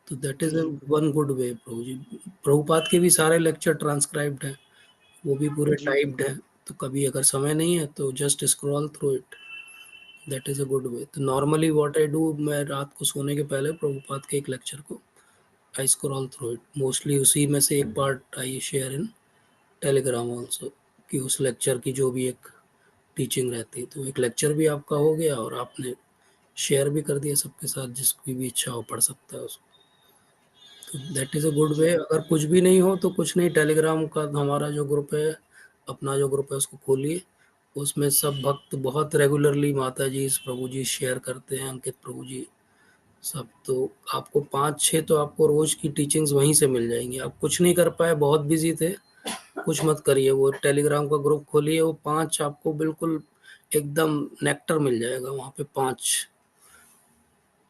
S1: तो दैट
S5: जी
S1: इज़
S5: जी
S1: वन गुड वे। प्रभु जी, प्रभुपाद के भी सारे लेक्चर ट्रांसक्राइब्ड हैं, वो भी पूरे
S5: जी
S1: टाइप्ड हैं। तो कभी अगर समय नहीं है तो just scroll through it, that is a good वे। तो नॉर्मली व्हाट आई डू, मैं रात को सोने के पहले प्रभुपाद के एक लेक्चर को आई स्क्रॉल थ्रू इट। मोस्टली उसी में से एक part I share in Telegram also, कि उस लेक्चर की जो भी एक टीचिंग रहती है, तो एक लेक्चर भी आपका हो गया और आपने शेयर भी कर दिया सबके साथ, जिसकी भी इच्छा हो पढ़ सकता है उसको। तो that is a good way.
S5: जी
S1: अगर कुछ भी नहीं हो तो कुछ नहीं, टेलीग्राम का हमारा जो ग्रुप है, अपना जो ग्रुप है उसको खोलिए। उसमें सब भक्त बहुत रेगुलरली माता जी, प्रभु जी शेयर करते हैं, अंकित प्रभु जी सब। तो आपको 5-6 तो आपको रोज़ की टीचिंग्स वहीं से मिल जाएंगी। आप कुछ नहीं कर पाए, बहुत बिजी थे, कुछ मत करिए, वो टेलीग्राम का ग्रुप खोलिए, वो 5 आपको बिल्कुल एकदम नेक्टर मिल जाएगा वहाँ पे। 5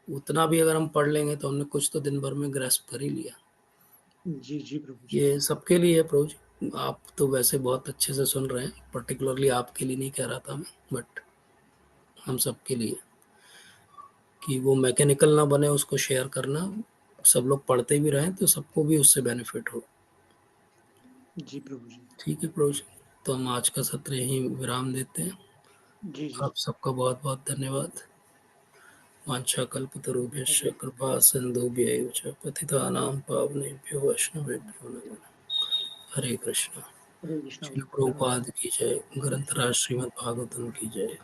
S1: उतना भी अगर हम पढ़ लेंगे तो हमने कुछ तो दिन भर में ग्रैस्प कर ही लिया।
S5: जी जी प्रभु जी।
S1: ये सबके लिए है प्रभु जी। आप तो वैसे बहुत अच्छे से सुन रहे हैं, पर्टिकुलरली आपके लिए नहीं कह रहा था मैं, बट हम सबके लिए, कि वो मैकेनिकल ना बने उसको शेयर करना, सब लोग पढ़ते भी रहें तो सबको भी उससे बेनिफिट हो।
S5: जी प्रभु जी।
S1: ठीक है प्रभु जी, तो हम आज का सत्र यहीं विराम देते हैं।
S5: जी जी
S1: आप सबका बहुत बहुत धन्यवाद। वाञ्छाकल्पतरुभ्यश्च कृपा सिन्धुभ्यैव च पतितानां पावनेभ्यो वैष्णवेभ्यो नमः। हरे कृष्णा।
S5: हरे कृष्ण
S1: श्रील
S5: भाई।
S1: प्रभुपाद की जय। ग्रंथराज श्रीमद् भागवतम की जय।